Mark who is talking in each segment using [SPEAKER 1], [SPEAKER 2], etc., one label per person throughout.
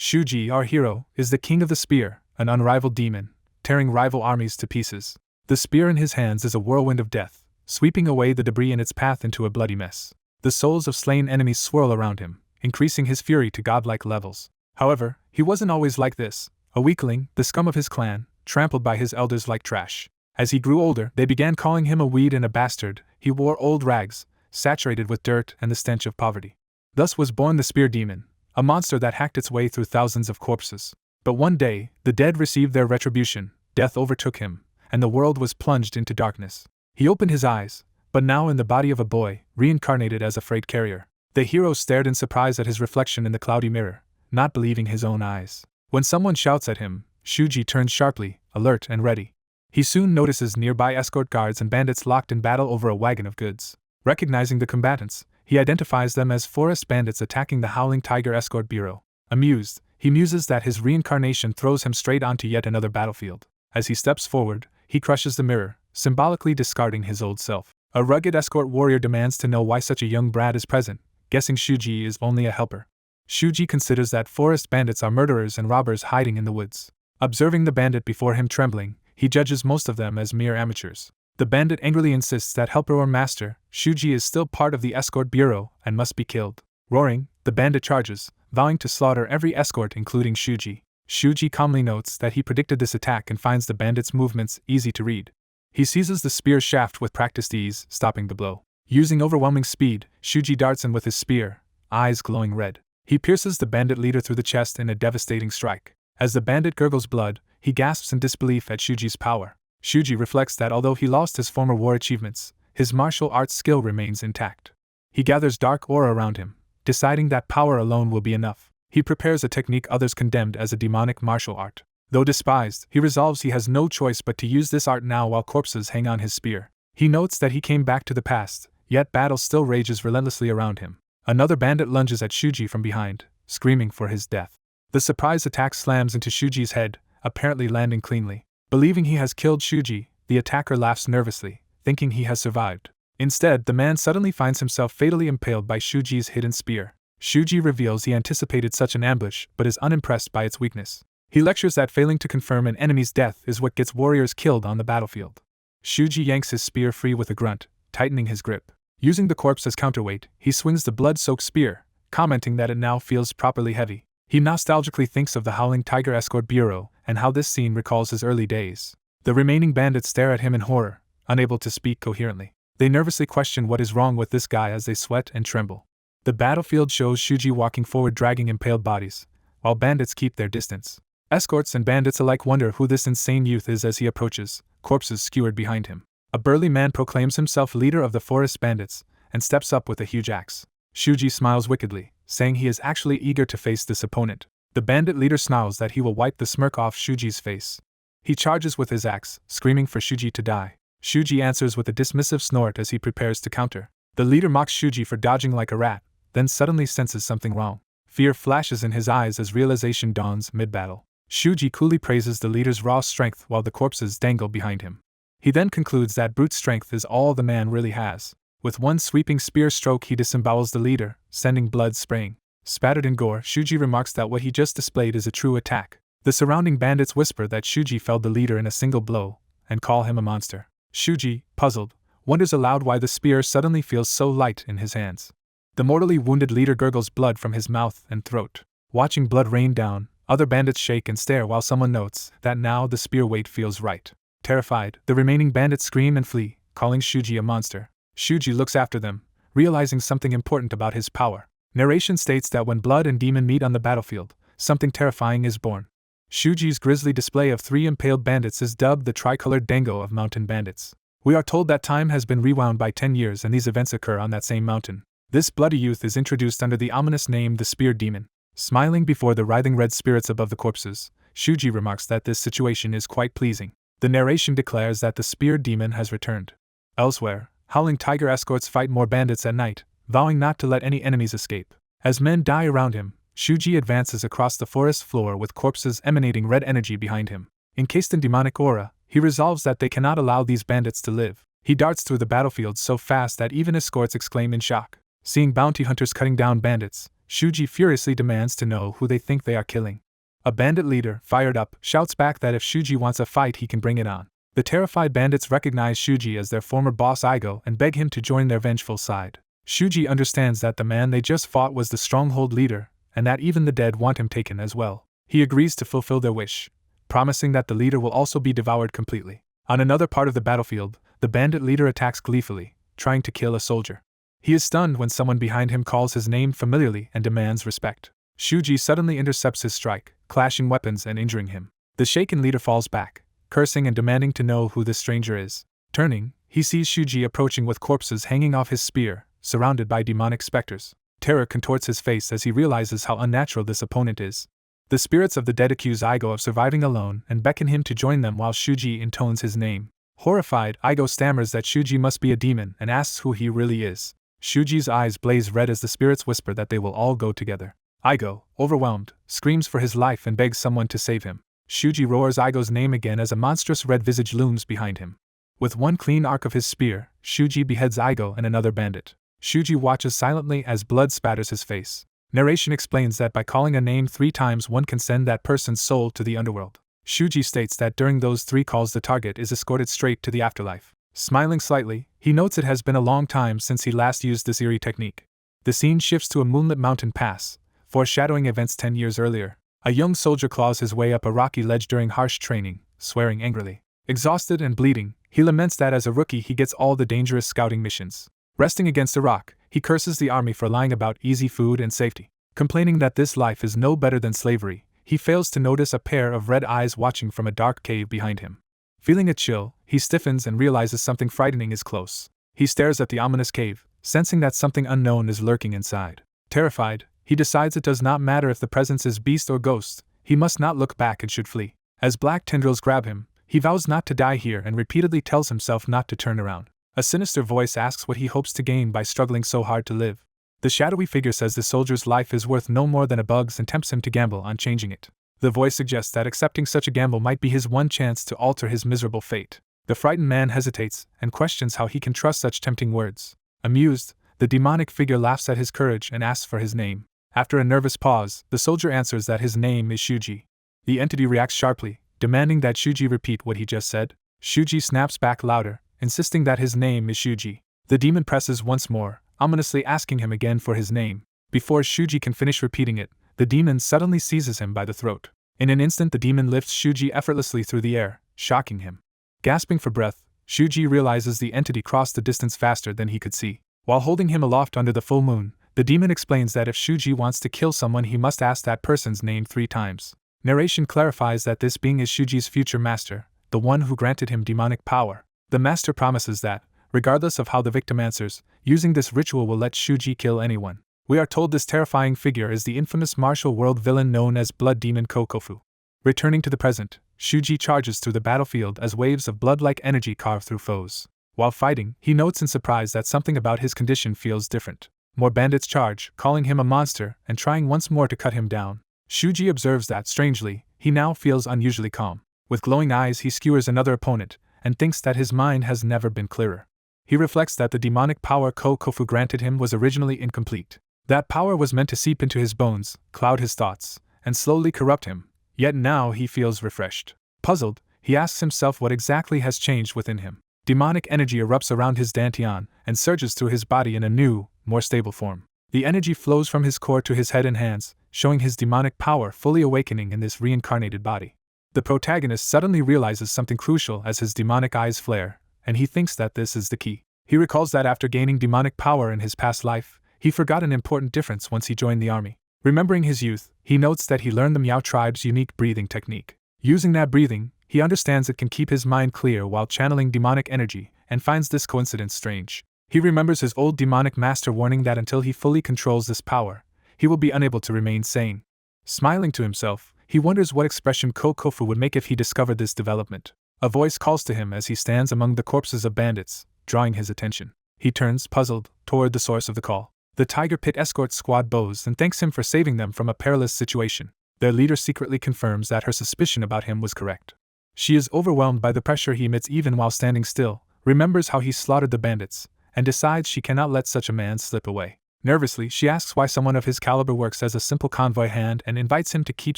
[SPEAKER 1] Shuji, our hero, is the king of the spear, an unrivaled demon, tearing rival armies to pieces. The spear in his hands is a whirlwind of death, sweeping away the debris in its path into a bloody mess. The souls of slain enemies swirl around him, increasing his fury to godlike levels. However, he wasn't always like this, a weakling, the scum of his clan, trampled by his elders like trash. As he grew older, they began calling him a weed and a bastard. He wore old rags, saturated with dirt and the stench of poverty. Thus was born the spear demon, a monster that hacked its way through thousands of corpses. But one day, the dead received their retribution, death overtook him, and the world was plunged into darkness. He opened his eyes, but now in the body of a boy, reincarnated as a freight carrier. The hero stared in surprise at his reflection in the cloudy mirror, not believing his own eyes. When someone shouts at him, Shuji turns sharply, alert and ready. He soon notices nearby escort guards and bandits locked in battle over a wagon of goods. Recognizing the combatants, he identifies them as forest bandits attacking the Howling Tiger Escort Bureau. Amused, he muses that his reincarnation throws him straight onto yet another battlefield. As he steps forward, he crushes the mirror, symbolically discarding his old self. A rugged escort warrior demands to know why such a young brat is present, guessing Shuji is only a helper. Shuji considers that forest bandits are murderers and robbers hiding in the woods. Observing the bandit before him trembling, he judges most of them as mere amateurs. The bandit angrily insists that helper or master, Shuji is still part of the escort bureau and must be killed. Roaring, the bandit charges, vowing to slaughter every escort including Shuji. Shuji calmly notes that he predicted this attack and finds the bandit's movements easy to read. He seizes the spear shaft with practiced ease, stopping the blow. Using overwhelming speed, Shuji darts in with his spear, eyes glowing red. He pierces the bandit leader through the chest in a devastating strike. As the bandit gurgles blood, he gasps in disbelief at Shuji's power. Shuji reflects that although he lost his former war achievements, his martial arts skill remains intact. He gathers dark aura around him, deciding that power alone will be enough. He prepares a technique others condemned as a demonic martial art. Though despised, he resolves he has no choice but to use this art now while corpses hang on his spear. He notes that he came back to the past, yet battle still rages relentlessly around him. Another bandit lunges at Shuji from behind, screaming for his death. The surprise attack slams into Shuji's head, apparently landing cleanly. Believing he has killed Shuji, the attacker laughs nervously, thinking he has survived. Instead, the man suddenly finds himself fatally impaled by Shuji's hidden spear. Shuji reveals he anticipated such an ambush but is unimpressed by its weakness. He lectures that failing to confirm an enemy's death is what gets warriors killed on the battlefield. Shuji yanks his spear free with a grunt, tightening his grip. Using the corpse as counterweight, he swings the blood-soaked spear, commenting that it now feels properly heavy. He nostalgically thinks of the Howling Tiger Escort Bureau and how this scene recalls his early days. The remaining bandits stare at him in horror, unable to speak coherently. They nervously question what is wrong with this guy as they sweat and tremble. The battlefield shows Shuji walking forward dragging impaled bodies, while bandits keep their distance. Escorts and bandits alike wonder who this insane youth is as he approaches, corpses skewered behind him. A burly man proclaims himself leader of the forest bandits and steps up with a huge axe. Shuji smiles wickedly, saying he is actually eager to face this opponent. The bandit leader snarls that he will wipe the smirk off Shuji's face. He charges with his axe, screaming for Shuji to die. Shuji answers with a dismissive snort as he prepares to counter. The leader mocks Shuji for dodging like a rat, then suddenly senses something wrong. Fear flashes in his eyes as realization dawns mid-battle. Shuji coolly praises the leader's raw strength while the corpses dangle behind him. He then concludes that brute strength is all the man really has. With one sweeping spear stroke he disembowels the leader, sending blood spraying. Spattered in gore, Shuji remarks that what he just displayed is a true attack. The surrounding bandits whisper that Shuji felled the leader in a single blow, and call him a monster. Shuji, puzzled, wonders aloud why the spear suddenly feels so light in his hands. The mortally wounded leader gurgles blood from his mouth and throat. Watching blood rain down, other bandits shake and stare while someone notes that now the spear weight feels right. Terrified, the remaining bandits scream and flee, calling Shuji a monster. Shuji looks after them, realizing something important about his power. Narration states that when blood and demon meet on the battlefield, something terrifying is born. Shuji's grisly display of 3 impaled bandits is dubbed the tricolored dango of mountain bandits. We are told that time has been rewound by 10 years and these events occur on that same mountain. This bloody youth is introduced under the ominous name the Spear Demon. Smiling before the writhing red spirits above the corpses, Shuji remarks that this situation is quite pleasing. The narration declares that the Spear Demon has returned. Elsewhere, Howling Tiger escorts fight more bandits at night, vowing not to let any enemies escape. As men die around him, Shuji advances across the forest floor with corpses emanating red energy behind him. Encased in demonic aura, he resolves that they cannot allow these bandits to live. He darts through the battlefield so fast that even escorts exclaim in shock. Seeing bounty hunters cutting down bandits, Shuji furiously demands to know who they think they are killing. A bandit leader, fired up, shouts back that if Shuji wants a fight he can bring it on. The terrified bandits recognize Shuji as their former boss Igo and beg him to join their vengeful side. Shuji understands that the man they just fought was the stronghold leader, and that even the dead want him taken as well. He agrees to fulfill their wish, promising that the leader will also be devoured completely. On another part of the battlefield, the bandit leader attacks gleefully, trying to kill a soldier. He is stunned when someone behind him calls his name familiarly and demands respect. Shuji suddenly intercepts his strike, clashing weapons and injuring him. The shaken leader falls back, cursing and demanding to know who this stranger is. Turning, he sees Shuji approaching with corpses hanging off his spear, surrounded by demonic specters. Terror contorts his face as he realizes how unnatural this opponent is. The spirits of the dead accuse Igo of surviving alone and beckon him to join them while Shuji intones his name. Horrified, Igo stammers that Shuji must be a demon and asks who he really is. Shuji's eyes blaze red as the spirits whisper that they will all go together. Igo, overwhelmed, screams for his life and begs someone to save him. Shuji roars Igo's name again as a monstrous red visage looms behind him. With one clean arc of his spear, Shuji beheads Igo and another bandit. Shuji watches silently as blood spatters his face. Narration explains that by calling a name 3 times one can send that person's soul to the underworld. Shuji states that during those 3 calls the target is escorted straight to the afterlife. Smiling slightly, he notes it has been a long time since he last used this eerie technique. The scene shifts to a moonlit mountain pass, foreshadowing events 10 years earlier. A young soldier claws his way up a rocky ledge during harsh training, swearing angrily. Exhausted and bleeding, he laments that as a rookie he gets all the dangerous scouting missions. Resting against a rock, he curses the army for lying about easy food and safety. Complaining that this life is no better than slavery, he fails to notice a pair of red eyes watching from a dark cave behind him. Feeling a chill, he stiffens and realizes something frightening is close. He stares at the ominous cave, sensing that something unknown is lurking inside. Terrified, he decides it does not matter if the presence is beast or ghost, he must not look back and should flee. As black tendrils grab him, he vows not to die here and repeatedly tells himself not to turn around. A sinister voice asks what he hopes to gain by struggling so hard to live. The shadowy figure says the soldier's life is worth no more than a bug's and tempts him to gamble on changing it. The voice suggests that accepting such a gamble might be his one chance to alter his miserable fate. The frightened man hesitates and questions how he can trust such tempting words. Amused, the demonic figure laughs at his courage and asks for his name. After a nervous pause, the soldier answers that his name is Shuji. The entity reacts sharply, demanding that Shuji repeat what he just said. Shuji snaps back louder, insisting that his name is Shuji. The demon presses once more, ominously asking him again for his name. Before Shuji can finish repeating it, the demon suddenly seizes him by the throat. In an instant the demon lifts Shuji effortlessly through the air, shocking him. Gasping for breath, Shuji realizes the entity crossed the distance faster than he could see. While holding him aloft under the full moon, the demon explains that if Shuji wants to kill someone he must ask that person's name 3 times. Narration clarifies that this being is Shuji's future master, the one who granted him demonic power. The master promises that, regardless of how the victim answers, using this ritual will let Shuji kill anyone. We are told this terrifying figure is the infamous martial world villain known as Blood Demon Kokofu. Returning to the present, Shuji charges through the battlefield as waves of blood-like energy carve through foes. While fighting, he notes in surprise that something about his condition feels different. More bandits charge, calling him a monster and trying once more to cut him down. Shuji observes that, strangely, he now feels unusually calm. With glowing eyes he skewers another opponent, and thinks that his mind has never been clearer. He reflects that the demonic power Kokofu granted him was originally incomplete. That power was meant to seep into his bones, cloud his thoughts, and slowly corrupt him, yet now he feels refreshed. Puzzled, he asks himself what exactly has changed within him. Demonic energy erupts around his dantian and surges through his body in a new, more stable form. The energy flows from his core to his head and hands, showing his demonic power fully awakening in this reincarnated body. The protagonist suddenly realizes something crucial as his demonic eyes flare, and he thinks that this is the key. He recalls that after gaining demonic power in his past life, he forgot an important difference once he joined the army. Remembering his youth, he notes that he learned the Miao tribe's unique breathing technique. Using that breathing, he understands it can keep his mind clear while channeling demonic energy, and finds this coincidence strange. He remembers his old demonic master warning that until he fully controls this power, he will be unable to remain sane. Smiling to himself, he wonders what expression Kokofu would make if he discovered this development. A voice calls to him as he stands among the corpses of bandits, drawing his attention. He turns, puzzled, toward the source of the call. The Tiger Pit escort squad bows and thanks him for saving them from a perilous situation. Their leader secretly confirms that her suspicion about him was correct. She is overwhelmed by the pressure he emits even while standing still, remembers how he slaughtered the bandits, and decides she cannot let such a man slip away. Nervously, she asks why someone of his caliber works as a simple convoy hand and invites him to keep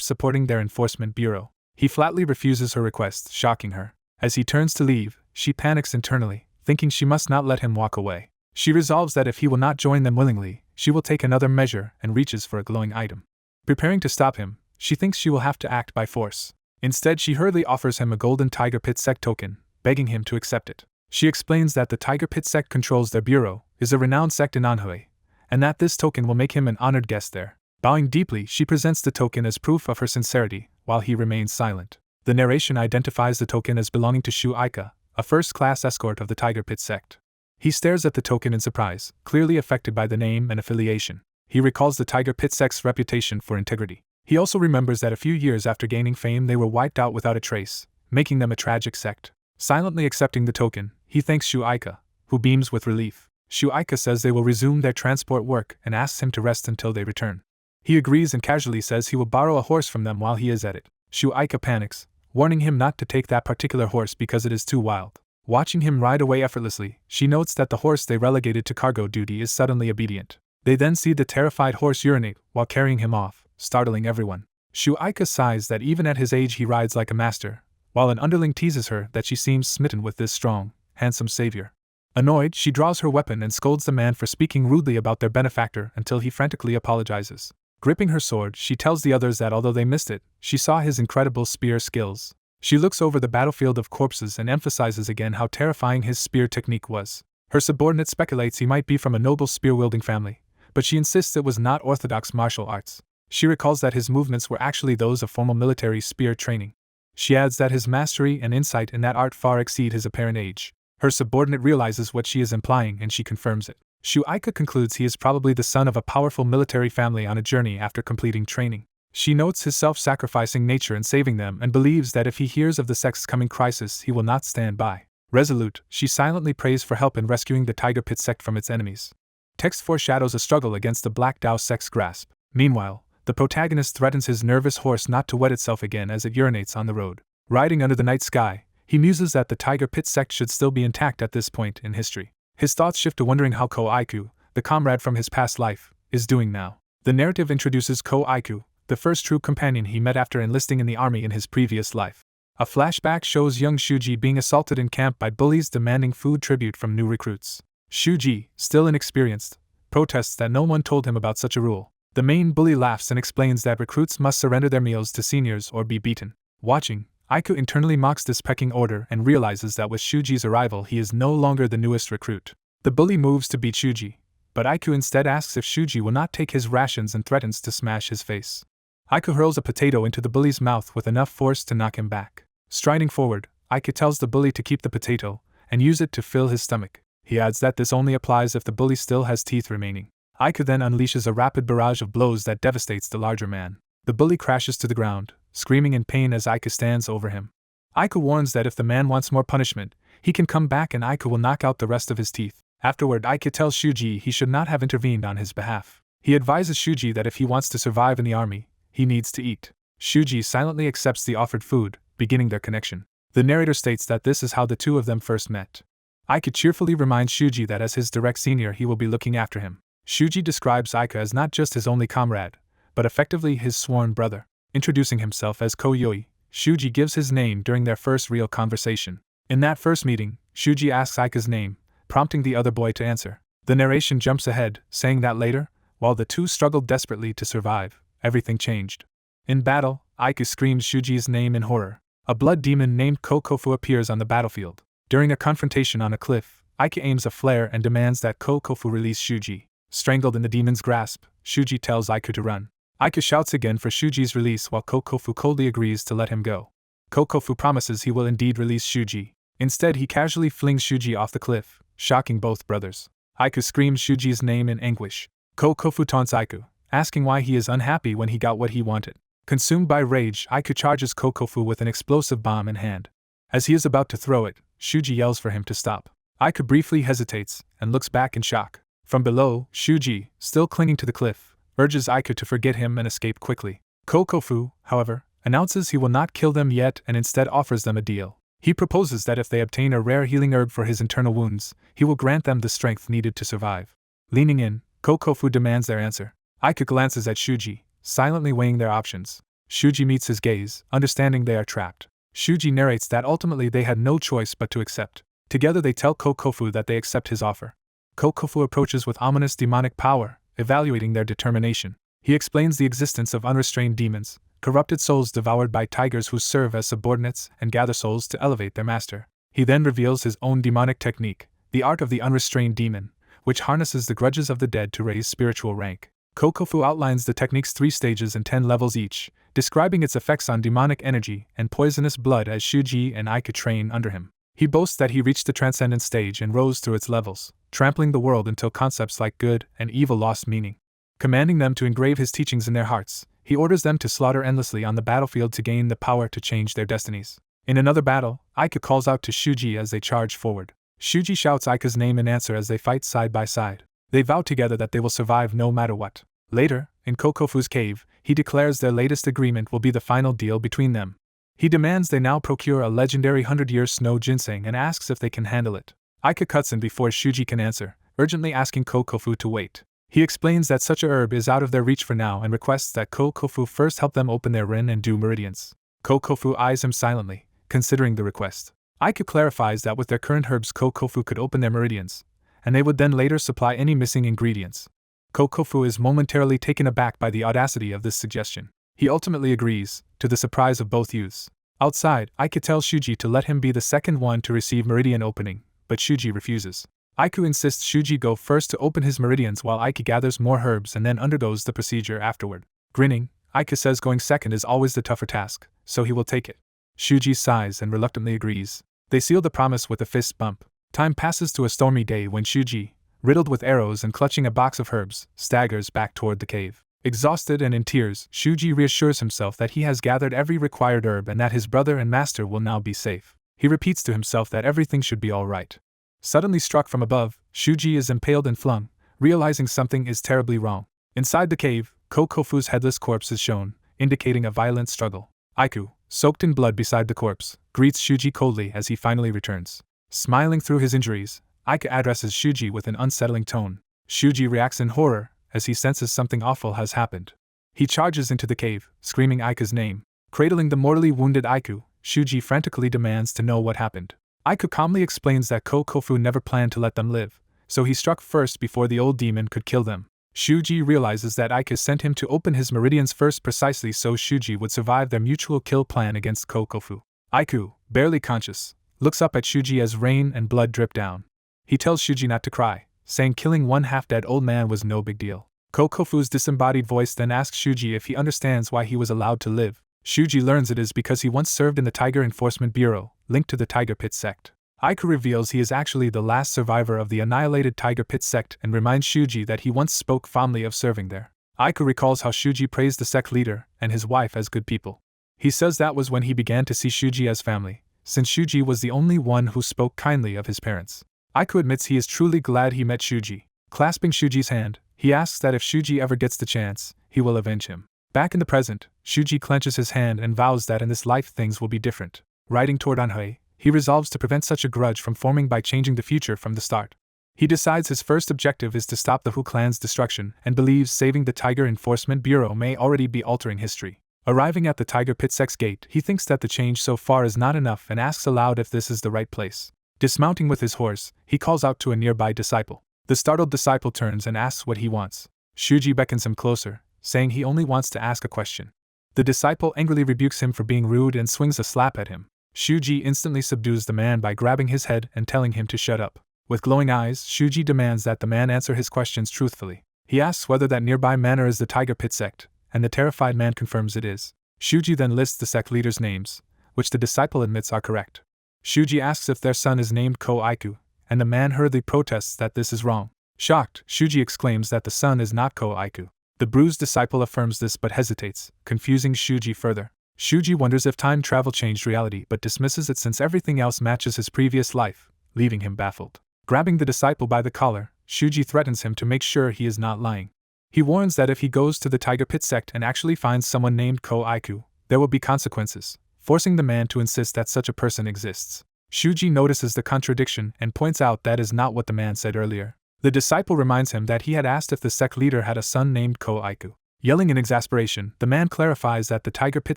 [SPEAKER 1] supporting their enforcement bureau. He flatly refuses her request, shocking her. As he turns to leave, she panics internally, thinking she must not let him walk away. She resolves that if he will not join them willingly, she will take another measure and reaches for a glowing item. Preparing to stop him, she thinks she will have to act by force. Instead, she hurriedly offers him a golden Tiger Pit Sect token, begging him to accept it. She explains that the Tiger Pit Sect controls their bureau, is a renowned sect in MANHWA, and that this token will make him an honored guest there. Bowing deeply, she presents the token as proof of her sincerity, while he remains silent. The narration identifies the token as belonging to Shu Aika, a first-class escort of the Tiger Pit Sect. He stares at the token in surprise, clearly affected by the name and affiliation. He recalls the Tiger Pit Sect's reputation for integrity. He also remembers that a few years after gaining fame they were wiped out without a trace, making them a tragic sect. Silently accepting the token, he thanks Shu Aika, who beams with relief. Shu Aika says they will resume their transport work and asks him to rest until they return. He agrees and casually says he will borrow a horse from them while he is at it. Shu Aika panics, warning him not to take that particular horse because it is too wild. Watching him ride away effortlessly, she notes that the horse they relegated to cargo duty is suddenly obedient. They then see the terrified horse urinate while carrying him off, startling everyone. Shu Aika sighs that even at his age he rides like a master, while an underling teases her that she seems smitten with this strong, handsome savior. Annoyed, she draws her weapon and scolds the man for speaking rudely about their benefactor until he frantically apologizes. Gripping her sword, she tells the others that although they missed it, she saw his incredible spear skills. She looks over the battlefield of corpses and emphasizes again how terrifying his spear technique was. Her subordinate speculates he might be from a noble spear-wielding family, but she insists it was not orthodox martial arts. She recalls that his movements were actually those of formal military spear training. She adds that his mastery and insight in that art far exceed his apparent age. Her subordinate realizes what she is implying and she confirms it. Shu Aika concludes he is probably the son of a powerful military family on a journey after completing training. She notes his self-sacrificing nature in saving them and believes that if he hears of the sect's coming crisis he will not stand by. Resolute, she silently prays for help in rescuing the Tiger Pit sect from its enemies. Text foreshadows a struggle against the Black Dao sect's grasp. Meanwhile, the protagonist threatens his nervous horse not to wet itself again as it urinates on the road. Riding under the night sky, he muses that the Tiger Pit sect should still be intact at this point in history. His thoughts shift to wondering how Ko Aiku, the comrade from his past life, is doing now. The narrative introduces Ko Aiku, the first true companion he met after enlisting in the army in his previous life. A flashback shows young Shuji being assaulted in camp by bullies demanding food tribute from new recruits. Shuji, still inexperienced, protests that no one told him about such a rule. The main bully laughs and explains that recruits must surrender their meals to seniors or be beaten. Watching, Aiku internally mocks this pecking order and realizes that with Shuji's arrival he is no longer the newest recruit. The bully moves to beat Shuji, but Aiku instead asks if Shuji will not take his rations and threatens to smash his face. Aiku hurls a potato into the bully's mouth with enough force to knock him back. Striding forward, Aiku tells the bully to keep the potato and use it to fill his stomach. He adds that this only applies if the bully still has teeth remaining. Aiku then unleashes a rapid barrage of blows that devastates the larger man. The bully crashes to the ground, screaming in pain as Aiku stands over him. Aiku warns that if the man wants more punishment, he can come back and Aiku will knock out the rest of his teeth. Afterward, Aiku tells Shuji he should not have intervened on his behalf. He advises Shuji that if he wants to survive in the army, he needs to eat. Shuji silently accepts the offered food, beginning their connection. The narrator states that this is how the two of them first met. Aiku cheerfully reminds Shuji that as his direct senior he will be looking after him. Shuji describes Aiku as not just his only comrade, but effectively his sworn brother. Introducing himself as Koyoi, Shuji gives his name during their first real conversation. In that first meeting, Shuji asks Aiku's name, prompting the other boy to answer. The narration jumps ahead, saying that later, while the two struggled desperately to survive, everything changed. In battle, Aiku screams Shuji's name in horror. A blood demon named Kokofu appears on the battlefield. During a confrontation on a cliff, Aiku aims a flare and demands that Kokofu release Shuji. Strangled in the demon's grasp, Shuji tells Aiku to run. Aiku shouts again for Shuji's release while Kokofu coldly agrees to let him go. Kokofu promises he will indeed release Shuji. Instead, he casually flings Shuji off the cliff, shocking both brothers. Aiku screams Shuji's name in anguish. Kokofu taunts Aiku, asking why he is unhappy when he got what he wanted. Consumed by rage, Aiku charges Kokofu with an explosive bomb in hand. As he is about to throw it, Shuji yells for him to stop. Aiku briefly hesitates and looks back in shock. From below, Shuji, still clinging to the cliff, urges Aiku to forget him and escape quickly. Kokofu, however, announces he will not kill them yet and instead offers them a deal. He proposes that if they obtain a rare healing herb for his internal wounds, he will grant them the strength needed to survive. Leaning in, Kokofu demands their answer. Aiku glances at Shuji, silently weighing their options. Shuji meets his gaze, understanding they are trapped. Shuji narrates that ultimately they had no choice but to accept. Together they tell Kokofu that they accept his offer. Kokofu approaches with ominous demonic power, evaluating their determination. He explains the existence of unrestrained demons, corrupted souls devoured by tigers who serve as subordinates and gather souls to elevate their master. He then reveals his own demonic technique, the art of the unrestrained demon, which harnesses the grudges of the dead to raise spiritual rank. Kokofu outlines the technique's 3 stages and 10 levels each, describing its effects on demonic energy and poisonous blood as Shuji and Aiku train under him. He boasts that he reached the transcendent stage and rose through its levels, trampling the world until concepts like good and evil lost meaning. Commanding them to engrave his teachings in their hearts, he orders them to slaughter endlessly on the battlefield to gain the power to change their destinies. In another battle, Aiku calls out to Shuji as they charge forward. Shuji shouts Aiku's name in answer as they fight side by side. They vow together that they will survive no matter what. Later, in Kokofu's cave, he declares their latest agreement will be the final deal between them. He demands they now procure a legendary 100-year snow ginseng and asks if they can handle it. Aiku cuts in before Shuji can answer, urgently asking Kokofu to wait. He explains that such a herb is out of their reach for now and requests that Kokofu first help them open their rin and do meridians. Kokofu eyes him silently, considering the request. Aiku clarifies that with their current herbs Kokofu could open their meridians, and they would then later supply any missing ingredients. Kokofu is momentarily taken aback by the audacity of this suggestion. He ultimately agrees, to the surprise of both youths. Outside, Aiku tells Shuji to let him be the second one to receive meridian opening, but Shuji refuses. Aiku insists Shuji go first to open his meridians while Aiku gathers more herbs and then undergoes the procedure afterward. Grinning, Aiku says going second is always the tougher task, so he will take it. Shuji sighs and reluctantly agrees. They seal the promise with a fist bump. Time passes to a stormy day when Shuji, riddled with arrows and clutching a box of herbs, staggers back toward the cave. Exhausted and in tears, Shuji reassures himself that he has gathered every required herb and that his brother and master will now be safe. He repeats to himself that everything should be all right. Suddenly struck from above, Shuji is impaled and flung, realizing something is terribly wrong. Inside the cave, Kokofu's headless corpse is shown, indicating a violent struggle. Aiku, soaked in blood beside the corpse, greets Shuji coldly as he finally returns. Smiling through his injuries, Aiku addresses Shuji with an unsettling tone. Shuji reacts in horror as he senses something awful has happened. He charges into the cave, screaming Aiku's name. Cradling the mortally wounded Aiku, Shuji frantically demands to know what happened. Aiku calmly explains that Kokofu never planned to let them live, so he struck first before the old demon could kill them. Shuji realizes that Aiku sent him to open his meridians first precisely so Shuji would survive their mutual kill plan against Kokofu. Aiku, barely conscious, looks up at Shuji as rain and blood drip down. He tells Shuji not to cry, saying killing one half-dead old man was no big deal. Kokofu's disembodied voice then asks Shuji if he understands why he was allowed to live. Shuji learns it is because he once served in the Tiger Enforcement Bureau, linked to the Tiger Pit sect. Aiku reveals he is actually the last survivor of the annihilated Tiger Pit sect and reminds Shuji that he once spoke fondly of serving there. Aiku recalls how Shuji praised the sect leader and his wife as good people. He says that was when he began to see Shuji as family, since Shuji was the only one who spoke kindly of his parents. Aiku admits he is truly glad he met Shuji. Clasping Shuji's hand, he asks that if Shuji ever gets the chance, he will avenge him. Back in the present, Shuji clenches his hand and vows that in this life things will be different. Riding toward Anhui, he resolves to prevent such a grudge from forming by changing the future from the start. He decides his first objective is to stop the Hu clan's destruction and believes saving the Tiger Enforcement Bureau may already be altering history. Arriving at the Tiger Pit sect's gate, he thinks that the change so far is not enough and asks aloud if this is the right place. Dismounting with his horse, he calls out to a nearby disciple. The startled disciple turns and asks what he wants. Shuji beckons him closer, saying he only wants to ask a question. The disciple angrily rebukes him for being rude and swings a slap at him. Shuji instantly subdues the man by grabbing his head and telling him to shut up. With glowing eyes, Shuji demands that the man answer his questions truthfully. He asks whether that nearby manor is the Tiger Pit sect, and the terrified man confirms it is. Shuji then lists the sect leaders' names, which the disciple admits are correct. Shuji asks if their son is named Ko Aiku, and the man hurriedly protests that this is wrong. Shocked, Shuji exclaims that the son is not Ko Aiku. The bruised disciple affirms this but hesitates, confusing Shuji further. Shuji wonders if time travel changed reality but dismisses it since everything else matches his previous life, leaving him baffled. Grabbing the disciple by the collar, Shuji threatens him to make sure he is not lying. He warns that if he goes to the Tiger Pit sect and actually finds someone named Ko Aiku, there will be consequences, forcing the man to insist that such a person exists. Shuji notices the contradiction and points out that is not what the man said earlier. The disciple reminds him that he had asked if the sect leader had a son named Ko Aiku. Yelling in exasperation, the man clarifies that the Tiger Pit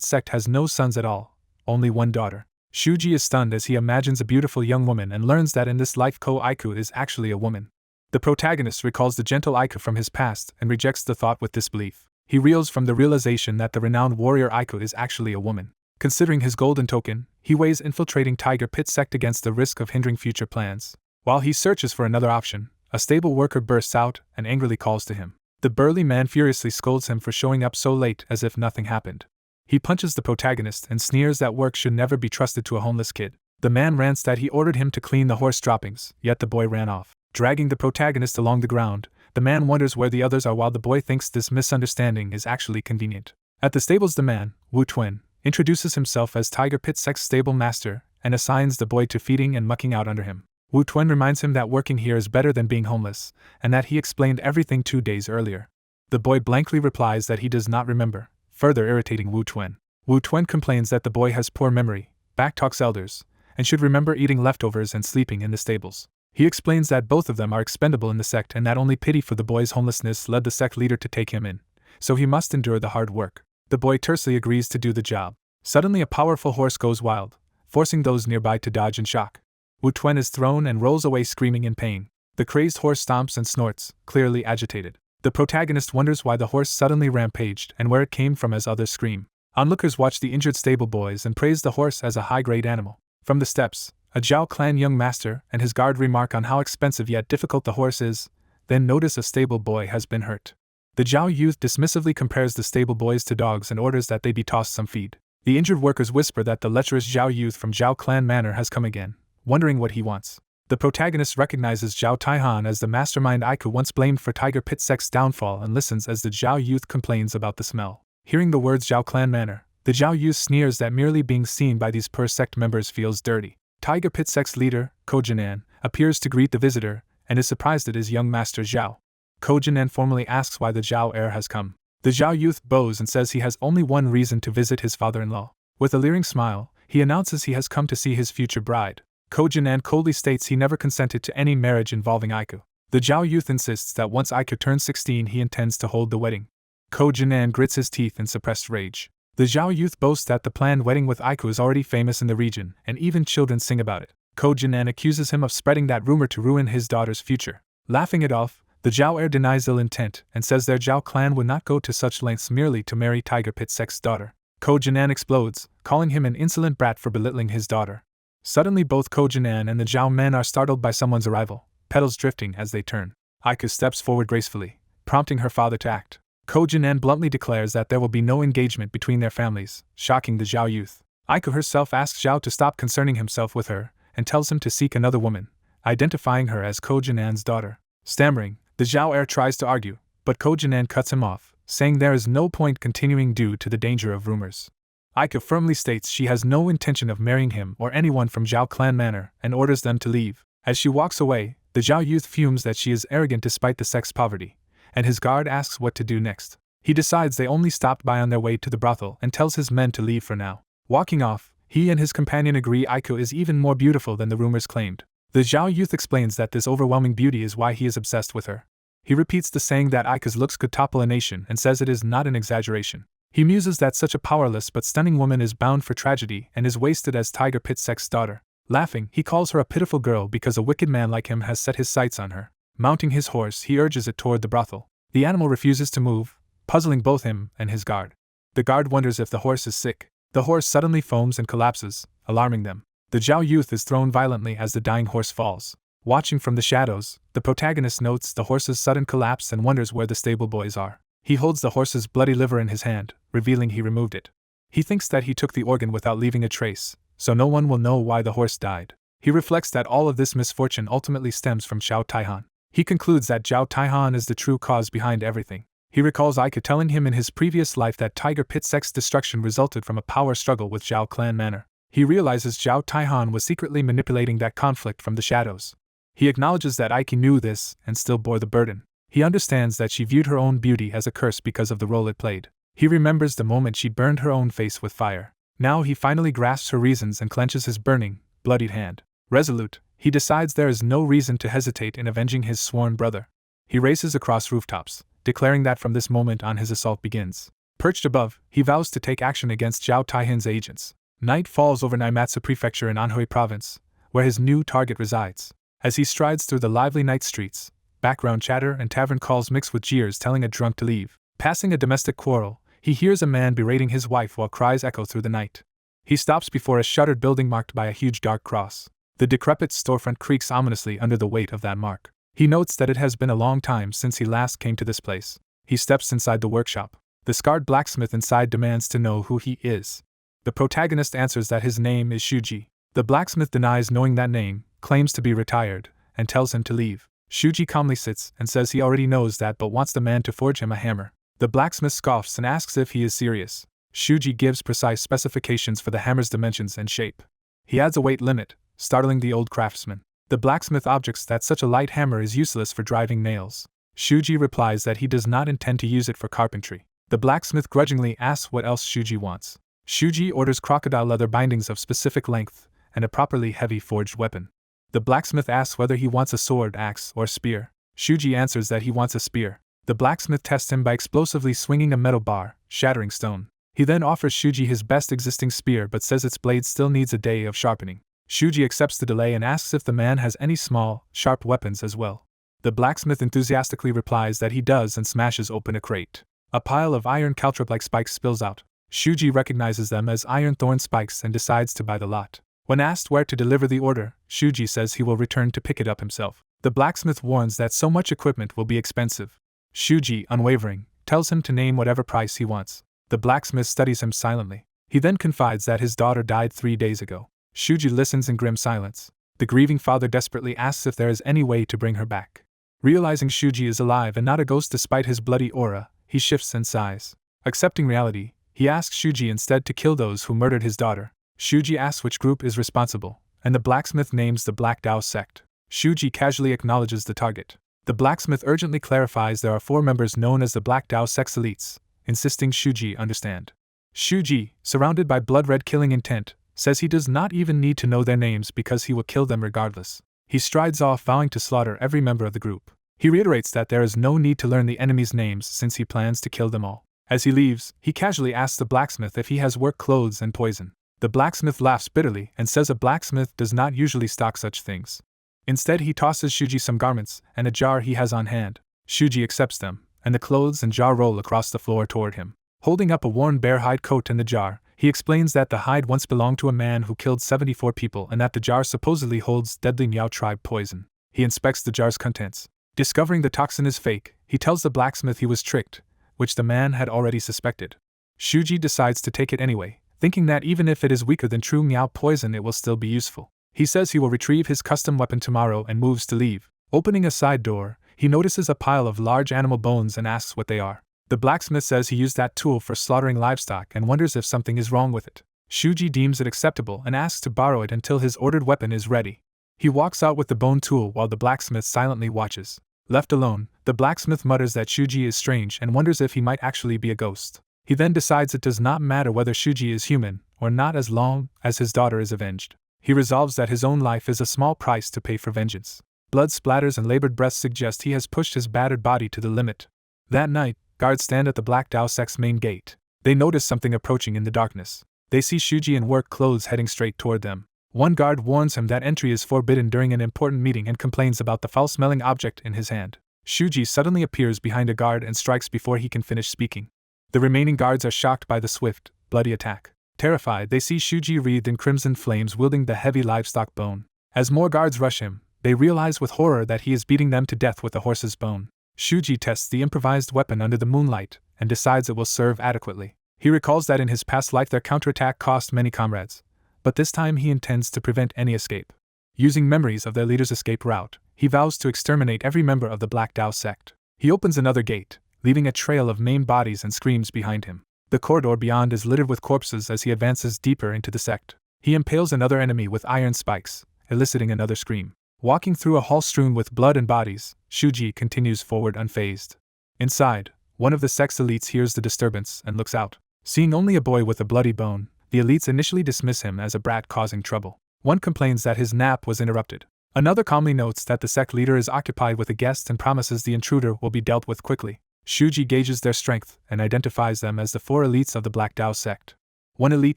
[SPEAKER 1] sect has no sons at all, only one daughter. Shuji is stunned as he imagines a beautiful young woman and learns that in this life Ko Aiku is actually a woman. The protagonist recalls the gentle Aiku from his past and rejects the thought with disbelief. He reels from the realization that the renowned warrior Aiku is actually a woman. Considering his golden token, he weighs infiltrating Tiger Pit sect against the risk of hindering future plans. While he searches for another option, a stable worker bursts out and angrily calls to him. The burly man furiously scolds him for showing up so late as if nothing happened. He punches the protagonist and sneers that work should never be trusted to a homeless kid. The man rants that he ordered him to clean the horse droppings, yet the boy ran off. Dragging the protagonist along the ground, the man wonders where the others are while the boy thinks this misunderstanding is actually convenient. At the stables, the man, Wu Twin, introduces himself as Tiger Pit sect's stable master and assigns the boy to feeding and mucking out under him. Wu Twin reminds him that working here is better than being homeless, and that he explained everything 2 days earlier. The boy blankly replies that he does not remember, further irritating Wu Twin. Wu Twin complains that the boy has poor memory, backtalks elders, and should remember eating leftovers and sleeping in the stables. He explains that both of them are expendable in the sect and that only pity for the boy's homelessness led the sect leader to take him in, so he must endure the hard work. The boy tersely agrees to do the job. Suddenly a powerful horse goes wild, forcing those nearby to dodge in shock. Wu Twin is thrown and rolls away screaming in pain. The crazed horse stomps and snorts, clearly agitated. The protagonist wonders why the horse suddenly rampaged and where it came from as others scream. Onlookers watch the injured stable boys and praise the horse as a high-grade animal. From the steps, a Zhao clan young master and his guard remark on how expensive yet difficult the horse is, then notice a stable boy has been hurt. The Zhao youth dismissively compares the stable boys to dogs and orders that they be tossed some feed. The injured workers whisper that the lecherous Zhao youth from Zhao clan manor has come again, wondering what he wants. The protagonist recognizes Zhao Taihan as the mastermind Aiku once blamed for Tiger Pit sect's downfall and listens as the Zhao youth complains about the smell. Hearing the words Zhao clan manor, the Zhao youth sneers that merely being seen by these poor sect members feels dirty. Tiger Pit sect's leader, Ko Jinan, appears to greet the visitor and is surprised at his young master Zhao. Ko Jinan formally asks why the Zhao heir has come. The Zhao youth bows and says he has only one reason to visit his father-in-law. With a leering smile, he announces he has come to see his future bride. Ko Jinan coldly states he never consented to any marriage involving Aiku. The Zhao youth insists that once Aiku turns 16 he intends to hold the wedding. Ko Jinan grits his teeth in suppressed rage. The Zhao youth boasts that the planned wedding with Aiku is already famous in the region, and even children sing about it. Ko Jinan accuses him of spreading that rumor to ruin his daughter's future. Laughing it off, the Zhao heir denies ill intent and says their Zhao clan would not go to such lengths merely to marry Tiger Pit sect's daughter. Ko Jinan explodes, calling him an insolent brat for belittling his daughter. Suddenly both Ko Jinan and the Zhao men are startled by someone's arrival, petals drifting as they turn. Aiku steps forward gracefully, prompting her father to act. Ko Jinan bluntly declares that there will be no engagement between their families, shocking the Zhao youth. Aiku herself asks Zhao to stop concerning himself with her, and tells him to seek another woman, identifying her as Ko Jinan's daughter. Stammering, the Zhao heir tries to argue, but Ko Jinan cuts him off, saying there is no point continuing due to the danger of rumors. Aiku firmly states she has no intention of marrying him or anyone from Zhao clan manor and orders them to leave. As she walks away, the Zhao youth fumes that she is arrogant despite the sect's poverty, and his guard asks what to do next. He decides they only stopped by on their way to the brothel and tells his men to leave for now. Walking off, he and his companion agree Aiku is even more beautiful than the rumors claimed. The Zhao youth explains that this overwhelming beauty is why he is obsessed with her. He repeats the saying that Aika's looks could topple a nation and says it is not an exaggeration. He muses that such a powerless but stunning woman is bound for tragedy and is wasted as Tiger Pit sect's daughter. Laughing, he calls her a pitiful girl because a wicked man like him has set his sights on her. Mounting his horse, he urges it toward the brothel. The animal refuses to move, puzzling both him and his guard. The guard wonders if the horse is sick. The horse suddenly foams and collapses, alarming them. The Zhao youth is thrown violently as the dying horse falls. Watching from the shadows, the protagonist notes the horse's sudden collapse and wonders where the stable boys are. He holds the horse's bloody liver in his hand, revealing he removed it. He thinks that he took the organ without leaving a trace, so no one will know why the horse died. He reflects that all of this misfortune ultimately stems from Zhao Taihan. He concludes that Zhao Taihan is the true cause behind everything. He recalls Aika telling him in his previous life that Tiger Pit sect's destruction resulted from a power struggle with Zhao clan manor. He realizes Zhao Taihan was secretly manipulating that conflict from the shadows. He acknowledges that Aiki knew this and still bore the burden. He understands that she viewed her own beauty as a curse because of the role it played. He remembers the moment she burned her own face with fire. Now he finally grasps her reasons and clenches his burning, bloodied hand. Resolute, he decides there is no reason to hesitate in avenging his sworn brother. He races across rooftops, declaring that from this moment on his assault begins. Perched above, he vows to take action against Zhao Taihin's agents. Night falls over Naimatsu Prefecture in Anhui Province, where his new target resides. As he strides through the lively night streets, background chatter and tavern calls mix with jeers telling a drunk to leave. Passing a domestic quarrel, he hears a man berating his wife while cries echo through the night. He stops before a shuttered building marked by a huge dark cross. The decrepit storefront creaks ominously under the weight of that mark. He notes that it has been a long time since he last came to this place. He steps inside the workshop. The scarred blacksmith inside demands to know who he is. The protagonist answers that his name is Shuji. The blacksmith denies knowing that name, claims to be retired, and tells him to leave. Shuji calmly sits and says he already knows that but wants the man to forge him a hammer. The blacksmith scoffs and asks if he is serious. Shuji gives precise specifications for the hammer's dimensions and shape. He adds a weight limit, startling the old craftsman. The blacksmith objects that such a light hammer is useless for driving nails. Shuji replies that he does not intend to use it for carpentry. The blacksmith grudgingly asks what else Shuji wants. Shuji orders crocodile leather bindings of specific length and a properly heavy forged weapon. The blacksmith asks whether he wants a sword, axe, or spear. Shuji answers that he wants a spear. The blacksmith tests him by explosively swinging a metal bar, shattering stone. He then offers Shuji his best existing spear but says its blade still needs a day of sharpening. Shuji accepts the delay and asks if the man has any small, sharp weapons as well. The blacksmith enthusiastically replies that he does and smashes open a crate. A pile of iron caltrop-like spikes spills out. Shuji recognizes them as iron thorn spikes and decides to buy the lot. When asked where to deliver the order, Shuji says he will return to pick it up himself. The blacksmith warns that so much equipment will be expensive. Shuji, unwavering, tells him to name whatever price he wants. The blacksmith studies him silently. He then confides that his daughter died 3 days ago. Shuji listens in grim silence. The grieving father desperately asks if there is any way to bring her back. Realizing Shuji is alive and not a ghost despite his bloody aura, he shifts and sighs. Accepting reality, he asks Shuji instead to kill those who murdered his daughter. Shuji asks which group is responsible, and the blacksmith names the Black Dao sect. Shuji casually acknowledges the target. The blacksmith urgently clarifies there are 4 members known as the Black Dao sect's elites, insisting Shuji understand. Shuji, surrounded by blood-red killing intent, says he does not even need to know their names because he will kill them regardless. He strides off, vowing to slaughter every member of the group. He reiterates that there is no need to learn the enemy's names since he plans to kill them all. As he leaves, he casually asks the blacksmith if he has work clothes and poison. The blacksmith laughs bitterly and says a blacksmith does not usually stock such things. Instead, he tosses Shuji some garments and a jar he has on hand. Shuji accepts them, and the clothes and jar roll across the floor toward him. Holding up a worn bear hide coat and the jar, he explains that the hide once belonged to a man who killed 74 people and that the jar supposedly holds deadly Miao tribe poison. He inspects the jar's contents. Discovering the toxin is fake, he tells the blacksmith he was tricked, which the man had already suspected. Shuji decides to take it anyway, thinking that even if it is weaker than true Miao poison it will still be useful. He says he will retrieve his custom weapon tomorrow and moves to leave. Opening a side door, he notices a pile of large animal bones and asks what they are. The blacksmith says he used that tool for slaughtering livestock and wonders if something is wrong with it. Shuji deems it acceptable and asks to borrow it until his ordered weapon is ready. He walks out with the bone tool while the blacksmith silently watches. Left alone, the blacksmith mutters that Shuji is strange and wonders if he might actually be a ghost. He then decides it does not matter whether Shuji is human or not as long as his daughter is avenged. He resolves that his own life is a small price to pay for vengeance. Blood splatters and labored breaths suggest he has pushed his battered body to the limit. That night, guards stand at the Black Dao sect's main gate. They notice something approaching in the darkness. They see Shuji in work clothes heading straight toward them. One guard warns him that entry is forbidden during an important meeting and complains about the foul-smelling object in his hand. Shuji suddenly appears behind a guard and strikes before he can finish speaking. The remaining guards are shocked by the swift, bloody attack. Terrified, they see Shuji wreathed in crimson flames wielding the heavy livestock bone. As more guards rush him, they realize with horror that he is beating them to death with a horse's bone. Shuji tests the improvised weapon under the moonlight and decides it will serve adequately. He recalls that in his past life their counterattack cost many comrades, but this time he intends to prevent any escape. Using memories of their leader's escape route, he vows to exterminate every member of the Black Dao sect. He opens another gate, leaving a trail of maimed bodies and screams behind him. The corridor beyond is littered with corpses as he advances deeper into the sect. He impales another enemy with iron spikes, eliciting another scream. Walking through a hall strewn with blood and bodies, Shuji continues forward unfazed. Inside, one of the sect's elites hears the disturbance and looks out. Seeing only a boy with a bloody bone, the elites initially dismiss him as a brat causing trouble. One complains that his nap was interrupted. Another calmly notes that the sect leader is occupied with a guest and promises the intruder will be dealt with quickly. Shuji gauges their strength and identifies them as the 4 elites of the Black Dao sect. One elite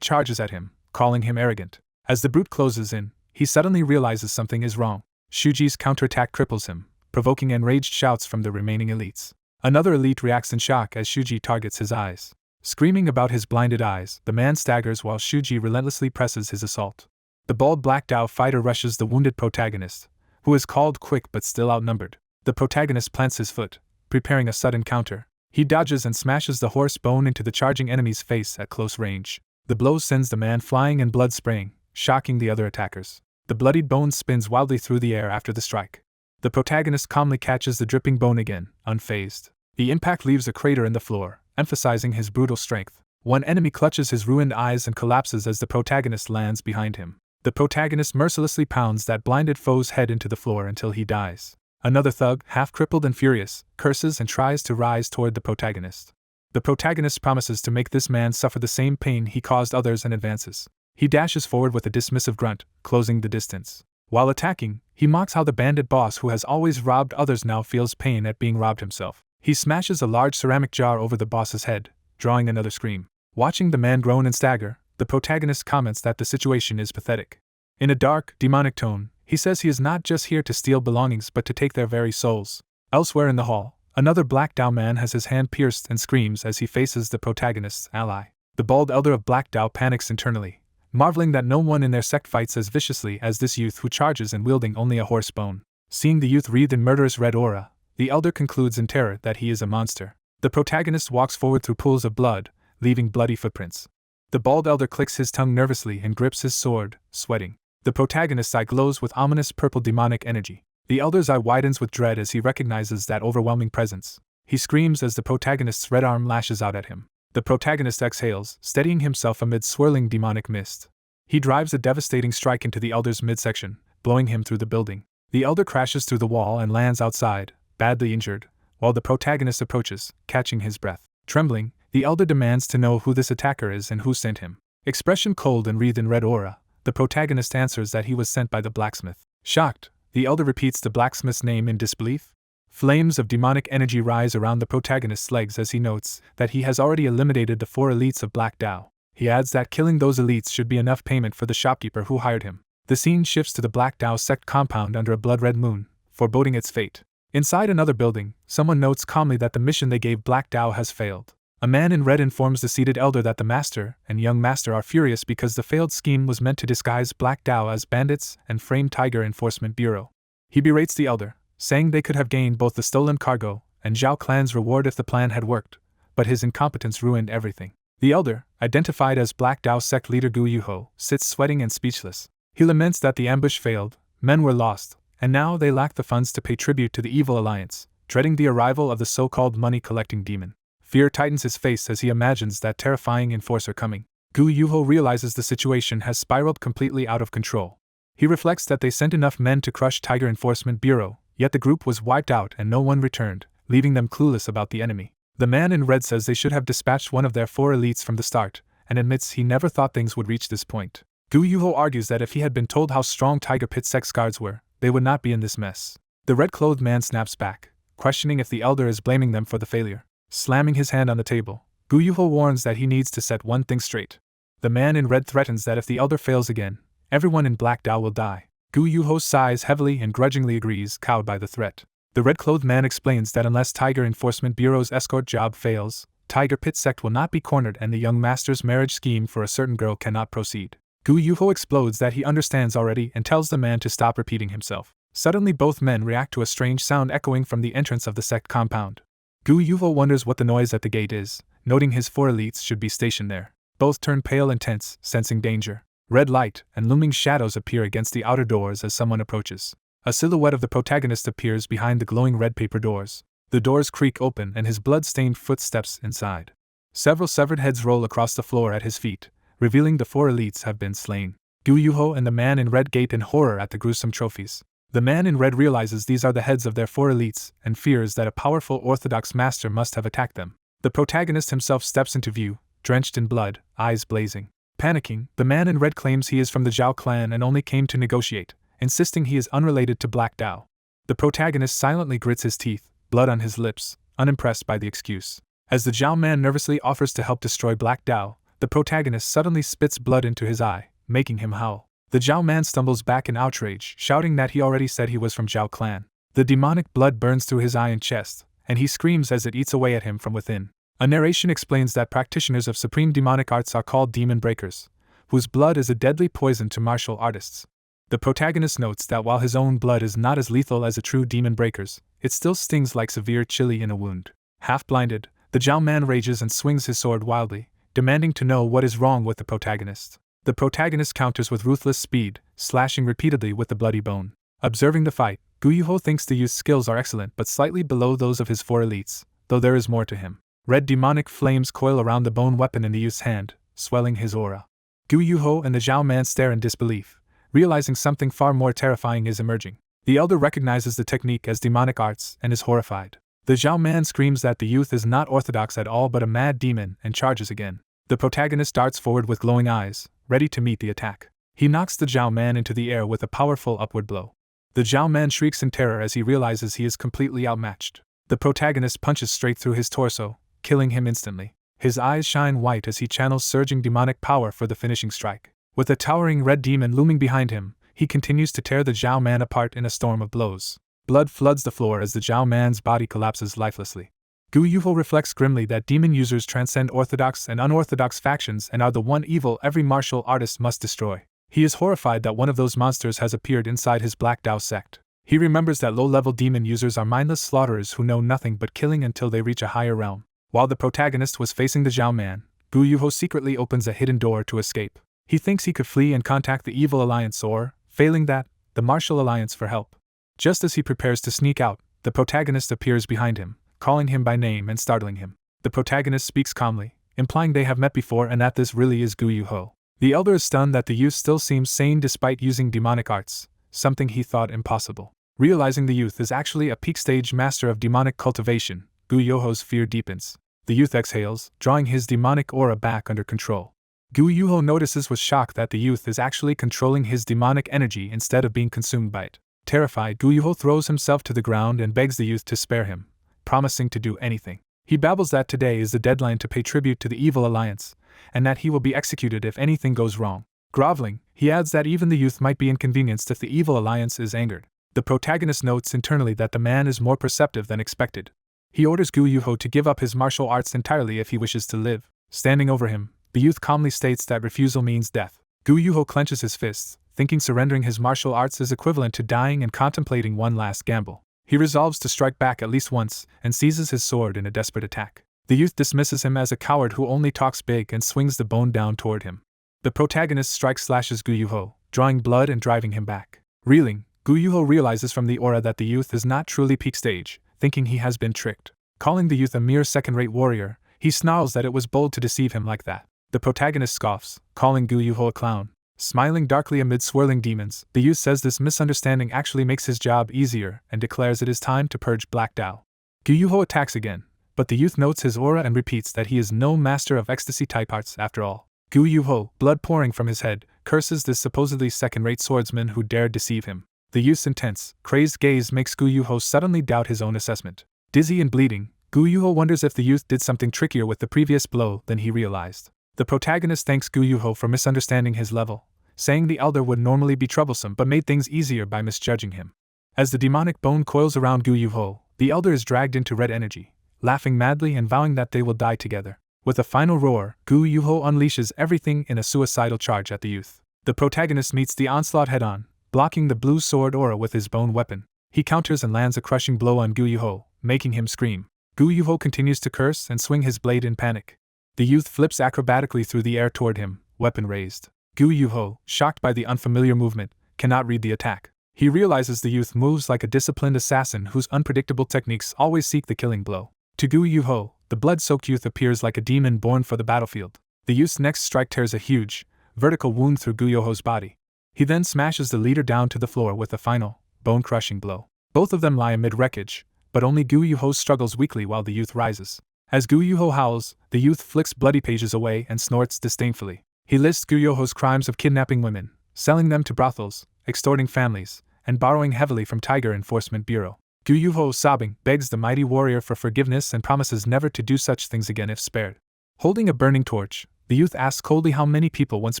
[SPEAKER 1] charges at him, calling him arrogant. As the brute closes in, he suddenly realizes something is wrong. Shuji's counterattack cripples him, provoking enraged shouts from the remaining elites. Another elite reacts in shock as Shuji targets his eyes. Screaming about his blinded eyes, the man staggers while Shuji relentlessly presses his assault. The bald Black Dao fighter rushes the wounded protagonist, who is called quick but still outnumbered. The protagonist plants his foot, preparing a sudden counter. He dodges and smashes the horse bone into the charging enemy's face at close range. The blow sends the man flying and blood spraying, shocking the other attackers. The bloodied bone spins wildly through the air after the strike. The protagonist calmly catches the dripping bone again, unfazed. The impact leaves a crater in the floor, emphasizing his brutal strength. One enemy clutches his ruined eyes and collapses as the protagonist lands behind him. The protagonist mercilessly pounds that blinded foe's head into the floor until he dies. Another thug, half-crippled and furious, curses and tries to rise toward the protagonist. The protagonist promises to make this man suffer the same pain he caused others and advances. He dashes forward with a dismissive grunt, closing the distance. While attacking, he mocks how the bandit boss who has always robbed others now feels pain at being robbed himself. He smashes a large ceramic jar over the boss's head, drawing another scream. Watching the man groan and stagger, the protagonist comments that the situation is pathetic. In a dark, demonic tone, he says he is not just here to steal belongings but to take their very souls. Elsewhere in the hall, another Black Dao man has his hand pierced and screams as he faces the protagonist's ally. The bald elder of Black Dao panics internally, marveling that no one in their sect fights as viciously as this youth who charges and wielding only a horse bone. Seeing the youth wreathed in murderous red aura, the elder concludes in terror that he is a monster. The protagonist walks forward through pools of blood, leaving bloody footprints. The bald elder clicks his tongue nervously and grips his sword, sweating. The protagonist's eye glows with ominous purple demonic energy. The elder's eye widens with dread as he recognizes that overwhelming presence. He screams as the protagonist's red arm lashes out at him. The protagonist exhales, steadying himself amid swirling demonic mist. He drives a devastating strike into the elder's midsection, blowing him through the building. The elder crashes through the wall and lands outside, badly injured, while the protagonist approaches, catching his breath. Trembling, the elder demands to know who this attacker is and who sent him. Expression cold and wreathed in red aura, the protagonist answers that he was sent by the blacksmith. Shocked, the elder repeats the blacksmith's name in disbelief. Flames of demonic energy rise around the protagonist's legs as he notes that he has already eliminated the 4 elites of Black Dao. He adds that killing those elites should be enough payment for the shopkeeper who hired him. The scene shifts to the Black Dao sect compound under a blood-red moon, foreboding its fate. Inside another building, someone notes calmly that the mission they gave Black Dao has failed. A man in red informs the seated elder that the master and young master are furious because the failed scheme was meant to disguise Black Dao as bandits and frame Tiger Enforcement Bureau. He berates the elder, saying they could have gained both the stolen cargo and Zhao clan's reward if the plan had worked, but his incompetence ruined everything. The elder, identified as Black Dao sect leader Gu Yuho, sits sweating and speechless. He laments that the ambush failed, men were lost, and now they lack the funds to pay tribute to the evil alliance, dreading the arrival of the so-called money-collecting demon. Fear tightens his face as he imagines that terrifying enforcer coming. Gu Yuho realizes the situation has spiraled completely out of control. He reflects that they sent enough men to crush Tiger Enforcement Bureau, yet the group was wiped out and no one returned, leaving them clueless about the enemy. The man in red says they should have dispatched one of their 4 elites from the start, and admits he never thought things would reach this point. Gu Yuho argues that if he had been told how strong Tiger Pit Sect's guards were, they would not be in this mess. The red-clothed man snaps back, questioning if the elder is blaming them for the failure. Slamming his hand on the table, Gu Yuho warns that he needs to set one thing straight. The man in red threatens that if the elder fails again, everyone in Black Dao will die. Gu Yuho sighs heavily and grudgingly agrees, cowed by the threat. The red-clothed man explains that unless Tiger Enforcement Bureau's escort job fails, Tiger Pit Sect will not be cornered and the young master's marriage scheme for a certain girl cannot proceed. Gu Yuho explodes that he understands already and tells the man to stop repeating himself. Suddenly both men react to a strange sound echoing from the entrance of the sect compound. Gu Yuho wonders what the noise at the gate is, noting his 4 elites should be stationed there. Both turn pale and tense, sensing danger. Red light and looming shadows appear against the outer doors as someone approaches. A silhouette of the protagonist appears behind the glowing red paper doors. The doors creak open and his blood-stained foot steps inside. Several severed heads roll across the floor at his feet, revealing the 4 elites have been slain. Gu Yuho and the man in red gape in horror at the gruesome trophies. The man in red realizes these are the heads of their 4 elites and fears that a powerful orthodox master must have attacked them. The protagonist himself steps into view, drenched in blood, eyes blazing. Panicking, the man in red claims he is from the Zhao clan and only came to negotiate, insisting he is unrelated to Black Dao. The protagonist silently grits his teeth, blood on his lips, unimpressed by the excuse. As the Zhao man nervously offers to help destroy Black Dao, the protagonist suddenly spits blood into his eye, making him howl. The Zhao man stumbles back in outrage, shouting that he already said he was from Zhao clan. The demonic blood burns through his eye and chest, and he screams as it eats away at him from within. A narration explains that practitioners of supreme demonic arts are called demon breakers, whose blood is a deadly poison to martial artists. The protagonist notes that while his own blood is not as lethal as a true demon breaker's, it still stings like severe chili in a wound. Half blinded, the Zhao man rages and swings his sword wildly, demanding to know what is wrong with the protagonist. The protagonist counters with ruthless speed, slashing repeatedly with the bloody bone. Observing the fight, Gu Yuho thinks the youth's skills are excellent but slightly below those of his 4 elites, though there is more to him. Red demonic flames coil around the bone weapon in the youth's hand, swelling his aura. Gu Yuho and the Zhao man stare in disbelief, realizing something far more terrifying is emerging. The elder recognizes the technique as demonic arts and is horrified. The Zhao man screams that the youth is not orthodox at all but a mad demon and charges again. The protagonist darts forward with glowing eyes, ready to meet the attack. He knocks the Zhao man into the air with a powerful upward blow. The Zhao man shrieks in terror as he realizes he is completely outmatched. The protagonist punches straight through his torso, killing him instantly. His eyes shine white as he channels surging demonic power for the finishing strike. With a towering red demon looming behind him, he continues to tear the Zhao man apart in a storm of blows. Blood floods the floor as the Zhao man's body collapses lifelessly. Gu Yuho reflects grimly that demon users transcend orthodox and unorthodox factions and are the one evil every martial artist must destroy. He is horrified that one of those monsters has appeared inside his Black Dao sect. He remembers that low-level demon users are mindless slaughterers who know nothing but killing until they reach a higher realm. While the protagonist was facing the Zhao man, Gu Yuho secretly opens a hidden door to escape. He thinks he could flee and contact the Evil Alliance or, failing that, the Martial Alliance for help. Just as he prepares to sneak out, the protagonist appears behind him, calling him by name and startling him. The protagonist speaks calmly, implying they have met before and that this really is Gu Yuho. The elder is stunned that the youth still seems sane despite using demonic arts, something he thought impossible. Realizing the youth is actually a peak-stage master of demonic cultivation, Gu Yuho's fear deepens. The youth exhales, drawing his demonic aura back under control. Gu Yuho notices with shock that the youth is actually controlling his demonic energy instead of being consumed by it. Terrified, Gu Yuho throws himself to the ground and begs the youth to spare him, promising to do anything. He babbles that today is the deadline to pay tribute to the Evil Alliance, and that he will be executed if anything goes wrong. Groveling, he adds that even the youth might be inconvenienced if the Evil Alliance is angered. The protagonist notes internally that the man is more perceptive than expected. He orders Gu Yuho to give up his martial arts entirely if he wishes to live. Standing over him, the youth calmly states that refusal means death. Gu Yuho clenches his fists, thinking surrendering his martial arts is equivalent to dying and contemplating one last gamble. He resolves to strike back at least once and seizes his sword in a desperate attack. The youth dismisses him as a coward who only talks big and swings the bone down toward him. The protagonist slashes Gu Yuho, drawing blood and driving him back. Reeling, Gu Yuho realizes from the aura that the youth is not truly peak stage, thinking he has been tricked. Calling the youth a mere second-rate warrior, he snarls that it was bold to deceive him like that. The protagonist scoffs, calling Gu Yuho a clown. Smiling darkly amid swirling demons, the youth says this misunderstanding actually makes his job easier and declares it is time to purge Black Dao. Gu Yuho attacks again, but the youth notes his aura and repeats that he is no master of ecstasy-type arts after all. Gu Yuho, blood pouring from his head, curses this supposedly second-rate swordsman who dared deceive him. The youth's intense, crazed gaze makes Gu Yuho suddenly doubt his own assessment. Dizzy and bleeding, Gu Yuho wonders if the youth did something trickier with the previous blow than he realized. The protagonist thanks Gu Yuho for misunderstanding his level, saying the elder would normally be troublesome but made things easier by misjudging him. As the demonic bone coils around Gu Yuho, the elder is dragged into red energy, laughing madly and vowing that they will die together. With a final roar, Gu Yuho unleashes everything in a suicidal charge at the youth. The protagonist meets the onslaught head-on, blocking the blue sword aura with his bone weapon. He counters and lands a crushing blow on Gu Yuho, making him scream. Gu Yuho continues to curse and swing his blade in panic. The youth flips acrobatically through the air toward him, weapon raised. Gu Yuho, shocked by the unfamiliar movement, cannot read the attack. He realizes the youth moves like a disciplined assassin whose unpredictable techniques always seek the killing blow. To Gu Yuho, the blood-soaked youth appears like a demon born for the battlefield. The youth's next strike tears a huge, vertical wound through Gu Yuho's body. He then smashes the leader down to the floor with a final, bone-crushing blow. Both of them lie amid wreckage, but only Gu Yuho struggles weakly while the youth rises. As Gu Yuho howls, the youth flicks bloody pages away and snorts disdainfully. He lists Gu Yuho's crimes of kidnapping women, selling them to brothels, extorting families, and borrowing heavily from Tiger Enforcement Bureau. Gu Yuho, sobbing, begs the mighty warrior for forgiveness and promises never to do such things again if spared. Holding a burning torch, the youth asks coldly how many people once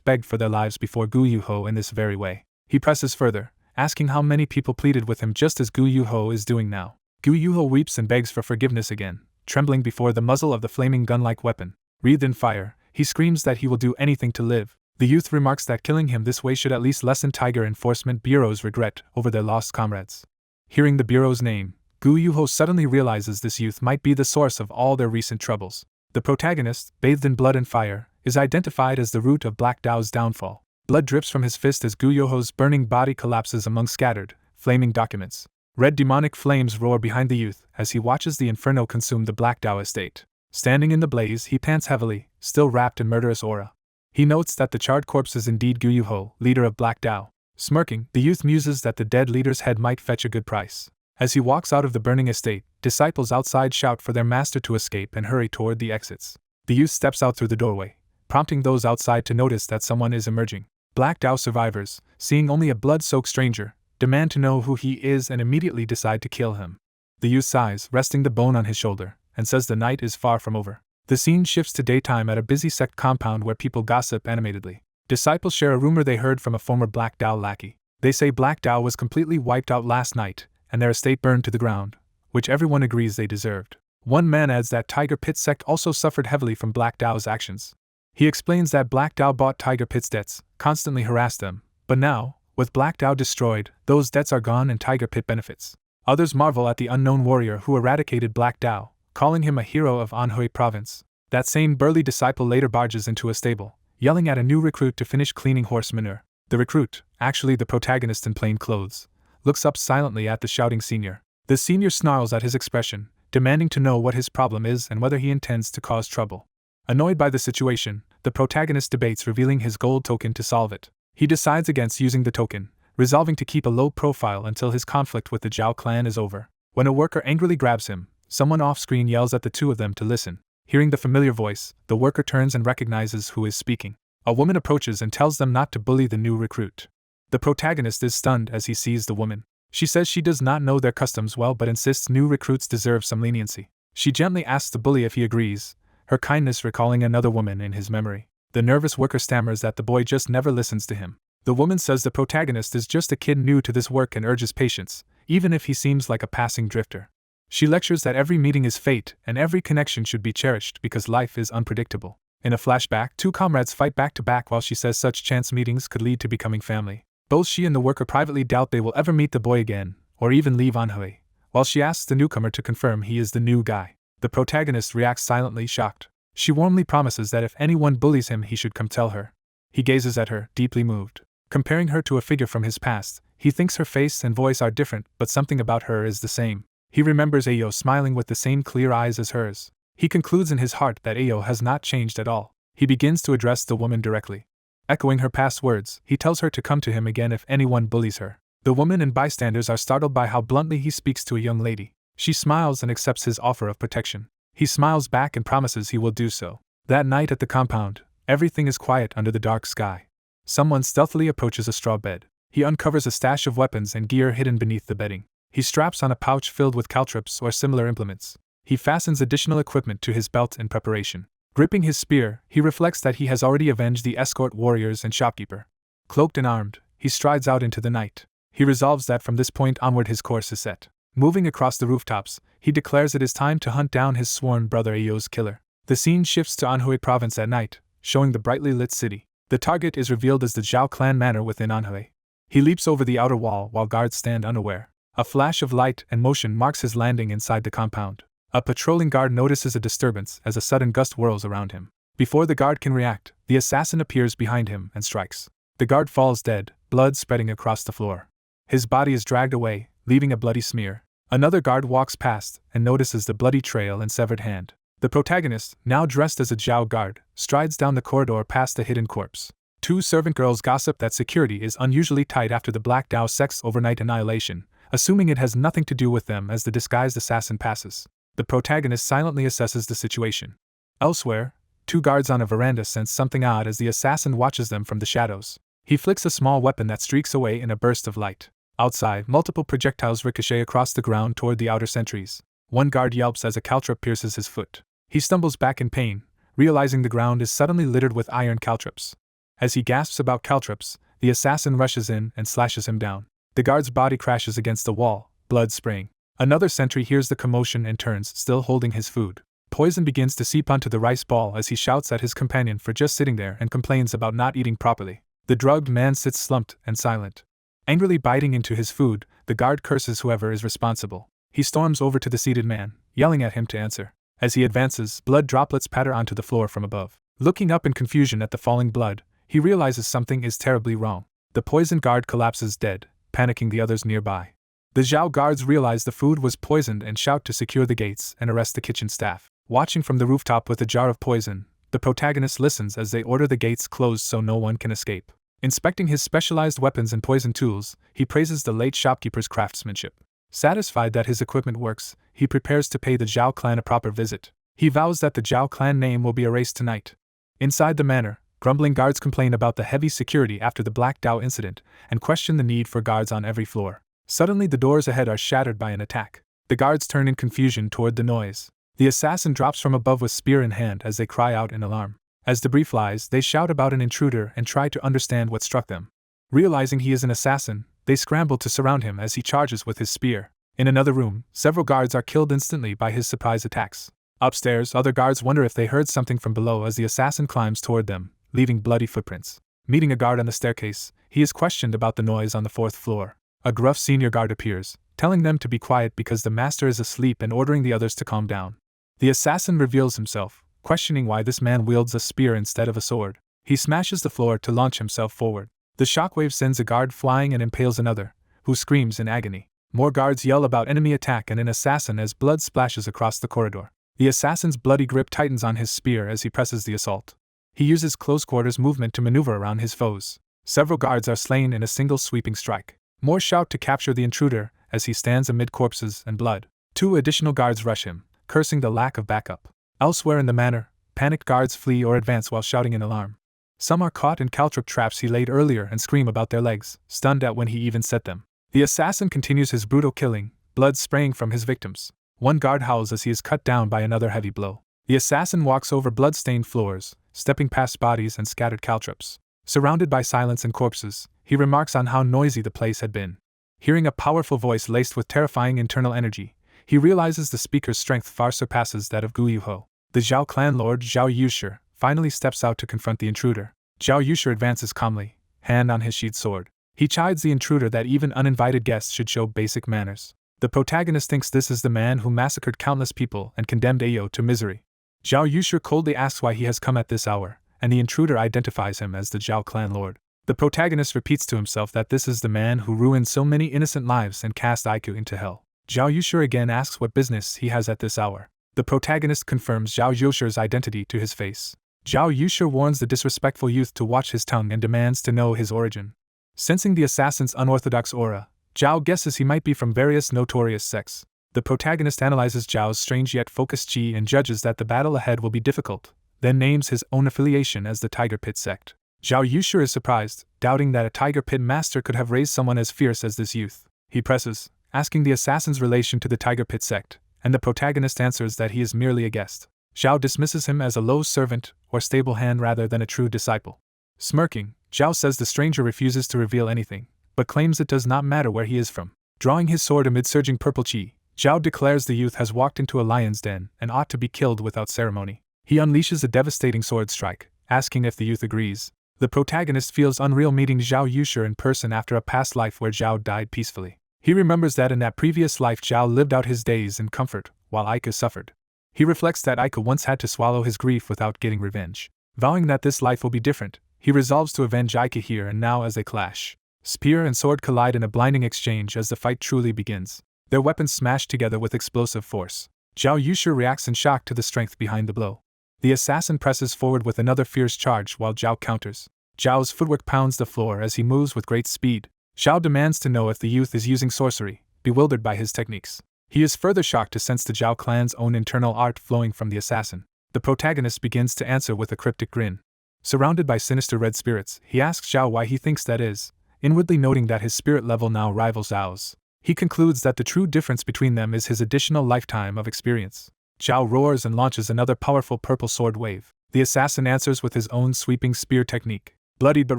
[SPEAKER 1] begged for their lives before Gu Yuho in this very way. He presses further, asking how many people pleaded with him just as Gu Yuho is doing now. Gu Yuho weeps and begs for forgiveness again, trembling before the muzzle of the flaming gun-like weapon. Wreathed in fire, he screams that he will do anything to live. The youth remarks that killing him this way should at least lessen Tiger Enforcement Bureau's regret over their lost comrades. Hearing the Bureau's name, Gu Yuho suddenly realizes this youth might be the source of all their recent troubles. The protagonist, bathed in blood and fire, is identified as the root of Black Dao's downfall. Blood drips from his fist as Gu Yuho's burning body collapses among scattered, flaming documents. Red demonic flames roar behind the youth as he watches the inferno consume the Black Dao estate. Standing in the blaze, he pants heavily, still wrapped in murderous aura. He notes that the charred corpse is indeed Gu Yuho, leader of Black Dao. Smirking, the youth muses that the dead leader's head might fetch a good price. As he walks out of the burning estate, disciples outside shout for their master to escape and hurry toward the exits. The youth steps out through the doorway, prompting those outside to notice that someone is emerging. Black Dao survivors, seeing only a blood-soaked stranger, demand to know who he is and immediately decide to kill him. The youth sighs, resting the bone on his shoulder, and says the night is far from over. The scene shifts to daytime at a busy sect compound where people gossip animatedly. Disciples share a rumor they heard from a former Black Dao lackey. They say Black Dao was completely wiped out last night, and their estate burned to the ground, which everyone agrees they deserved. One man adds that Tiger Pit sect also suffered heavily from Black Dao's actions. He explains that Black Dao bought Tiger Pit's debts, constantly harassed them, but now, with Black Dao destroyed, those debts are gone and Tiger Pit benefits. Others marvel at the unknown warrior who eradicated Black Dao, calling him a hero of Anhui province. That same burly disciple later barges into a stable, yelling at a new recruit to finish cleaning horse manure. The recruit, actually the protagonist in plain clothes, looks up silently at the shouting senior. The senior snarls at his expression, demanding to know what his problem is and whether he intends to cause trouble. Annoyed by the situation, the protagonist debates revealing his gold token to solve it. He decides against using the token, resolving to keep a low profile until his conflict with the Zhao clan is over. When a worker angrily grabs him, someone off-screen yells at the two of them to listen. Hearing the familiar voice, the worker turns and recognizes who is speaking. A woman approaches and tells them not to bully the new recruit. The protagonist is stunned as he sees the woman. She says she does not know their customs well but insists new recruits deserve some leniency. She gently asks the bully if he agrees, her kindness recalling another woman in his memory. The nervous worker stammers that the boy just never listens to him. The woman says the protagonist is just a kid new to this work and urges patience, even if he seems like a passing drifter. She lectures that every meeting is fate and every connection should be cherished because life is unpredictable. In a flashback, two comrades fight back to back while she says such chance meetings could lead to becoming family. Both she and the worker privately doubt they will ever meet the boy again, or even leave Anhui, while she asks the newcomer to confirm he is the new guy. The protagonist reacts silently, shocked. She warmly promises that if anyone bullies him he should come tell her. He gazes at her, deeply moved. Comparing her to a figure from his past, he thinks her face and voice are different, but something about her is the same. He remembers Ayo smiling with the same clear eyes as hers. He concludes in his heart that Ayo has not changed at all. He begins to address the woman directly. Echoing her past words, he tells her to come to him again if anyone bullies her. The woman and bystanders are startled by how bluntly he speaks to a young lady. She smiles and accepts his offer of protection. He smiles back and promises he will do so. That night at the compound, everything is quiet under the dark sky. Someone stealthily approaches a straw bed. He uncovers a stash of weapons and gear hidden beneath the bedding. He straps on a pouch filled with caltrops or similar implements. He fastens additional equipment to his belt in preparation. Gripping his spear, he reflects that he has already avenged the escort warriors and shopkeeper. Cloaked and armed, he strides out into the night. He resolves that from this point onward his course is set. Moving across the rooftops, he declares it is time to hunt down his sworn brother Ayo's killer. The scene shifts to Anhui province at night, showing the brightly lit city. The target is revealed as the Zhao clan manor within Anhui. He leaps over the outer wall while guards stand unaware. A flash of light and motion marks his landing inside the compound. A patrolling guard notices a disturbance as a sudden gust whirls around him. Before the guard can react, the assassin appears behind him and strikes. The guard falls dead, blood spreading across the floor. His body is dragged away, leaving a bloody smear. Another guard walks past and notices the bloody trail and severed hand. The protagonist, now dressed as a Zhao guard, strides down the corridor past the hidden corpse. Two servant girls gossip that security is unusually tight after the Black Dao sect's overnight annihilation, assuming it has nothing to do with them as the disguised assassin passes. The protagonist silently assesses the situation. Elsewhere, two guards on a veranda sense something odd as the assassin watches them from the shadows. He flicks a small weapon that streaks away in a burst of light. Outside, multiple projectiles ricochet across the ground toward the outer sentries. One guard yelps as a caltrop pierces his foot. He stumbles back in pain, realizing the ground is suddenly littered with iron caltrops. As he gasps about caltrops, the assassin rushes in and slashes him down. The guard's body crashes against the wall, blood spraying. Another sentry hears the commotion and turns, still holding his food. Poison begins to seep onto the rice ball as he shouts at his companion for just sitting there and complains about not eating properly. The drugged man sits slumped and silent. Angrily biting into his food, the guard curses whoever is responsible. He storms over to the seated man, yelling at him to answer. As he advances, blood droplets patter onto the floor from above. Looking up in confusion at the falling blood, he realizes something is terribly wrong. The poisoned guard collapses dead, panicking the others nearby. The Zhao guards realize the food was poisoned and shout to secure the gates and arrest the kitchen staff. Watching from the rooftop with a jar of poison, the protagonist listens as they order the gates closed so no one can escape. Inspecting his specialized weapons and poison tools, he praises the late shopkeeper's craftsmanship. Satisfied that his equipment works, he prepares to pay the Zhao clan a proper visit. He vows that the Zhao clan name will be erased tonight. Inside the manor, grumbling guards complain about the heavy security after the Black Dao incident and question the need for guards on every floor. Suddenly the doors ahead are shattered by an attack. The guards turn in confusion toward the noise. The assassin drops from above with spear in hand as they cry out in alarm. As debris flies, they shout about an intruder and try to understand what struck them. Realizing he is an assassin, they scramble to surround him as he charges with his spear. In another room, several guards are killed instantly by his surprise attacks. Upstairs, other guards wonder if they heard something from below as the assassin climbs toward them, leaving bloody footprints. Meeting a guard on the staircase, he is questioned about the noise on the 4th floor. A gruff senior guard appears, telling them to be quiet because the master is asleep and ordering the others to calm down. The assassin reveals himself, questioning why this man wields a spear instead of a sword. He smashes the floor to launch himself forward. The shockwave sends a guard flying and impales another, who screams in agony. More guards yell about enemy attack and an assassin as blood splashes across the corridor. The assassin's bloody grip tightens on his spear as he presses the assault. He uses close-quarters movement to maneuver around his foes. Several guards are slain in a single sweeping strike. More shout to capture the intruder as he stands amid corpses and blood. 2 additional guards rush him, cursing the lack of backup. Elsewhere in the manor, panicked guards flee or advance while shouting in alarm. Some are caught in caltrop traps he laid earlier and scream about their legs, stunned at when he even set them. The assassin continues his brutal killing, blood spraying from his victims. One guard howls as he is cut down by another heavy blow. The assassin walks over blood-stained floors, stepping past bodies and scattered caltrops. Surrounded by silence and corpses, he remarks on how noisy the place had been. Hearing a powerful voice laced with terrifying internal energy, he realizes the speaker's strength far surpasses that of Gu Yuho. The Zhao clan lord Zhao Yushi finally steps out to confront the intruder. Zhao Yushi advances calmly, hand on his sheathed sword. He chides the intruder that even uninvited guests should show basic manners. The protagonist thinks this is the man who massacred countless people and condemned Ayo to misery. Zhao Yushi coldly asks why he has come at this hour, and the intruder identifies him as the Zhao clan lord. The protagonist repeats to himself that this is the man who ruined so many innocent lives and cast Aiku into hell. Zhao Yushi again asks what business he has at this hour. The protagonist confirms Zhao Yushi's identity to his face. Zhao Yushi warns the disrespectful youth to watch his tongue and demands to know his origin. Sensing the assassin's unorthodox aura, Zhao guesses he might be from various notorious sects. The protagonist analyzes Zhao's strange yet focused chi and judges that the battle ahead will be difficult, then names his own affiliation as the Tiger Pit sect. Zhao Yushi is surprised, doubting that a Tiger Pit master could have raised someone as fierce as this youth. He presses, asking the assassin's relation to the Tiger Pit sect, and the protagonist answers that he is merely a guest. Zhao dismisses him as a low servant or stable hand rather than a true disciple. Smirking, Zhao says the stranger refuses to reveal anything, but claims it does not matter where he is from. Drawing his sword amid surging purple chi, Zhao declares the youth has walked into a lion's den and ought to be killed without ceremony. He unleashes a devastating sword strike, asking if the youth agrees. The protagonist feels unreal meeting Zhao Yushi in person after a past life where Zhao died peacefully. He remembers that in that previous life Zhao lived out his days in comfort, while Aika suffered. He reflects that Aika once had to swallow his grief without getting revenge. Vowing that this life will be different, he resolves to avenge Aika here and now as they clash. Spear and sword collide in a blinding exchange as the fight truly begins. Their weapons smash together with explosive force. Zhao Yushi reacts in shock to the strength behind the blow. The assassin presses forward with another fierce charge while Zhao counters. Zhao's footwork pounds the floor as he moves with great speed. Zhao demands to know if the youth is using sorcery, bewildered by his techniques. He is further shocked to sense the Zhao clan's own internal art flowing from the assassin. The protagonist begins to answer with a cryptic grin. Surrounded by sinister red spirits, he asks Zhao why he thinks that is, inwardly noting that his spirit level now rivals Zhao's. He concludes that the true difference between them is his additional lifetime of experience. Zhao roars and launches another powerful purple sword wave. The assassin answers with his own sweeping spear technique. Bloodied but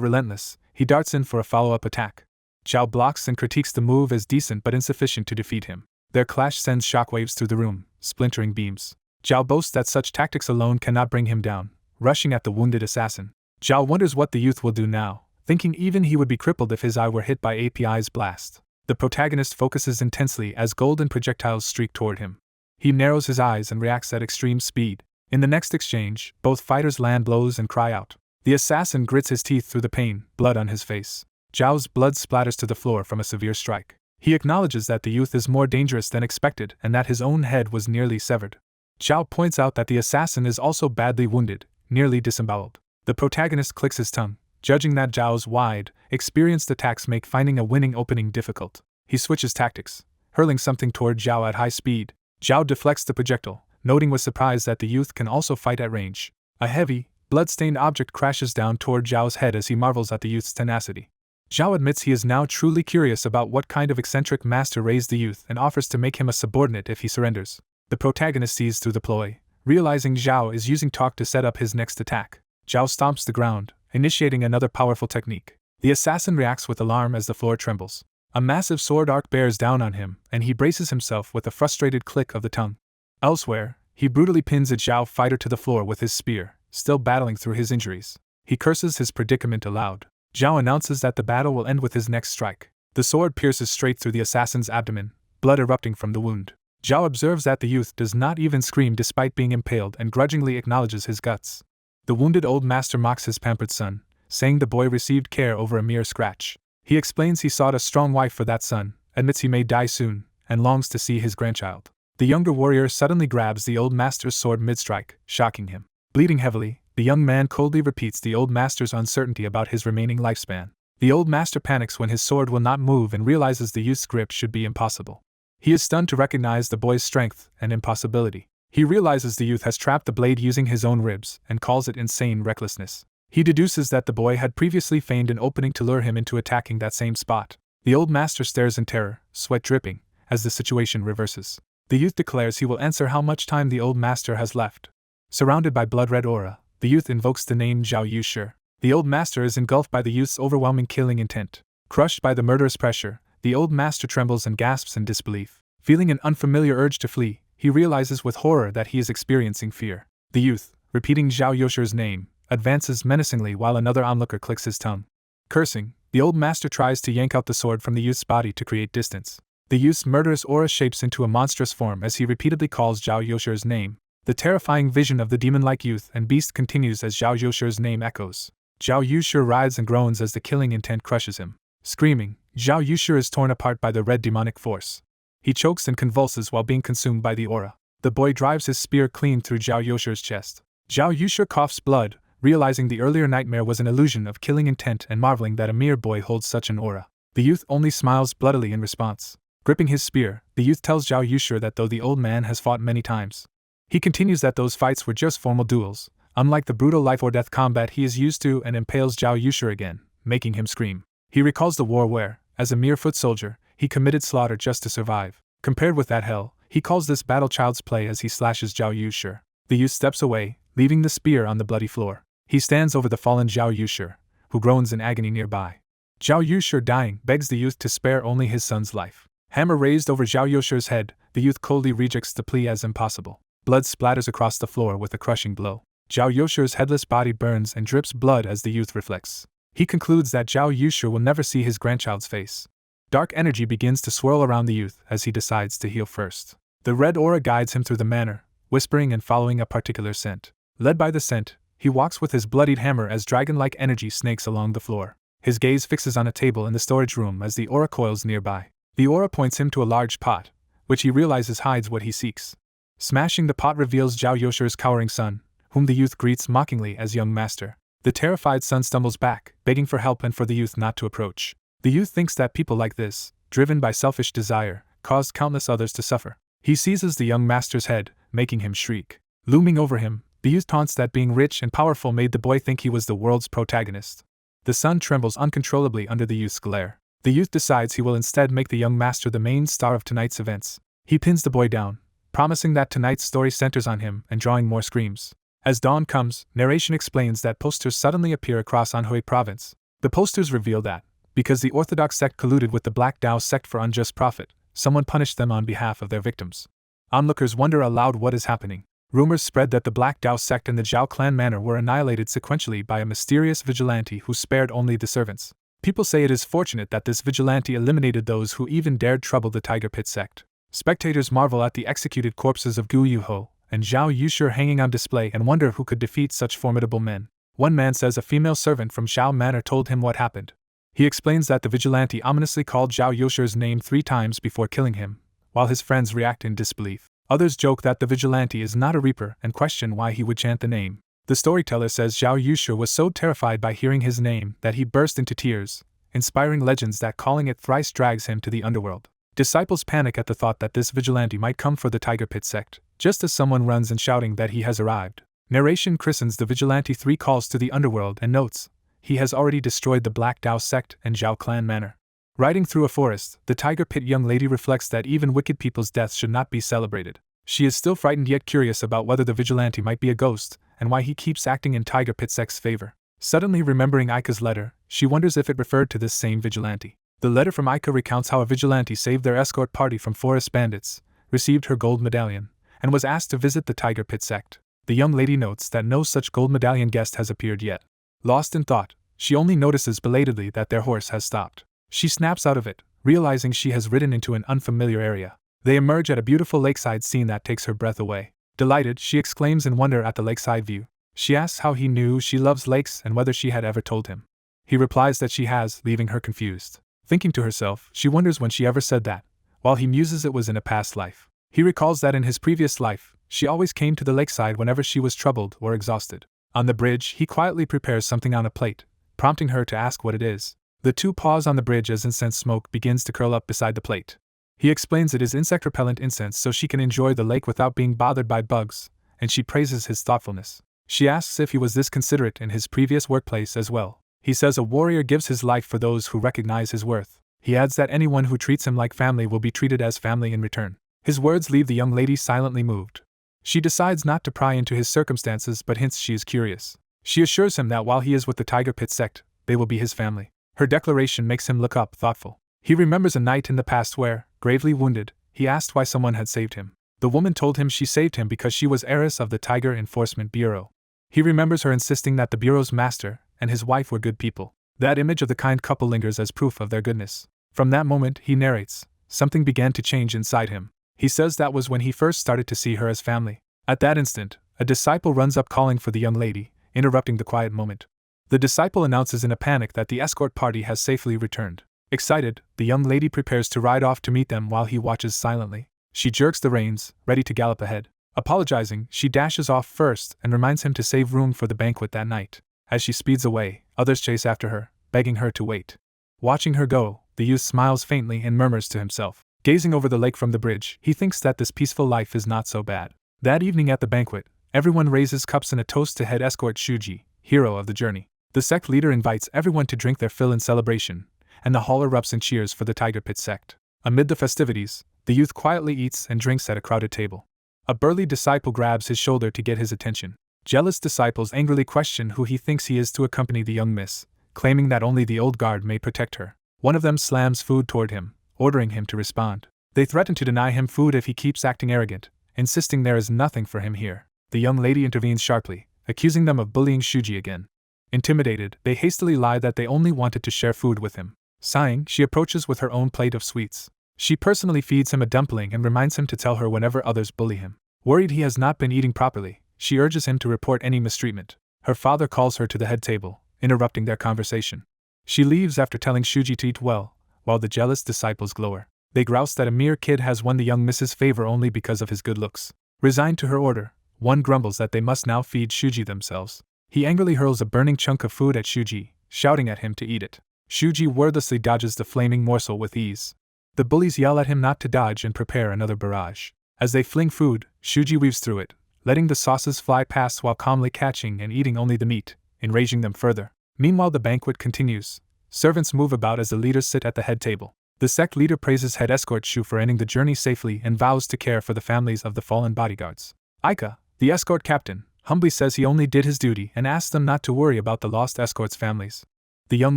[SPEAKER 1] relentless, he darts in for a follow-up attack. Zhao blocks and critiques the move as decent but insufficient to defeat him. Their clash sends shockwaves through the room, splintering beams. Zhao boasts that such tactics alone cannot bring him down, rushing at the wounded assassin. Zhao wonders what the youth will do now, thinking even he would be crippled if his eye were hit by API's blast. The protagonist focuses intensely as golden projectiles streak toward him. He narrows his eyes and reacts at extreme speed. In the next exchange, both fighters land blows and cry out. The assassin grits his teeth through the pain, blood on his face. Zhao's blood splatters to the floor from a severe strike. He acknowledges that the youth is more dangerous than expected and that his own head was nearly severed. Zhao points out that the assassin is also badly wounded, nearly disemboweled. The protagonist clicks his tongue, judging that Zhao's wide, experienced attacks make finding a winning opening difficult. He switches tactics, hurling something toward Zhao at high speed. Zhao deflects the projectile, noting with surprise that the youth can also fight at range. A heavy, blood-stained object crashes down toward Zhao's head as he marvels at the youth's tenacity. Zhao admits he is now truly curious about what kind of eccentric master raised the youth and offers to make him a subordinate if he surrenders. The protagonist sees through the ploy, realizing Zhao is using talk to set up his next attack. Zhao stomps the ground, initiating another powerful technique. The assassin reacts with alarm as the floor trembles. A massive sword arc bears down on him, and he braces himself with a frustrated click of the tongue. Elsewhere, he brutally pins a Zhao fighter to the floor with his spear, still battling through his injuries. He curses his predicament aloud. Zhao announces that the battle will end with his next strike. The sword pierces straight through the assassin's abdomen, blood erupting from the wound. Zhao observes that the youth does not even scream despite being impaled and grudgingly acknowledges his guts. The wounded old master mocks his pampered son, saying the boy received care over a mere scratch. He explains he sought a strong wife for that son, admits he may die soon, and longs to see his grandchild. The younger warrior suddenly grabs the old master's sword mid-strike, shocking him. Bleeding heavily, the young man coldly repeats the old master's uncertainty about his remaining lifespan. The old master panics when his sword will not move and realizes the youth's grip should be impossible. He is stunned to recognize the boy's strength and impossibility. He realizes the youth has trapped the blade using his own ribs and calls it insane recklessness. He deduces that the boy had previously feigned an opening to lure him into attacking that same spot. The old master stares in terror, sweat dripping, as the situation reverses. The youth declares he will answer how much time the old master has left. Surrounded by blood-red aura, the youth invokes the name Zhao Yushi. The old master is engulfed by the youth's overwhelming killing intent. Crushed by the murderous pressure, the old master trembles and gasps in disbelief. Feeling an unfamiliar urge to flee, he realizes with horror that he is experiencing fear. The youth, repeating Zhao Yushi's name, advances menacingly while another onlooker clicks his tongue. Cursing, the old master tries to yank out the sword from the youth's body to create distance. The youth's murderous aura shapes into a monstrous form as he repeatedly calls Zhao Yushi's name. The terrifying vision of the demon-like youth and beast continues as Zhao Yushi's name echoes. Zhao Yushi writhes and groans as the killing intent crushes him. Screaming, Zhao Yushi is torn apart by the red demonic force. He chokes and convulses while being consumed by the aura. The boy drives his spear clean through Zhao Yushi's chest. Zhao Yushi coughs blood, realizing the earlier nightmare was an illusion of killing intent and marveling that a mere boy holds such an aura. The youth only smiles bloodily in response. Gripping his spear, the youth tells Zhao Yushi that though the old man has fought many times, he continues that those fights were just formal duels, unlike the brutal life-or-death combat he is used to, and impales Zhao Yushi again, making him scream. He recalls the war where, as a mere foot soldier, he committed slaughter just to survive. Compared with that hell, he calls this battle child's play as he slashes Zhao Yushi. The youth steps away, leaving the spear on the bloody floor. He stands over the fallen Zhao Yushi, who groans in agony nearby. Zhao Yushi, dying, begs the youth to spare only his son's life. Hammer raised over Zhao Yushi's head, the youth coldly rejects the plea as impossible. Blood splatters across the floor with a crushing blow. Zhao Yushi's headless body burns and drips blood as the youth reflects. He concludes that Zhao Yushi will never see his grandchild's face. Dark energy begins to swirl around the youth as he decides to heal first. The red aura guides him through the manor, whispering and following a particular scent. Led by the scent, he walks with his bloodied hammer as dragon-like energy snakes along the floor. His gaze fixes on a table in the storage room as the aura coils nearby. The aura points him to a large pot, which he realizes hides what he seeks. Smashing the pot reveals Zhao Yushi's cowering son, whom the youth greets mockingly as young master. The terrified son stumbles back, begging for help and for the youth not to approach. The youth thinks that people like this, driven by selfish desire, caused countless others to suffer. He seizes the young master's head, making him shriek. Looming over him, The youth taunts that being rich and powerful made the boy think he was the world's protagonist. The sun trembles uncontrollably under the youth's glare. The youth decides he will instead make the young master the main star of tonight's events. He pins the boy down, promising that tonight's story centers on him and drawing more screams. As dawn comes, narration explains that posters suddenly appear across Anhui province. The posters reveal that, because the Orthodox sect colluded with the Black Dao sect for unjust profit, someone punished them on behalf of their victims. Onlookers wonder aloud what is happening. Rumors spread that the Black Dao sect and the Zhao clan manor were annihilated sequentially by a mysterious vigilante who spared only the servants. People say it is fortunate that this vigilante eliminated those who even dared trouble the Tiger Pit sect. Spectators marvel at the executed corpses of Gu Yuho and Zhao Yushi hanging on display and wonder who could defeat such formidable men. One man says a female servant from Zhao Manor told him what happened. He explains that the vigilante ominously called Zhao Yushi's name 3 times before killing him, while his friends react in disbelief. Others joke that the vigilante is not a reaper and question why he would chant the name. The storyteller says Zhao Yushi was so terrified by hearing his name that he burst into tears, inspiring legends that calling it thrice drags him to the underworld. Disciples panic at the thought that this vigilante might come for the Tiger Pit sect, just as someone runs and shouting that he has arrived. Narration christens the vigilante 3 calls to the underworld and notes, he has already destroyed the Black Dao sect and Zhao clan manor. Riding through a forest, the Tiger Pit young lady reflects that even wicked people's deaths should not be celebrated. She is still frightened yet curious about whether the vigilante might be a ghost, and why he keeps acting in Tiger Pit sect's favor. Suddenly remembering Aika's letter, she wonders if it referred to this same vigilante. The letter from Aika recounts how a vigilante saved their escort party from forest bandits, received her gold medallion, and was asked to visit the Tiger Pit sect. The young lady notes that no such gold medallion guest has appeared yet. Lost in thought, she only notices belatedly that their horse has stopped. She snaps out of it, realizing she has ridden into an unfamiliar area. They emerge at a beautiful lakeside scene that takes her breath away. Delighted, she exclaims in wonder at the lakeside view. She asks how he knew she loves lakes and whether she had ever told him. He replies that she has, leaving her confused. Thinking to herself, she wonders when she ever said that. While he muses, it was in a past life. He recalls that in his previous life, she always came to the lakeside whenever she was troubled or exhausted. On the bridge, he quietly prepares something on a plate, prompting her to ask what it is. The two pause on the bridge as incense smoke begins to curl up beside the plate. He explains it is insect-repellent incense so she can enjoy the lake without being bothered by bugs, and she praises his thoughtfulness. She asks if he was this considerate in his previous workplace as well. He says a warrior gives his life for those who recognize his worth. He adds that anyone who treats him like family will be treated as family in return. His words leave the young lady silently moved. She decides not to pry into his circumstances but hints she is curious. She assures him that while he is with the Tiger Pit sect, they will be his family. Her declaration makes him look up, thoughtful. He remembers a night in the past where, gravely wounded, he asked why someone had saved him. The woman told him she saved him because she was heiress of the Tiger Enforcement Bureau. He remembers her insisting that the bureau's master and his wife were good people. That image of the kind couple lingers as proof of their goodness. From that moment, he narrates, something began to change inside him. He says that was when he first started to see her as family. At that instant, a disciple runs up calling for the young lady, interrupting the quiet moment. The disciple announces in a panic that the escort party has safely returned. Excited, the young lady prepares to ride off to meet them while he watches silently. She jerks the reins, ready to gallop ahead. Apologizing, she dashes off first and reminds him to save room for the banquet that night. As she speeds away, others chase after her, begging her to wait. Watching her go, the youth smiles faintly and murmurs to himself. Gazing over the lake from the bridge, he thinks that this peaceful life is not so bad. That evening at the banquet, everyone raises cups in a toast to head escort Shuji, hero of the journey. The sect leader invites everyone to drink their fill in celebration, and the hall erupts in cheers for the Tiger Pit sect. Amid the festivities, the youth quietly eats and drinks at a crowded table. A burly disciple grabs his shoulder to get his attention. Jealous disciples angrily question who he thinks he is to accompany the young miss, claiming that only the old guard may protect her. One of them slams food toward him, ordering him to respond. They threaten to deny him food if he keeps acting arrogant, insisting there is nothing for him here. The young lady intervenes sharply, accusing them of bullying Shuji again. Intimidated, they hastily lie that they only wanted to share food with him. Sighing, she approaches with her own plate of sweets. She personally feeds him a dumpling and reminds him to tell her whenever others bully him. Worried he has not been eating properly, she urges him to report any mistreatment. Her father calls her to the head table, interrupting their conversation. She leaves after telling Shuji to eat well, while the jealous disciples glower. They grouse that a mere kid has won the young miss's favor only because of his good looks. Resigned to her order, one grumbles that they must now feed Shuji themselves. He angrily hurls a burning chunk of food at Shuji, shouting at him to eat it. Shuji wordlessly dodges the flaming morsel with ease. The bullies yell at him not to dodge and prepare another barrage. As they fling food, Shuji weaves through it, letting the sauces fly past while calmly catching and eating only the meat, enraging them further. Meanwhile, the banquet continues. Servants move about as the leaders sit at the head table. The sect leader praises head escort Shu for ending the journey safely and vows to care for the families of the fallen bodyguards. Aika, the escort captain, humbly says he only did his duty and asks them not to worry about the lost escort's families. The young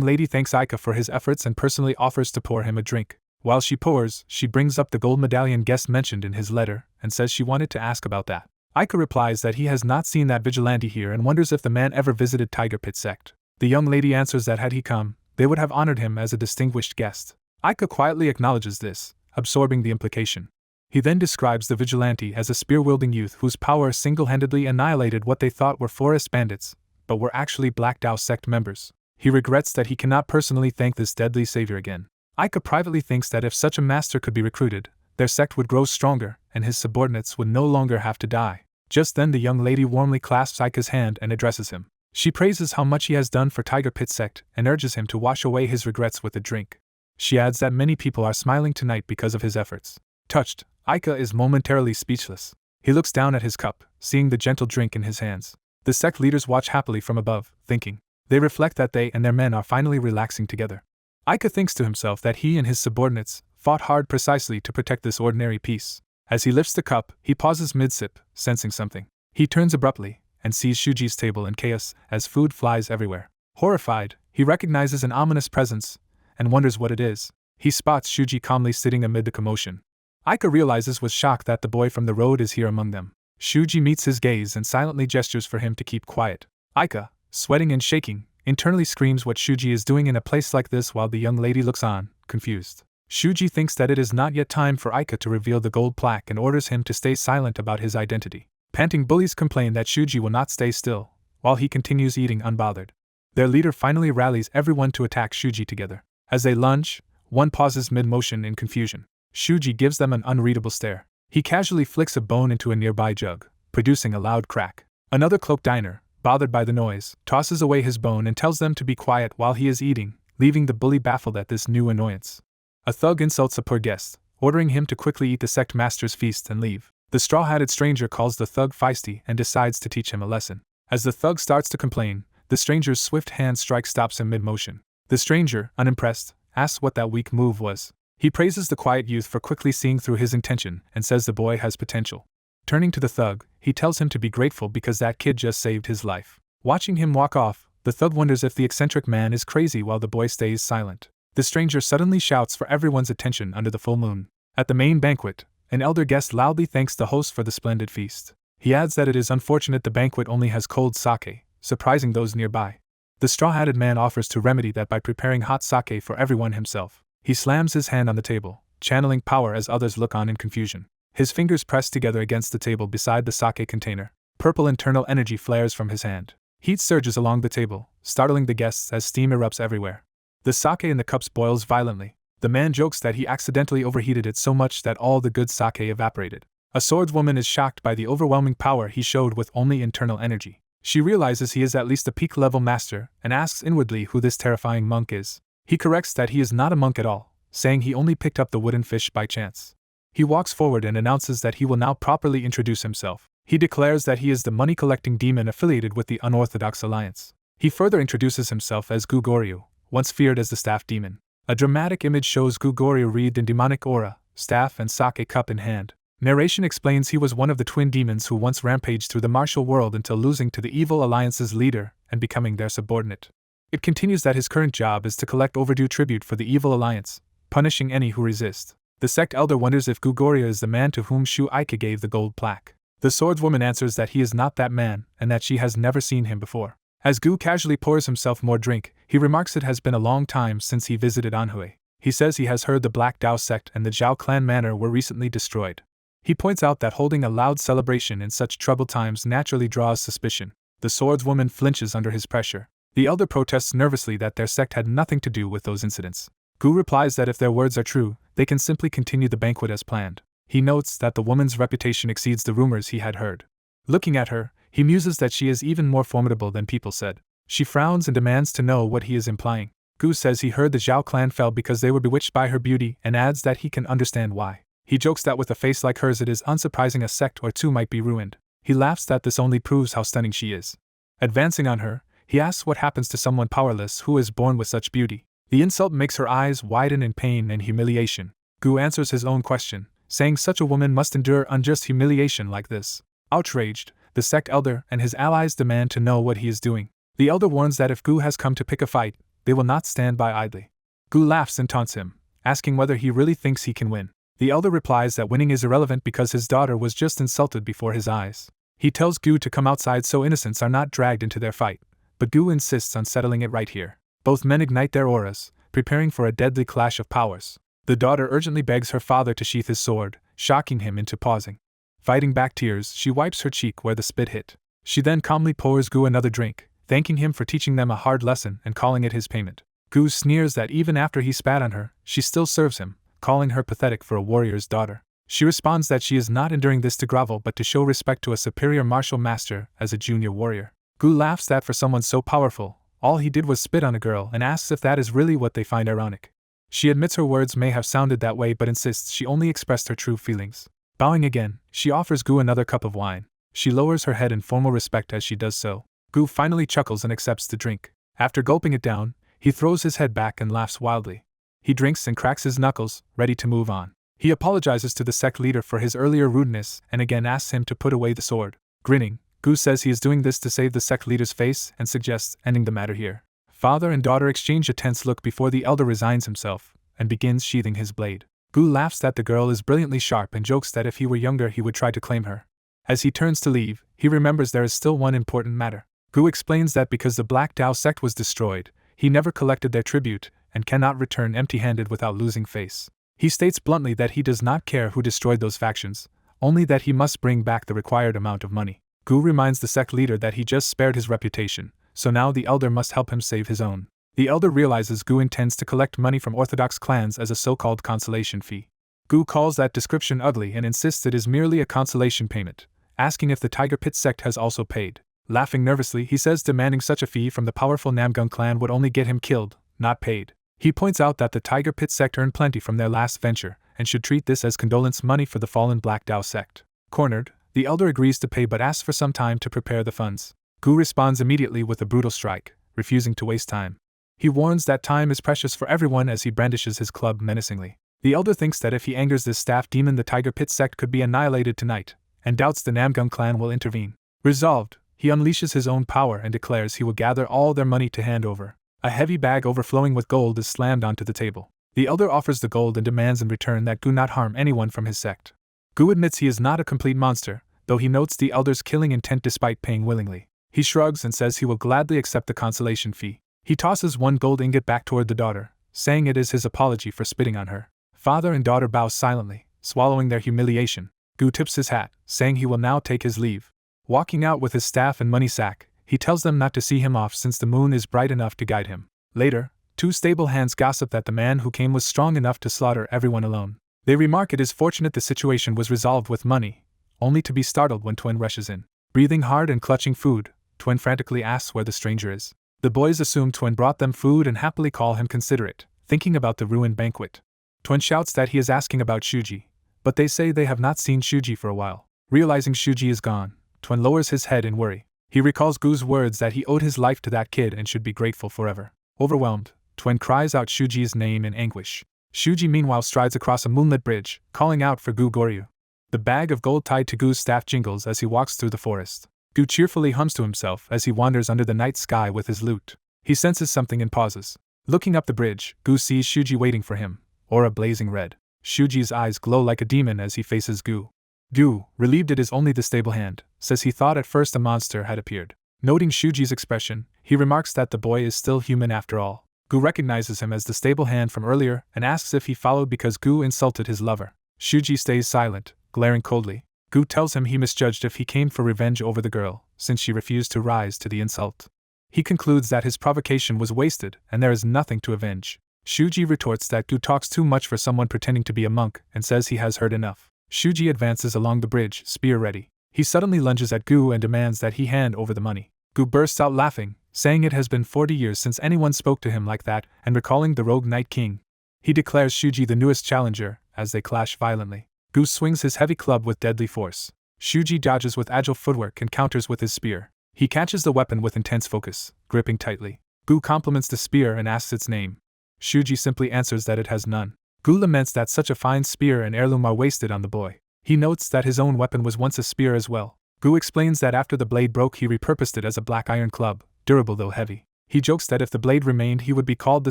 [SPEAKER 1] lady thanks Aika for his efforts and personally offers to pour him a drink. While she pours, she brings up the gold medallion guest mentioned in his letter and says she wanted to ask about that. Aika replies that he has not seen that vigilante here and wonders if the man ever visited Tiger Pit sect. The young lady answers that had he come, they would have honored him as a distinguished guest. Aika quietly acknowledges this, absorbing the implication. He then describes the vigilante as a spear-wielding youth whose power single-handedly annihilated what they thought were forest bandits, but were actually Black Dao sect members. He regrets that he cannot personally thank this deadly savior again. Aika privately thinks that if such a master could be recruited, their sect would grow stronger, and his subordinates would no longer have to die. Just then the young lady warmly clasps Aika's hand and addresses him. She praises how much he has done for Tiger Pit sect and urges him to wash away his regrets with a drink. She adds that many people are smiling tonight because of his efforts. Touched, Aika is momentarily speechless. He looks down at his cup, seeing the gentle drink in his hands. The sect leaders watch happily from above, thinking. They reflect that they and their men are finally relaxing together. Aika thinks to himself that he and his subordinates fought hard precisely to protect this ordinary peace. As he lifts the cup, he pauses mid-sip, sensing something. He turns abruptly and sees Shuji's table in chaos as food flies everywhere. Horrified, he recognizes an ominous presence and wonders what it is. He spots Shuji calmly sitting amid the commotion. Aika realizes with shock that the boy from the road is here among them. Shuji meets his gaze and silently gestures for him to keep quiet. Aika, sweating and shaking, internally screams what Shuji is doing in a place like this while the young lady looks on, confused. Shuji thinks that it is not yet time for Aika to reveal the gold plaque and orders him to stay silent about his identity. Panting bullies complain that Shuji will not stay still, while he continues eating unbothered. Their leader finally rallies everyone to attack Shuji together. As they lunge, one pauses mid-motion in confusion. Shuji gives them an unreadable stare. He casually flicks a bone into a nearby jug, producing a loud crack. Another cloaked diner, bothered by the noise, tosses away his bone and tells them to be quiet while he is eating, leaving the bully baffled at this new annoyance. A thug insults a poor guest, ordering him to quickly eat the sect master's feast and leave. The straw-hatted stranger calls the thug feisty and decides to teach him a lesson. As the thug starts to complain, the stranger's swift hand strike stops him mid-motion. The stranger, unimpressed, asks what that weak move was. He praises the quiet youth for quickly seeing through his intention and says the boy has potential. Turning to the thug, he tells him to be grateful because that kid just saved his life. Watching him walk off, the thug wonders if the eccentric man is crazy while the boy stays silent. The stranger suddenly shouts for everyone's attention under the full moon. At the main banquet, an elder guest loudly thanks the host for the splendid feast. He adds that it is unfortunate the banquet only has cold sake, surprising those nearby. The straw-hatted man offers to remedy that by preparing hot sake for everyone himself. He slams his hand on the table, channeling power as others look on in confusion. His fingers press together against the table beside the sake container. Purple internal energy flares from his hand. Heat surges along the table, startling the guests as steam erupts everywhere. The sake in the cups boils violently. The man jokes that he accidentally overheated it so much that all the good sake evaporated. A swordswoman is shocked by the overwhelming power he showed with only internal energy. She realizes he is at least a peak-level master and asks inwardly who this terrifying monk is. He corrects that he is not a monk at all, saying he only picked up the wooden fish by chance. He walks forward and announces that he will now properly introduce himself. He declares that he is the money-collecting demon affiliated with the Unorthodox Alliance. He further introduces himself as Gugoryu, once feared as the staff demon. A dramatic image shows Gugoryu wreathed in demonic aura, staff and sake cup in hand. Narration explains he was one of the twin demons who once rampaged through the martial world until losing to the Evil Alliance's leader and becoming their subordinate. It continues that his current job is to collect overdue tribute for the Evil Alliance, punishing any who resist. The sect elder wonders if Gugoryu is the man to whom Shu Aika gave the gold plaque. The swordswoman answers that he is not that man and that she has never seen him before. As Gu casually pours himself more drink, he remarks it has been a long time since he visited Anhui. He says he has heard the Black Dao sect and the Zhao clan manor were recently destroyed. He points out that holding a loud celebration in such troubled times naturally draws suspicion. The swordswoman flinches under his pressure. The elder protests nervously that their sect had nothing to do with those incidents. Gu replies that if their words are true, they can simply continue the banquet as planned. He notes that the woman's reputation exceeds the rumors he had heard. Looking at her, he muses that she is even more formidable than people said. She frowns and demands to know what he is implying. Gu says he heard the Zhao clan fell because they were bewitched by her beauty and adds that he can understand why. He jokes that with a face like hers it is unsurprising a sect or two might be ruined. He laughs that this only proves how stunning she is. Advancing on her, he asks what happens to someone powerless who is born with such beauty. The insult makes her eyes widen in pain and humiliation. Gu answers his own question, saying such a woman must endure unjust humiliation like this. Outraged, the sect elder and his allies demand to know what he is doing. The elder warns that if Gu has come to pick a fight, they will not stand by idly. Gu laughs and taunts him, asking whether he really thinks he can win. The elder replies that winning is irrelevant because his daughter was just insulted before his eyes. He tells Gu to come outside so innocents are not dragged into their fight, but Gu insists on settling it right here. Both men ignite their auras, preparing for a deadly clash of powers. The daughter urgently begs her father to sheath his sword, shocking him into pausing. Fighting back tears, she wipes her cheek where the spit hit. She then calmly pours Gu another drink, thanking him for teaching them a hard lesson and calling it his payment. Gu sneers that even after he spat on her, she still serves him, calling her pathetic for a warrior's daughter. She responds that she is not enduring this to grovel but to show respect to a superior martial master as a junior warrior. Gu laughs that for someone so powerful, all he did was spit on a girl and asks if that is really what they find ironic. She admits her words may have sounded that way but insists she only expressed her true feelings. Bowing again, she offers Gu another cup of wine. She lowers her head in formal respect as she does so. Gu finally chuckles and accepts the drink. After gulping it down, he throws his head back and laughs wildly. He drinks and cracks his knuckles, ready to move on. He apologizes to the sect leader for his earlier rudeness and again asks him to put away the sword. Grinning, Gu says he is doing this to save the sect leader's face and suggests ending the matter here. Father and daughter exchange a tense look before the elder resigns himself and begins sheathing his blade. Gu laughs that the girl is brilliantly sharp and jokes that if he were younger he would try to claim her. As he turns to leave, he remembers there is still one important matter. Gu explains that because the Black Dao sect was destroyed, he never collected their tribute and cannot return empty-handed without losing face. He states bluntly that he does not care who destroyed those factions, only that he must bring back the required amount of money. Gu reminds the sect leader that he just spared his reputation, so now the elder must help him save his own. The elder realizes Gu intends to collect money from orthodox clans as a so-called consolation fee. Gu calls that description ugly and insists it is merely a consolation payment, asking if the Tiger Pit sect has also paid. Laughing nervously, he says demanding such a fee from the powerful Namgung clan would only get him killed, not paid. He points out that the Tiger Pit sect earned plenty from their last venture, and should treat this as condolence money for the fallen Black Dao sect. Cornered, the elder agrees to pay but asks for some time to prepare the funds. Gu responds immediately with a brutal strike, refusing to waste time. He warns that time is precious for everyone as he brandishes his club menacingly. The elder thinks that if he angers this staff demon the Tiger Pit sect could be annihilated tonight, and doubts the Namgung clan will intervene. Resolved, he unleashes his own power and declares he will gather all their money to hand over. A heavy bag overflowing with gold is slammed onto the table. The elder offers the gold and demands in return that Gu not harm anyone from his sect. Gu admits he is not a complete monster, though he notes the elder's killing intent despite paying willingly. He shrugs and says he will gladly accept the consolation fee. He tosses one gold ingot back toward the daughter, saying it is his apology for spitting on her. Father and daughter bow silently, swallowing their humiliation. Gu tips his hat, saying he will now take his leave. Walking out with his staff and money sack, he tells them not to see him off since the moon is bright enough to guide him. Later, two stable hands gossip that the man who came was strong enough to slaughter everyone alone. They remark it is fortunate the situation was resolved with money, only to be startled when Twin rushes in. Breathing hard and clutching food, Twin frantically asks where the stranger is. The boys assume Twin brought them food and happily call him considerate, thinking about the ruined banquet. Twin shouts that he is asking about Shuji, but they say they have not seen Shuji for a while. Realizing Shuji is gone, Twin lowers his head in worry. He recalls Gu's words that he owed his life to that kid and should be grateful forever. Overwhelmed, Twin cries out Shuji's name in anguish. Shuji meanwhile strides across a moonlit bridge, calling out for Gu Goryu. The bag of gold tied to Gu's staff jingles as he walks through the forest. Gu cheerfully hums to himself as he wanders under the night sky with his lute. He senses something and pauses. Looking up the bridge, Gu sees Shuji waiting for him, aura blazing red. Shuji's eyes glow like a demon as he faces Gu. Gu, relieved it is only the stable hand, says he thought at first a monster had appeared. Noting Shuji's expression, he remarks that the boy is still human after all. Gu recognizes him as the stable hand from earlier and asks if he followed because Gu insulted his lover. Shuji stays silent, glaring coldly. Gu tells him he misjudged if he came for revenge over the girl, since she refused to rise to the insult. He concludes that his provocation was wasted and there is nothing to avenge. Shuji retorts that Gu talks too much for someone pretending to be a monk and says he has heard enough. Shuji advances along the bridge, spear ready. He suddenly lunges at Gu and demands that he hand over the money. Gu bursts out laughing, saying it has been 40 years since anyone spoke to him like that and recalling the rogue Night King. He declares Shuji the newest challenger, as they clash violently. Gu swings his heavy club with deadly force. Shuji dodges with agile footwork and counters with his spear. He catches the weapon with intense focus, gripping tightly. Gu compliments the spear and asks its name. Shuji simply answers that it has none. Gu laments that such a fine spear and heirloom are wasted on the boy. He notes that his own weapon was once a spear as well. Gu explains that after the blade broke he repurposed it as a black iron club, durable though heavy. He jokes that if the blade remained he would be called the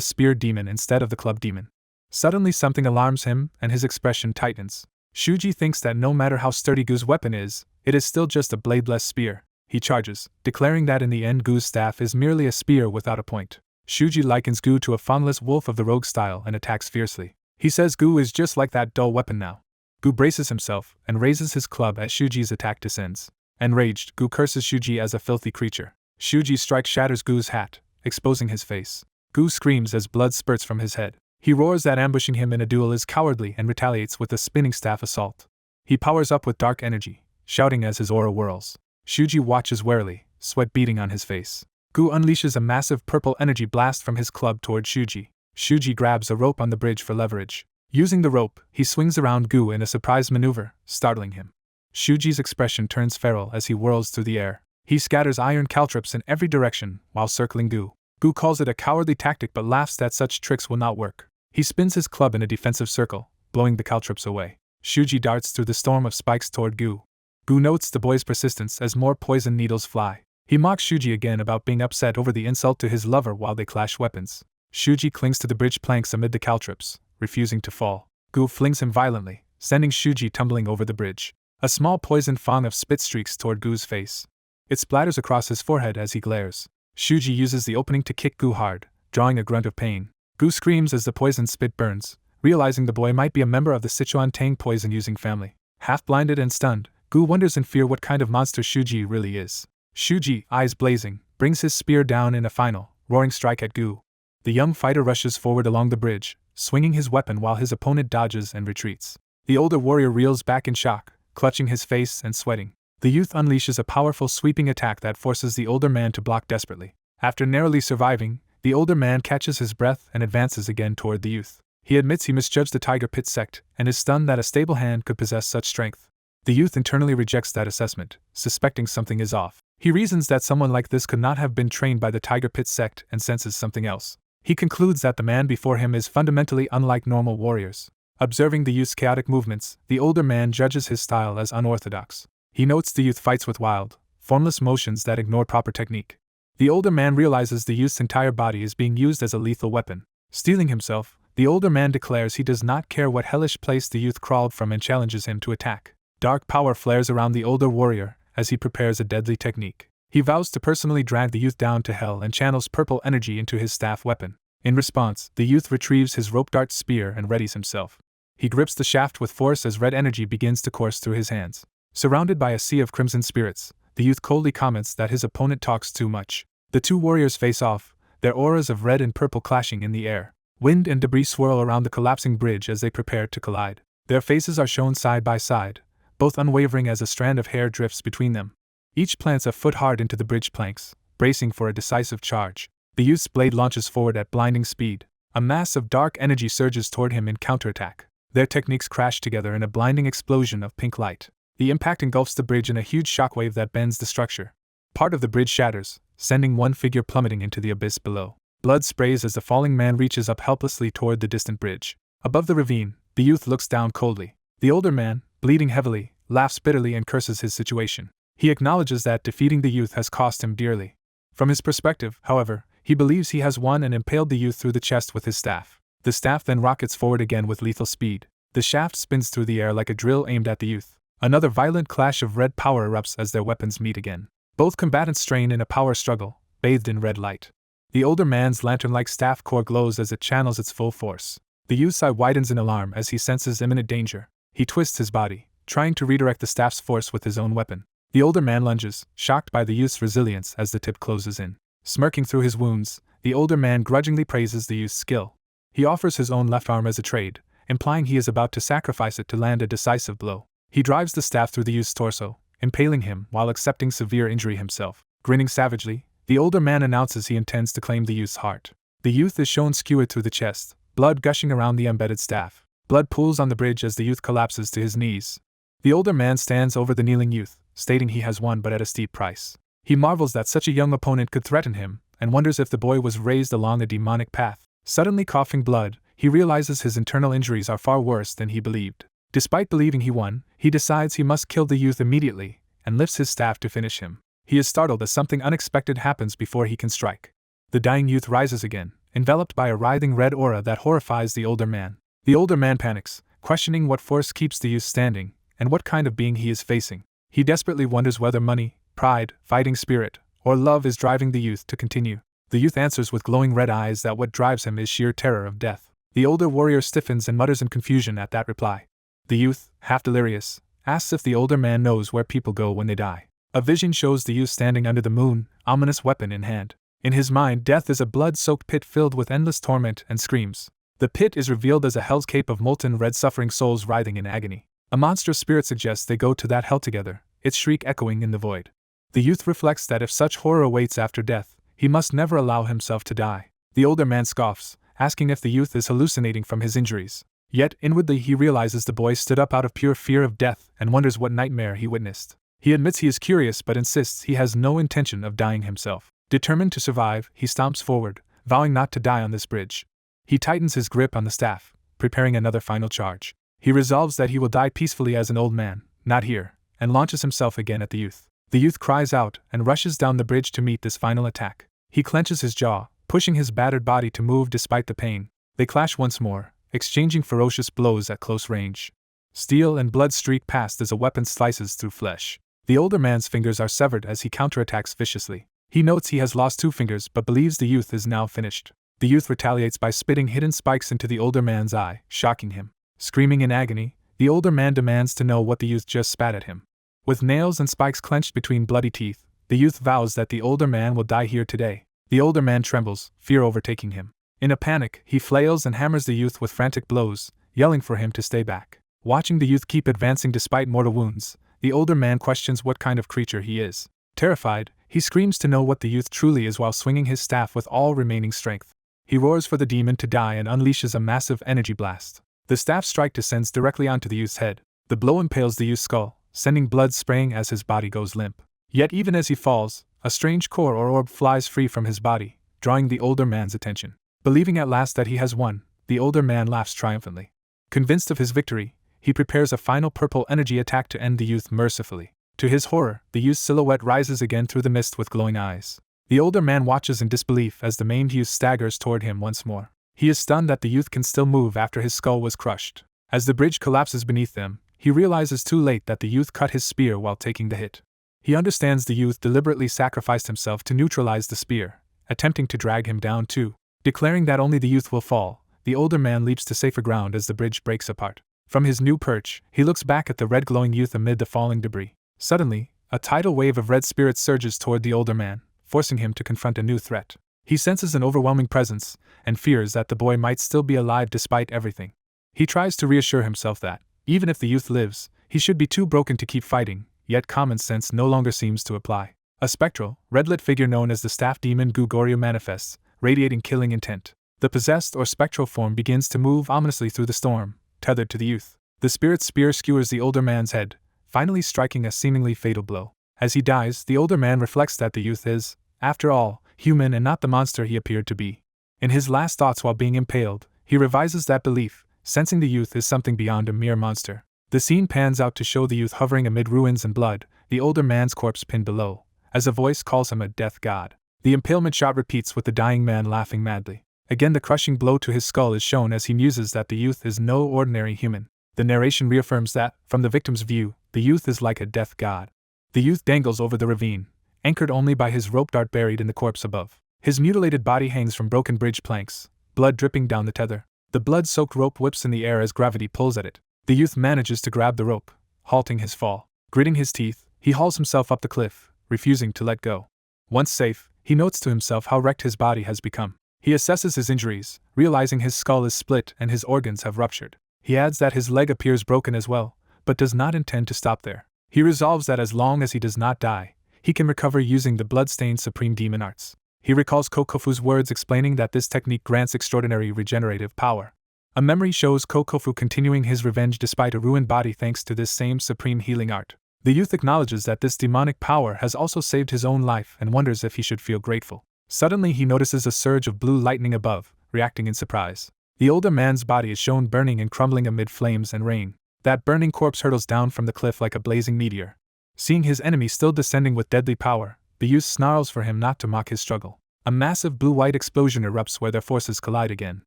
[SPEAKER 1] spear demon instead of the club demon. Suddenly something alarms him, and his expression tightens. Shuji thinks that no matter how sturdy Gu's weapon is, it is still just a bladeless spear. He charges, declaring that in the end Gu's staff is merely a spear without a point. Shuji likens Gu to a faunless wolf of the rogue style and attacks fiercely. He says Gu is just like that dull weapon now. Gu braces himself and raises his club as Shuji's attack descends. Enraged, Gu curses Shuji as a filthy creature. Shuji's strike shatters Gu's hat, exposing his face. Gu screams as blood spurts from his head. He roars that ambushing him in a duel is cowardly and retaliates with a spinning staff assault. He powers up with dark energy, shouting as his aura whirls. Shuji watches warily, sweat beading on his face. Gu unleashes a massive purple energy blast from his club toward Shuji. Shuji grabs a rope on the bridge for leverage. Using the rope, he swings around Gu in a surprise maneuver, startling him. Shuji's expression turns feral as he whirls through the air. He scatters iron caltrops in every direction while circling Gu. Gu calls it a cowardly tactic but laughs that such tricks will not work. He spins his club in a defensive circle, blowing the caltrops away. Shuji darts through the storm of spikes toward Gu. Gu notes the boy's persistence as more poison needles fly. He mocks Shuji again about being upset over the insult to his lover while they clash weapons. Shuji clings to the bridge planks amid the caltrops, refusing to fall. Gu flings him violently, sending Shuji tumbling over the bridge. A small poisoned fang of spit streaks toward Gu's face. It splatters across his forehead as he glares. Shuji uses the opening to kick Gu hard, drawing a grunt of pain. Gu screams as the poisoned spit burns, realizing the boy might be a member of the Sichuan Tang poison-using family. Half blinded and stunned, Gu wonders in fear what kind of monster Shuji really is. Shuji, eyes blazing, brings his spear down in a final, roaring strike at Gu. The young fighter rushes forward along the bridge, swinging his weapon while his opponent dodges and retreats. The older warrior reels back in shock, clutching his face and sweating. The youth unleashes a powerful sweeping attack that forces the older man to block desperately. After narrowly surviving, the older man catches his breath and advances again toward the youth. He admits he misjudged the Tiger Pit sect and is stunned that a stable hand could possess such strength. The youth internally rejects that assessment, suspecting something is off. He reasons that someone like this could not have been trained by the Tiger Pit sect and senses something else. He concludes that the man before him is fundamentally unlike normal warriors. Observing the youth's chaotic movements, the older man judges his style as unorthodox. He notes the youth fights with wild, formless motions that ignore proper technique. The older man realizes the youth's entire body is being used as a lethal weapon. Steeling himself, the older man declares he does not care what hellish place the youth crawled from and challenges him to attack. Dark power flares around the older warrior as he prepares a deadly technique. He vows to personally drag the youth down to hell and channels purple energy into his staff weapon. In response, the youth retrieves his rope dart spear and readies himself. He grips the shaft with force as red energy begins to course through his hands. Surrounded by a sea of crimson spirits, the youth coldly comments that his opponent talks too much. The two warriors face off, their auras of red and purple clashing in the air. Wind and debris swirl around the collapsing bridge as they prepare to collide. Their faces are shown side by side, both unwavering as a strand of hair drifts between them. Each plants a foot hard into the bridge planks, bracing for a decisive charge. The youth's blade launches forward at blinding speed. A mass of dark energy surges toward him in counterattack. Their techniques crash together in a blinding explosion of pink light. The impact engulfs the bridge in a huge shockwave that bends the structure. Part of the bridge shatters, sending one figure plummeting into the abyss below. Blood sprays as the falling man reaches up helplessly toward the distant bridge. Above the ravine, the youth looks down coldly. The older man, bleeding heavily, laughs bitterly and curses his situation. He acknowledges that defeating the youth has cost him dearly. From his perspective, however, he believes he has won and impaled the youth through the chest with his staff. The staff then rockets forward again with lethal speed. The shaft spins through the air like a drill aimed at the youth. Another violent clash of red power erupts as their weapons meet again. Both combatants strain in a power struggle, bathed in red light. The older man's lantern-like staff core glows as it channels its full force. The youth's eye widens in alarm as he senses imminent danger. He twists his body, trying to redirect the staff's force with his own weapon. The older man lunges, shocked by the youth's resilience as the tip closes in. Smirking through his wounds, the older man grudgingly praises the youth's skill. He offers his own left arm as a trade, implying he is about to sacrifice it to land a decisive blow. He drives the staff through the youth's torso, impaling him while accepting severe injury himself. Grinning savagely, the older man announces he intends to claim the youth's heart. The youth is shown skewered through the chest, blood gushing around the embedded staff. Blood pools on the bridge as the youth collapses to his knees. The older man stands over the kneeling youth, stating he has won but at a steep price. He marvels that such a young opponent could threaten him, and wonders if the boy was raised along a demonic path. Suddenly coughing blood, he realizes his internal injuries are far worse than he believed. Despite believing he won, he decides he must kill the youth immediately, and lifts his staff to finish him. He is startled as something unexpected happens before he can strike. The dying youth rises again, enveloped by a writhing red aura that horrifies the older man. The older man panics, questioning what force keeps the youth standing, and what kind of being he is facing. He desperately wonders whether money, pride, fighting spirit, or love is driving the youth to continue. The youth answers with glowing red eyes that what drives him is sheer terror of death. The older warrior stiffens and mutters in confusion at that reply. The youth, half delirious, asks if the older man knows where people go when they die. A vision shows the youth standing under the moon, ominous weapon in hand. In his mind, death is a blood-soaked pit filled with endless torment and screams. The pit is revealed as a hell's cape of molten red suffering souls writhing in agony. A monstrous spirit suggests they go to that hell together, its shriek echoing in the void. The youth reflects that if such horror awaits after death, he must never allow himself to die. The older man scoffs, asking if the youth is hallucinating from his injuries. Yet, inwardly he realizes the boy stood up out of pure fear of death and wonders what nightmare he witnessed. He admits he is curious but insists he has no intention of dying himself. Determined to survive, he stomps forward, vowing not to die on this bridge. He tightens his grip on the staff, preparing another final charge. He resolves that he will die peacefully as an old man, not here, and launches himself again at the youth. The youth cries out and rushes down the bridge to meet this final attack. He clenches his jaw, pushing his battered body to move despite the pain. They clash once more, exchanging ferocious blows at close range. Steel and blood streak past as a weapon slices through flesh. The older man's fingers are severed as he counterattacks viciously. He notes he has lost 2 fingers but believes the youth is now finished. The youth retaliates by spitting hidden spikes into the older man's eye, shocking him. Screaming in agony, the older man demands to know what the youth just spat at him. With nails and spikes clenched between bloody teeth, the youth vows that the older man will die here today. The older man trembles, fear overtaking him. In a panic, he flails and hammers the youth with frantic blows, yelling for him to stay back. Watching the youth keep advancing despite mortal wounds, the older man questions what kind of creature he is. Terrified, he screams to know what the youth truly is while swinging his staff with all remaining strength. He roars for the demon to die and unleashes a massive energy blast. The staff strike descends directly onto the youth's head. The blow impales the youth's skull, sending blood spraying as his body goes limp. Yet even as he falls, a strange core or orb flies free from his body, drawing the older man's attention. Believing at last that he has won, the older man laughs triumphantly. Convinced of his victory, he prepares a final purple energy attack to end the youth mercifully. To his horror, the youth's silhouette rises again through the mist with glowing eyes. The older man watches in disbelief as the maimed youth staggers toward him once more. He is stunned that the youth can still move after his skull was crushed. As the bridge collapses beneath them, he realizes too late that the youth cut his spear while taking the hit. He understands the youth deliberately sacrificed himself to neutralize the spear, attempting to drag him down too. Declaring that only the youth will fall, the older man leaps to safer ground as the bridge breaks apart. From his new perch, he looks back at the red glowing youth amid the falling debris. Suddenly, a tidal wave of red spirits surges toward the older man, forcing him to confront a new threat. He senses an overwhelming presence, and fears that the boy might still be alive despite everything. He tries to reassure himself that, even if the youth lives, he should be too broken to keep fighting, yet common sense no longer seems to apply. A spectral, red-lit figure known as the staff demon Gugoryu manifests, radiating killing intent. The possessed or spectral form begins to move ominously through the storm, tethered to the youth. The spirit's spear skewers the older man's head, finally striking a seemingly fatal blow. As he dies, the older man reflects that the youth is, after all, human and not the monster he appeared to be. In his last thoughts while being impaled, he revises that belief, sensing the youth is something beyond a mere monster. The scene pans out to show the youth hovering amid ruins and blood, the older man's corpse pinned below, as a voice calls him a death god. The impalement shot repeats with the dying man laughing madly. Again the crushing blow to his skull is shown as he muses that the youth is no ordinary human. The narration reaffirms that, from the victim's view, the youth is like a death god. The youth dangles over the ravine, anchored only by his rope dart buried in the corpse above. His mutilated body hangs from broken bridge planks, blood dripping down the tether. The blood-soaked rope whips in the air as gravity pulls at it. The youth manages to grab the rope, halting his fall. Gritting his teeth, he hauls himself up the cliff, refusing to let go. Once safe, he notes to himself how wrecked his body has become. He assesses his injuries, realizing his skull is split and his organs have ruptured. He adds that his leg appears broken as well, but does not intend to stop there. He resolves that as long as he does not die, he can recover using the blood-stained supreme demon arts. He recalls Kokofu's words explaining that this technique grants extraordinary regenerative power. A memory shows Kokofu continuing his revenge despite a ruined body thanks to this same supreme healing art. The youth acknowledges that this demonic power has also saved his own life and wonders if he should feel grateful. Suddenly he notices a surge of blue lightning above, reacting in surprise. The older man's body is shown burning and crumbling amid flames and rain. That burning corpse hurtles down from the cliff like a blazing meteor. Seeing his enemy still descending with deadly power, the youth snarls for him not to mock his struggle. A massive blue-white explosion erupts where their forces collide again.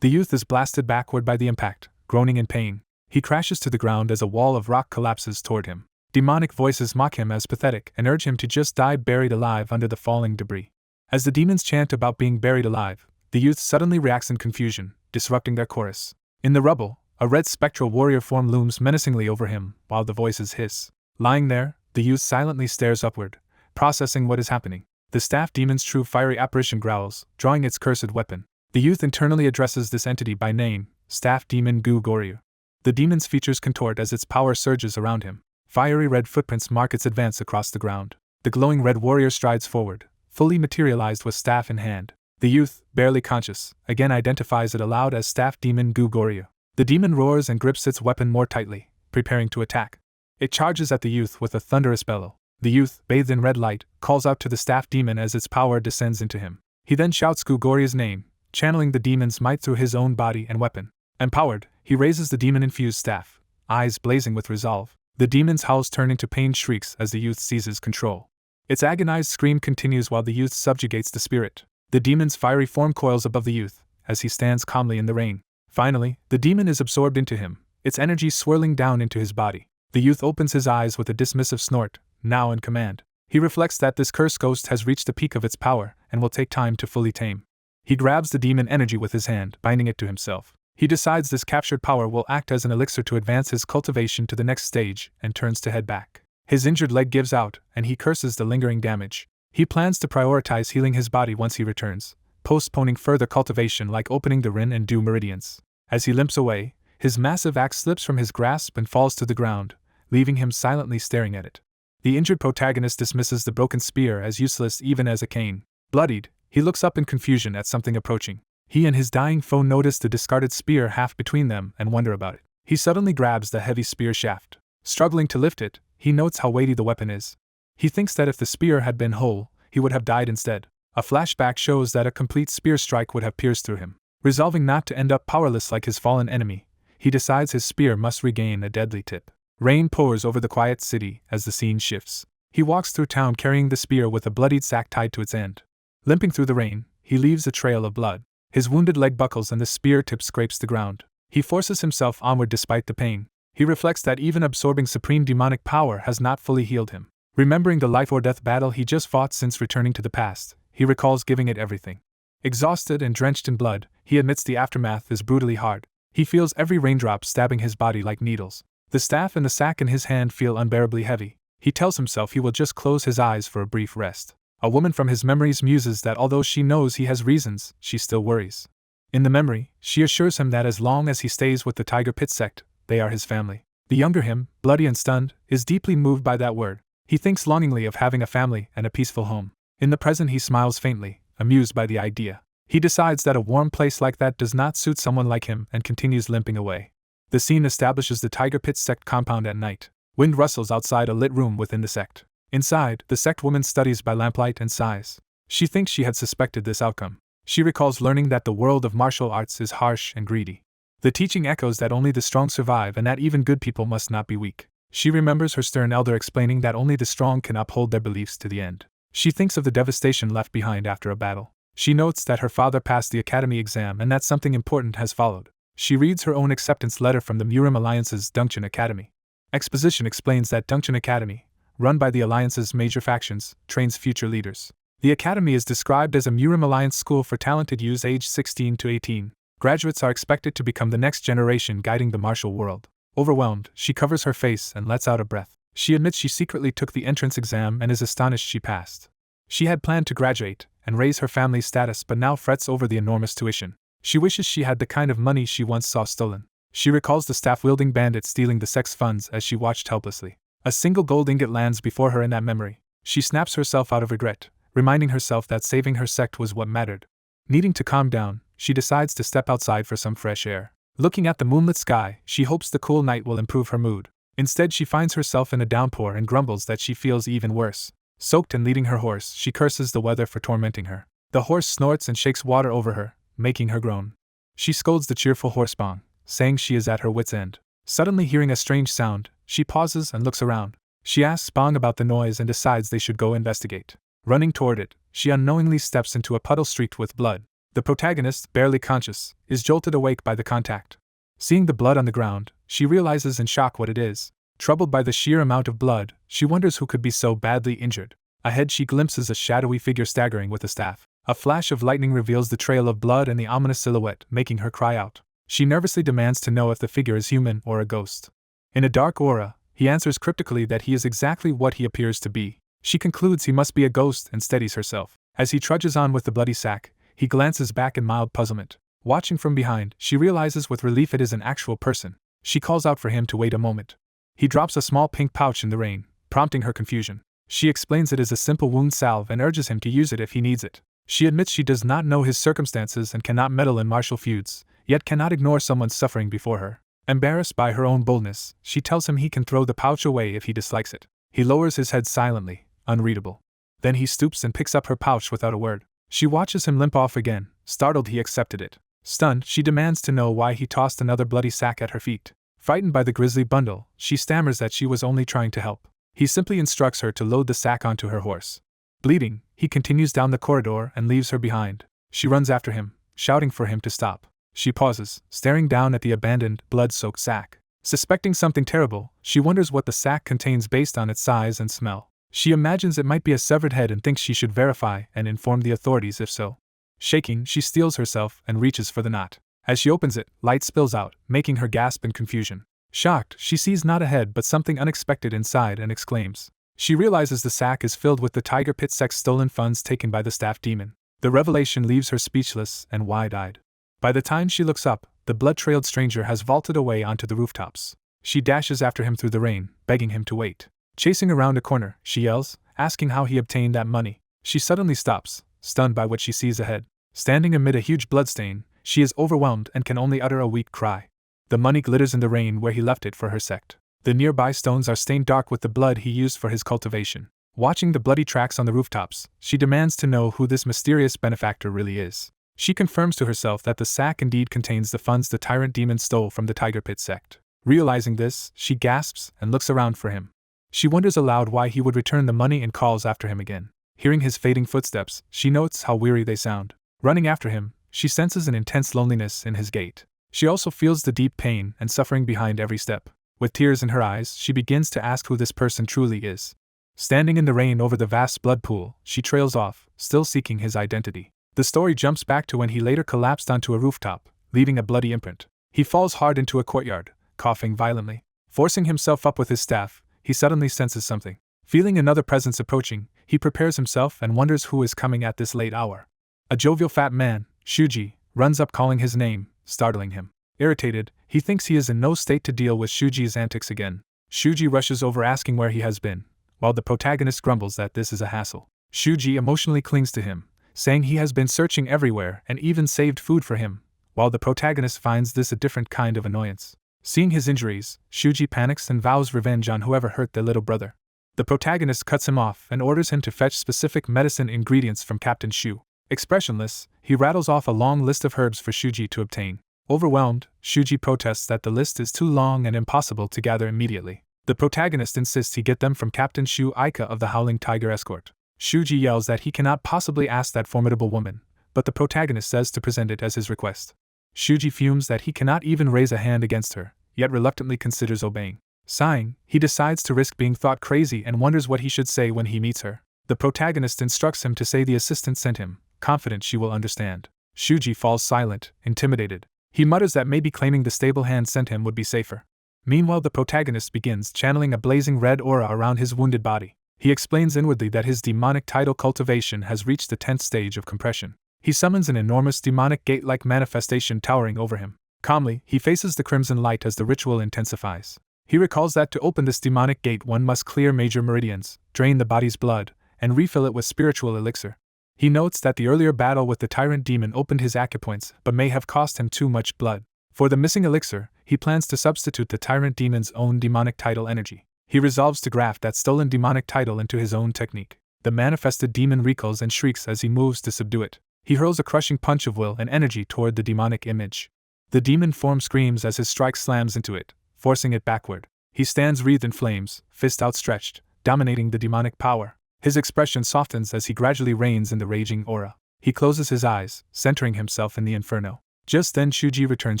[SPEAKER 1] The youth is blasted backward by the impact, groaning in pain. He crashes to the ground as a wall of rock collapses toward him. Demonic voices mock him as pathetic and urge him to just die buried alive under the falling debris. As the demons chant about being buried alive, the youth suddenly reacts in confusion, disrupting their chorus. In the rubble, a red spectral warrior form looms menacingly over him, while the voices hiss. Lying there, the youth silently stares upward, processing what is happening. The staff demon's true fiery apparition growls, drawing its cursed weapon. The youth internally addresses this entity by name, Staff Demon Gu Goryu. The demon's features contort as its power surges around him. Fiery red footprints mark its advance across the ground. The glowing red warrior strides forward, fully materialized with staff in hand. The youth, barely conscious, again identifies it aloud as Staff Demon Gu Goryu. The demon roars and grips its weapon more tightly, preparing to attack. It charges at the youth with a thunderous bellow. The youth, bathed in red light, calls out to the staff demon as its power descends into him. He then shouts Gu Goryu's name, channeling the demon's might through his own body and weapon. Empowered, he raises the demon-infused staff, eyes blazing with resolve. The demon's howls turn into pained shrieks as the youth seizes control. Its agonized scream continues while the youth subjugates the spirit. The demon's fiery form coils above the youth, as he stands calmly in the rain. Finally, the demon is absorbed into him, its energy swirling down into his body. The youth opens his eyes with a dismissive snort, now in command. He reflects that this cursed ghost has reached the peak of its power and will take time to fully tame. He grabs the demon energy with his hand, binding it to himself. He decides this captured power will act as an elixir to advance his cultivation to the next stage and turns to head back. His injured leg gives out, and he curses the lingering damage. He plans to prioritize healing his body once he returns, postponing further cultivation like opening the Rin and Du meridians. As he limps away, his massive axe slips from his grasp and falls to the ground, leaving him silently staring at it. The injured protagonist dismisses the broken spear as useless even as a cane. Bloodied, he looks up in confusion at something approaching. He and his dying foe notice the discarded spear half between them and wonder about it. He suddenly grabs the heavy spear shaft. Struggling to lift it, he notes how weighty the weapon is. He thinks that if the spear had been whole, he would have died instead. A flashback shows that a complete spear strike would have pierced through him. Resolving not to end up powerless like his fallen enemy, he decides his spear must regain a deadly tip. Rain pours over the quiet city as the scene shifts. He walks through town carrying the spear with a bloodied sack tied to its end. Limping through the rain, he leaves a trail of blood. His wounded leg buckles and the spear tip scrapes the ground. He forces himself onward despite the pain. He reflects that even absorbing supreme demonic power has not fully healed him. Remembering the life-or-death battle he just fought since returning to the past, he recalls giving it everything. Exhausted and drenched in blood, he admits the aftermath is brutally hard. He feels every raindrop stabbing his body like needles. The staff and the sack in his hand feel unbearably heavy. He tells himself he will just close his eyes for a brief rest. A woman from his memories muses that although she knows he has reasons, she still worries. In the memory, she assures him that as long as he stays with the Tiger Pit sect, they are his family. The younger him, bloody and stunned, is deeply moved by that word. He thinks longingly of having a family and a peaceful home. In the present he smiles faintly, amused by the idea. He decides that a warm place like that does not suit someone like him and continues limping away. The scene establishes the Tiger Pit sect compound at night. Wind rustles outside a lit room within the sect. Inside, the sect woman studies by lamplight and sighs. She thinks she had suspected this outcome. She recalls learning that the world of martial arts is harsh and greedy. The teaching echoes that only the strong survive and that even good people must not be weak. She remembers her stern elder explaining that only the strong can uphold their beliefs to the end. She thinks of the devastation left behind after a battle. She notes that her father passed the academy exam and that something important has followed. She reads her own acceptance letter from the Murim Alliance's Dongchen Academy. Exposition explains that Dongchen Academy, run by the Alliance's major factions, trains future leaders. The academy is described as a Murim Alliance school for talented youths aged 16 to 18. Graduates are expected to become the next generation guiding the martial world. Overwhelmed, she covers her face and lets out a breath. She admits she secretly took the entrance exam and is astonished she passed. She had planned to graduate and raise her family's status but now frets over the enormous tuition. She wishes she had the kind of money she once saw stolen. She recalls the staff-wielding bandit stealing the sect's funds as she watched helplessly. A single gold ingot lands before her in that memory. She snaps herself out of regret, reminding herself that saving her sect was what mattered. Needing to calm down, she decides to step outside for some fresh air. Looking at the moonlit sky, she hopes the cool night will improve her mood. Instead, she finds herself in a downpour and grumbles that she feels even worse. Soaked and leading her horse, she curses the weather for tormenting her. The horse snorts and shakes water over her, making her groan. She scolds the cheerful horse Bong, saying she is at her wit's end. Suddenly hearing a strange sound, she pauses and looks around. She asks Bong about the noise and decides they should go investigate. Running toward it, she unknowingly steps into a puddle streaked with blood. The protagonist, barely conscious, is jolted awake by the contact. Seeing the blood on the ground, she realizes in shock what it is. Troubled by the sheer amount of blood, she wonders who could be so badly injured. Ahead she glimpses a shadowy figure staggering with a staff. A flash of lightning reveals the trail of blood and the ominous silhouette, making her cry out. She nervously demands to know if the figure is human or a ghost. In a dark aura, he answers cryptically that he is exactly what he appears to be. She concludes he must be a ghost and steadies herself. As he trudges on with the bloody sack, he glances back in mild puzzlement. Watching from behind, she realizes with relief it is an actual person. She calls out for him to wait a moment. He drops a small pink pouch in the rain, prompting her confusion. She explains it is a simple wound salve and urges him to use it if he needs it. She admits she does not know his circumstances and cannot meddle in martial feuds, yet cannot ignore someone's suffering before her. Embarrassed by her own boldness, she tells him he can throw the pouch away if he dislikes it. He lowers his head silently, unreadable. Then he stoops and picks up her pouch without a word. She watches him limp off again. Startled, he accepted it. Stunned, she demands to know why he tossed another bloody sack at her feet. Frightened by the grisly bundle, she stammers that she was only trying to help. He simply instructs her to load the sack onto her horse. Bleeding, he continues down the corridor and leaves her behind. She runs after him, shouting for him to stop. She pauses, staring down at the abandoned, blood-soaked sack. Suspecting something terrible, she wonders what the sack contains based on its size and smell. She imagines it might be a severed head and thinks she should verify and inform the authorities if so. Shaking, she steels herself and reaches for the knot. As she opens it, light spills out, making her gasp in confusion. Shocked, she sees not a head but something unexpected inside and exclaims. She realizes the sack is filled with the tiger pit sex stolen funds taken by the staff demon. The revelation leaves her speechless and wide-eyed. By the time she looks up, the blood-trailed stranger has vaulted away onto the rooftops. She dashes after him through the rain, begging him to wait. Chasing around a corner, she yells, asking how he obtained that money. She suddenly stops, stunned by what she sees ahead. Standing amid a huge bloodstain, she is overwhelmed and can only utter a weak cry. The money glitters in the rain where he left it for her sect. The nearby stones are stained dark with the blood he used for his cultivation. Watching the bloody tracks on the rooftops, she demands to know who this mysterious benefactor really is. She confirms to herself that the sack indeed contains the funds the tyrant demon stole from the Tiger Pit sect. Realizing this, she gasps and looks around for him. She wonders aloud why he would return the money and calls after him again. Hearing his fading footsteps, she notes how weary they sound. Running after him, she senses an intense loneliness in his gait. She also feels the deep pain and suffering behind every step. With tears in her eyes, she begins to ask who this person truly is. Standing in the rain over the vast blood pool, she trails off, still seeking his identity. The story jumps back to when he later collapsed onto a rooftop, leaving a bloody imprint. He falls hard into a courtyard, coughing violently. Forcing himself up with his staff, he suddenly senses something. Feeling another presence approaching, he prepares himself and wonders who is coming at this late hour. A jovial fat man, Shuji, runs up calling his name, startling him. Irritated, he thinks he is in no state to deal with Shuji's antics again. Shuji rushes over asking where he has been, while the protagonist grumbles that this is a hassle. Shuji emotionally clings to him, saying he has been searching everywhere and even saved food for him, while the protagonist finds this a different kind of annoyance. Seeing his injuries, Shuji panics and vows revenge on whoever hurt their little brother. The protagonist cuts him off and orders him to fetch specific medicine ingredients from Captain Shu. Expressionless, he rattles off a long list of herbs for Shuji to obtain. Overwhelmed, Shuji protests that the list is too long and impossible to gather immediately. The protagonist insists he get them from Captain Shu Aika of the Howling Tiger Escort. Shuji yells that he cannot possibly ask that formidable woman, but the protagonist says to present it as his request. Shuji fumes that he cannot even raise a hand against her, yet reluctantly considers obeying. Sighing, he decides to risk being thought crazy and wonders what he should say when he meets her. The protagonist instructs him to say the assistant sent him, confident she will understand. Shuji falls silent, intimidated. He mutters that maybe claiming the stable hand sent him would be safer. Meanwhile, the protagonist begins channeling a blazing red aura around his wounded body. He explains inwardly that his demonic tidal cultivation has reached the 10th stage of compression. He summons an enormous demonic gate-like manifestation towering over him. Calmly, he faces the crimson light as the ritual intensifies. He recalls that to open this demonic gate one must clear major meridians, drain the body's blood, and refill it with spiritual elixir. He notes that the earlier battle with the tyrant demon opened his acupoints but may have cost him too much blood. For the missing elixir, he plans to substitute the tyrant demon's own demonic tidal energy. He resolves to graft that stolen demonic tidal into his own technique. The manifested demon recoils and shrieks as he moves to subdue it. He hurls a crushing punch of will and energy toward the demonic image. The demon form screams as his strike slams into it, forcing it backward. He stands wreathed in flames, fist outstretched, dominating the demonic power. His expression softens as he gradually reigns in the raging aura. He closes his eyes, centering himself in the inferno. Just then Shuji returns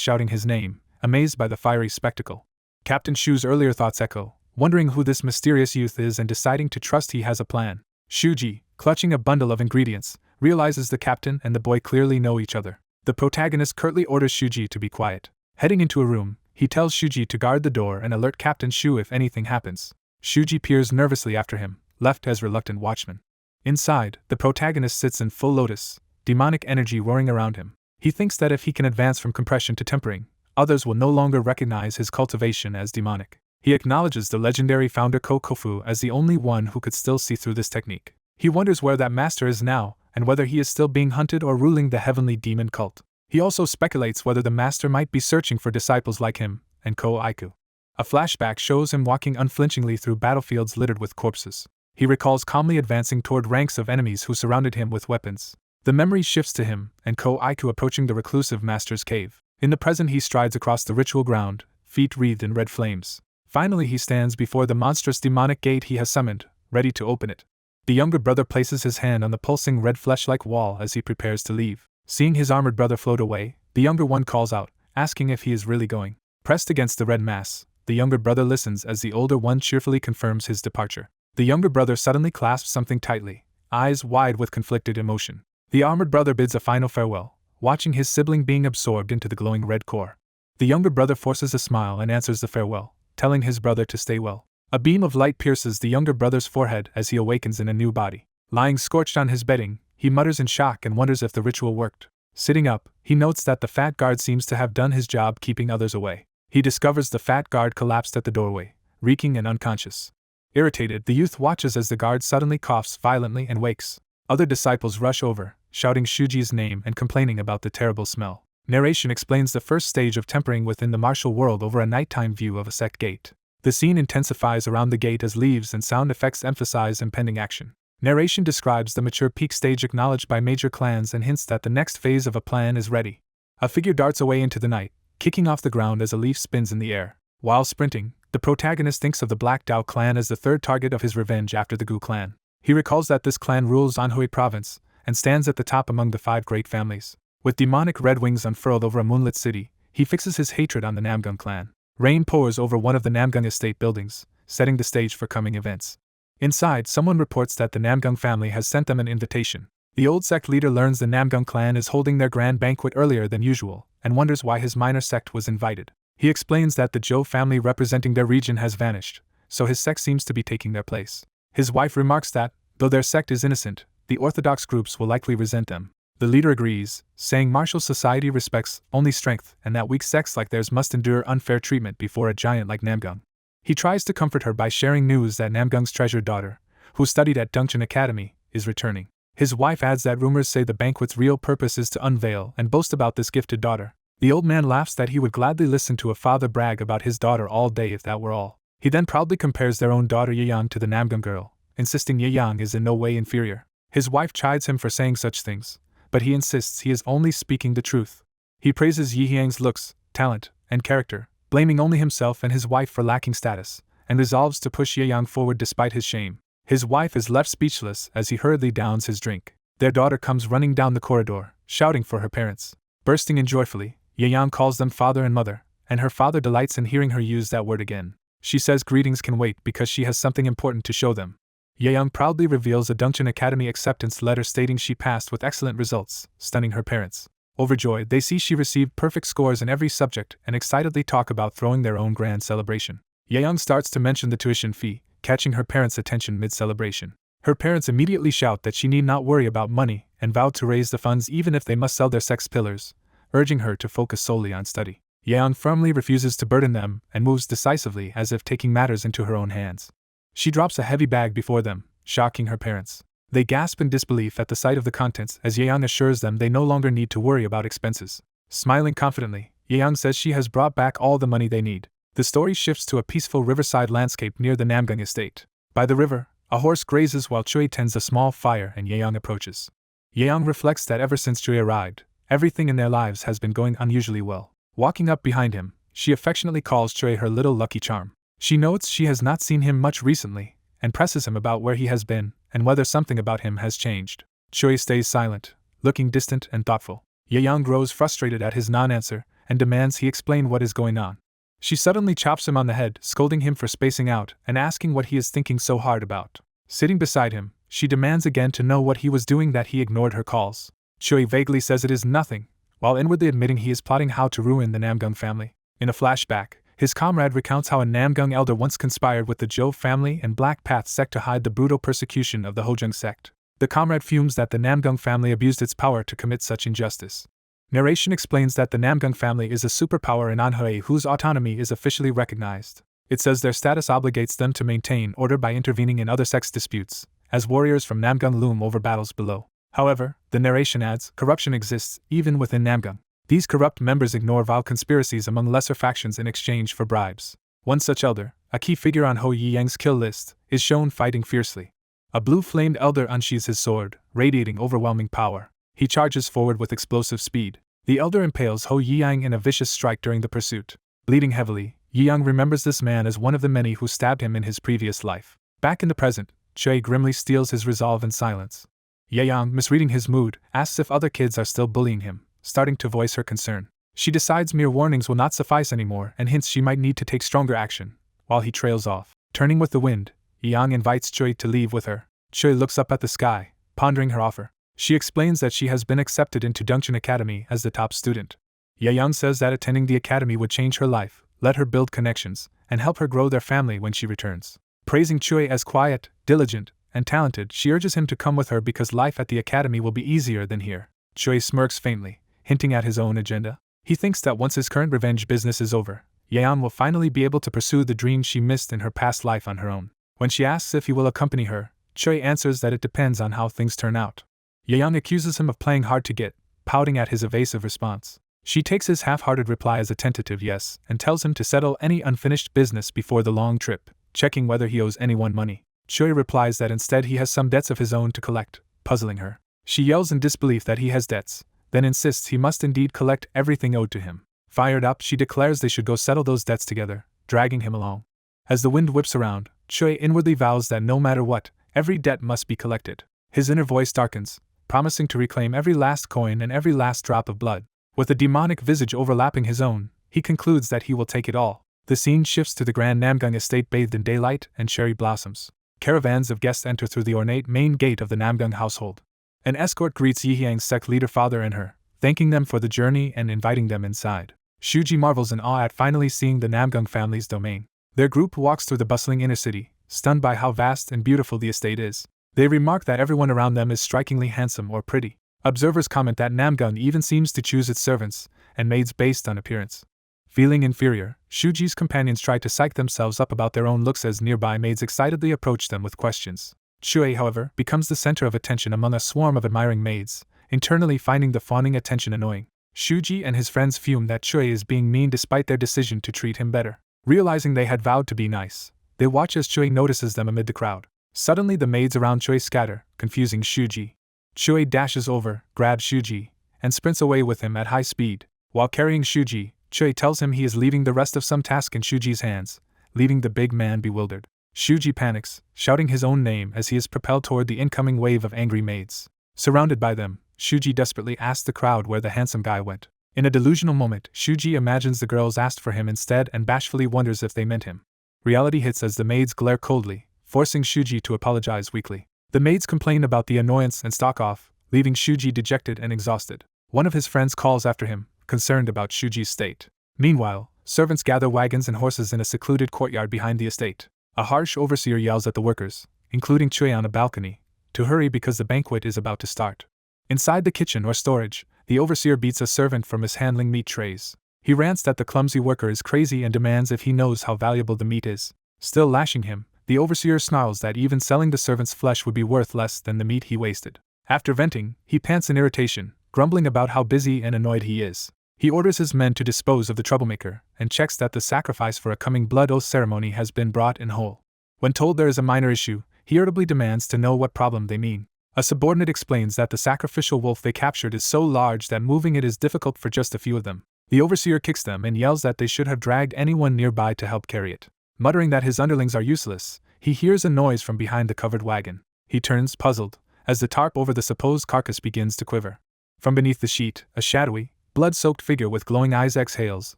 [SPEAKER 1] shouting his name, amazed by the fiery spectacle. Captain Shu's earlier thoughts echo, wondering who this mysterious youth is and deciding to trust he has a plan. Shuji, clutching a bundle of ingredients, realizes the captain and the boy clearly know each other. The protagonist curtly orders Shuji to be quiet. Heading into a room, he tells Shuji to guard the door and alert Captain Shu if anything happens. Shuji peers nervously after him, left as reluctant watchman. Inside, the protagonist sits in full lotus, demonic energy roaring around him. He thinks that if he can advance from compression to tempering, others will no longer recognize his cultivation as demonic. He acknowledges the legendary founder Kokofu as the only one who could still see through this technique. He wonders where that master is now, and whether he is still being hunted or ruling the heavenly demon cult. He also speculates whether the master might be searching for disciples like him and Ko-Aiku. A flashback shows him walking unflinchingly through battlefields littered with corpses. He recalls calmly advancing toward ranks of enemies who surrounded him with weapons. The memory shifts to him and Ko-Aiku approaching the reclusive master's cave. In the present he strides across the ritual ground, feet wreathed in red flames. Finally he stands before the monstrous demonic gate he has summoned, ready to open it. The younger brother places his hand on the pulsing red flesh-like wall as he prepares to leave. Seeing his armored brother float away, the younger one calls out, asking if he is really going. Pressed against the red mass, the younger brother listens as the older one cheerfully confirms his departure. The younger brother suddenly clasps something tightly, eyes wide with conflicted emotion. The armored brother bids a final farewell, watching his sibling being absorbed into the glowing red core. The younger brother forces a smile and answers the farewell, telling his brother to stay well. A beam of light pierces the younger brother's forehead as he awakens in a new body. Lying scorched on his bedding, he mutters in shock and wonders if the ritual worked. Sitting up, he notes that the fat guard seems to have done his job keeping others away. He discovers the fat guard collapsed at the doorway, reeking and unconscious. Irritated, the youth watches as the guard suddenly coughs violently and wakes. Other disciples rush over, shouting Shuji's name and complaining about the terrible smell. Narration explains the first stage of tempering within the martial world over a nighttime view of a sect gate. The scene intensifies around the gate as leaves and sound effects emphasize impending action. Narration describes the mature peak stage acknowledged by major clans and hints that the next phase of a plan is ready. A figure darts away into the night, kicking off the ground as a leaf spins in the air. While sprinting, the protagonist thinks of the Black Dao clan as the third target of his revenge after the Gu clan. He recalls that this clan rules Anhui province, and stands at the top among the 5 great families. With demonic red wings unfurled over a moonlit city, he fixes his hatred on the Namgung clan. Rain pours over one of the Namgung estate buildings, setting the stage for coming events. Inside, someone reports that the Namgung family has sent them an invitation. The old sect leader learns the Namgung clan is holding their grand banquet earlier than usual, and wonders why his minor sect was invited. He explains that the Zhou family representing their region has vanished, so his sect seems to be taking their place. His wife remarks that, though their sect is innocent, the orthodox groups will likely resent them. The leader agrees, saying martial society respects only strength and that weak sects like theirs must endure unfair treatment before a giant like Namgung. He tries to comfort her by sharing news that Namgung's treasured daughter, who studied at Dongchen Academy, is returning. His wife adds that rumors say the banquet's real purpose is to unveil and boast about this gifted daughter. The old man laughs that he would gladly listen to a father brag about his daughter all day if that were all. He then proudly compares their own daughter Yeyang to the Namgung girl, insisting Yeyang is in no way inferior. His wife chides him for saying such things, but he insists he is only speaking the truth. He praises Yeyang's looks, talent, and character, blaming only himself and his wife for lacking status, and resolves to push Yeyang forward despite his shame. His wife is left speechless as he hurriedly downs his drink. Their daughter comes running down the corridor, shouting for her parents. Bursting in joyfully, Yeyang calls them father and mother, and her father delights in hearing her use that word again. She says greetings can wait because she has something important to show them. Yeyang proudly reveals a Dongchen Academy acceptance letter stating she passed with excellent results, stunning her parents. Overjoyed, they see she received perfect scores in every subject and excitedly talk about throwing their own grand celebration. Yeyang starts to mention the tuition fee, catching her parents' attention mid-celebration. Her parents immediately shout that she need not worry about money and vow to raise the funds even if they must sell their sex pillars, urging her to focus solely on study. Yeyang firmly refuses to burden them and moves decisively as if taking matters into her own hands. She drops a heavy bag before them, shocking her parents. They gasp in disbelief at the sight of the contents as Yeyang assures them they no longer need to worry about expenses. Smiling confidently, Yayoung says she has brought back all the money they need. The story shifts to a peaceful riverside landscape near the Namgung estate. By the river, a horse grazes while Chui tends a small fire and Yayoung approaches. Yayoung reflects that ever since Chui arrived, everything in their lives has been going unusually well. Walking up behind him, she affectionately calls Chui her little lucky charm. She notes she has not seen him much recently, and presses him about where he has been, and whether something about him has changed. Chui stays silent, looking distant and thoughtful. Yayoung grows frustrated at his non-answer, and demands he explain what is going on. She suddenly chops him on the head, scolding him for spacing out, and asking what he is thinking so hard about. Sitting beside him, she demands again to know what he was doing that he ignored her calls. Chui vaguely says it is nothing, while inwardly admitting he is plotting how to ruin the Namgung family. In a flashback, his comrade recounts how a Namgung elder once conspired with the Zhou family and Black Path sect to hide the brutal persecution of the Hojung sect. The comrade fumes that the Namgung family abused its power to commit such injustice. Narration explains that the Namgung family is a superpower in Manhwa whose autonomy is officially recognized. It says their status obligates them to maintain order by intervening in other sects' disputes, as warriors from Namgung loom over battles below. However, the narration adds, corruption exists, even within Namgung. These corrupt members ignore vile conspiracies among lesser factions in exchange for bribes. One such elder, a key figure on Ho Yiyang's kill list, is shown fighting fiercely. A blue-flamed elder unsheathes his sword, radiating overwhelming power. He charges forward with explosive speed. The elder impales Ho Yiyang in a vicious strike during the pursuit. Bleeding heavily, Yiyang remembers this man as one of the many who stabbed him in his previous life. Back in the present, Chui grimly steals his resolve in silence. Yayoung, misreading his mood, asks if other kids are still bullying him, starting to voice her concern. She decides mere warnings will not suffice anymore and hints she might need to take stronger action, while he trails off. Turning with the wind, Yayoung invites Chui to leave with her. Chui looks up at the sky, pondering her offer. She explains that she has been accepted into Dongchun Academy as the top student. Yayoung says that attending the academy would change her life, let her build connections, and help her grow their family when she returns. Praising Chui as quiet, diligent, and talented, she urges him to come with her because life at the academy will be easier than here. Chui smirks faintly, hinting at his own agenda. He thinks that once his current revenge business is over, Yayoung will finally be able to pursue the dream she missed in her past life on her own. When she asks if he will accompany her, Chui answers that it depends on how things turn out. Yayoung accuses him of playing hard to get, pouting at his evasive response. She takes his half-hearted reply as a tentative yes and tells him to settle any unfinished business before the long trip, checking whether he owes anyone money. Chui replies that instead he has some debts of his own to collect, puzzling her. She yells in disbelief that he has debts, then insists he must indeed collect everything owed to him. Fired up, she declares they should go settle those debts together, dragging him along. As the wind whips around, Chui inwardly vows that no matter what, every debt must be collected. His inner voice darkens, promising to reclaim every last coin and every last drop of blood. With a demonic visage overlapping his own, he concludes that he will take it all. The scene shifts to the grand Namgung estate bathed in daylight and cherry blossoms. Caravans of guests enter through the ornate main gate of the Namgung household. An escort greets Yiyang's sect leader father and her, thanking them for the journey and inviting them inside. Shuji marvels in awe at finally seeing the Namgung family's domain. Their group walks through the bustling inner city, stunned by how vast and beautiful the estate is. They remark that everyone around them is strikingly handsome or pretty. Observers comment that Namgung even seems to choose its servants and maids based on appearance. Feeling inferior, Shuji's companions try to psych themselves up about their own looks as nearby maids excitedly approach them with questions. Chui, however, becomes the center of attention among a swarm of admiring maids, internally finding the fawning attention annoying. Shuji and his friends fume that Chui is being mean despite their decision to treat him better. Realizing they had vowed to be nice, they watch as Chui notices them amid the crowd. Suddenly the maids around Chui scatter, confusing Shuji. Chui dashes over, grabs Shuji, and sprints away with him at high speed. While carrying Shuji, Chui tells him he is leaving the rest of some task in Shuji's hands, leaving the big man bewildered. Shuji panics, shouting his own name as he is propelled toward the incoming wave of angry maids. Surrounded by them, Shuji desperately asks the crowd where the handsome guy went. In a delusional moment, Shuji imagines the girls asked for him instead and bashfully wonders if they meant him. Reality hits as the maids glare coldly, forcing Shuji to apologize weakly. The maids complain about the annoyance and stalk off, leaving Shuji dejected and exhausted. One of his friends calls after him, concerned about Shuji's state. Meanwhile, servants gather wagons and horses in a secluded courtyard behind the estate. A harsh overseer yells at the workers, including Chui on a balcony, to hurry because the banquet is about to start. Inside the kitchen or storage, the overseer beats a servant for mishandling meat trays. He rants that the clumsy worker is crazy and demands if he knows how valuable the meat is. Still lashing him, the overseer snarls that even selling the servant's flesh would be worth less than the meat he wasted. After venting, he pants in irritation, grumbling about how busy and annoyed he is. He orders his men to dispose of the troublemaker, and checks that the sacrifice for a coming blood oath ceremony has been brought in whole. When told there is a minor issue, he irritably demands to know what problem they mean. A subordinate explains that the sacrificial wolf they captured is so large that moving it is difficult for just a few of them. The overseer kicks them and yells that they should have dragged anyone nearby to help carry it. Muttering that his underlings are useless, he hears a noise from behind the covered wagon. He turns, puzzled, as the tarp over the supposed carcass begins to quiver. From beneath the sheet, a shadowy, blood-soaked figure with glowing eyes exhales,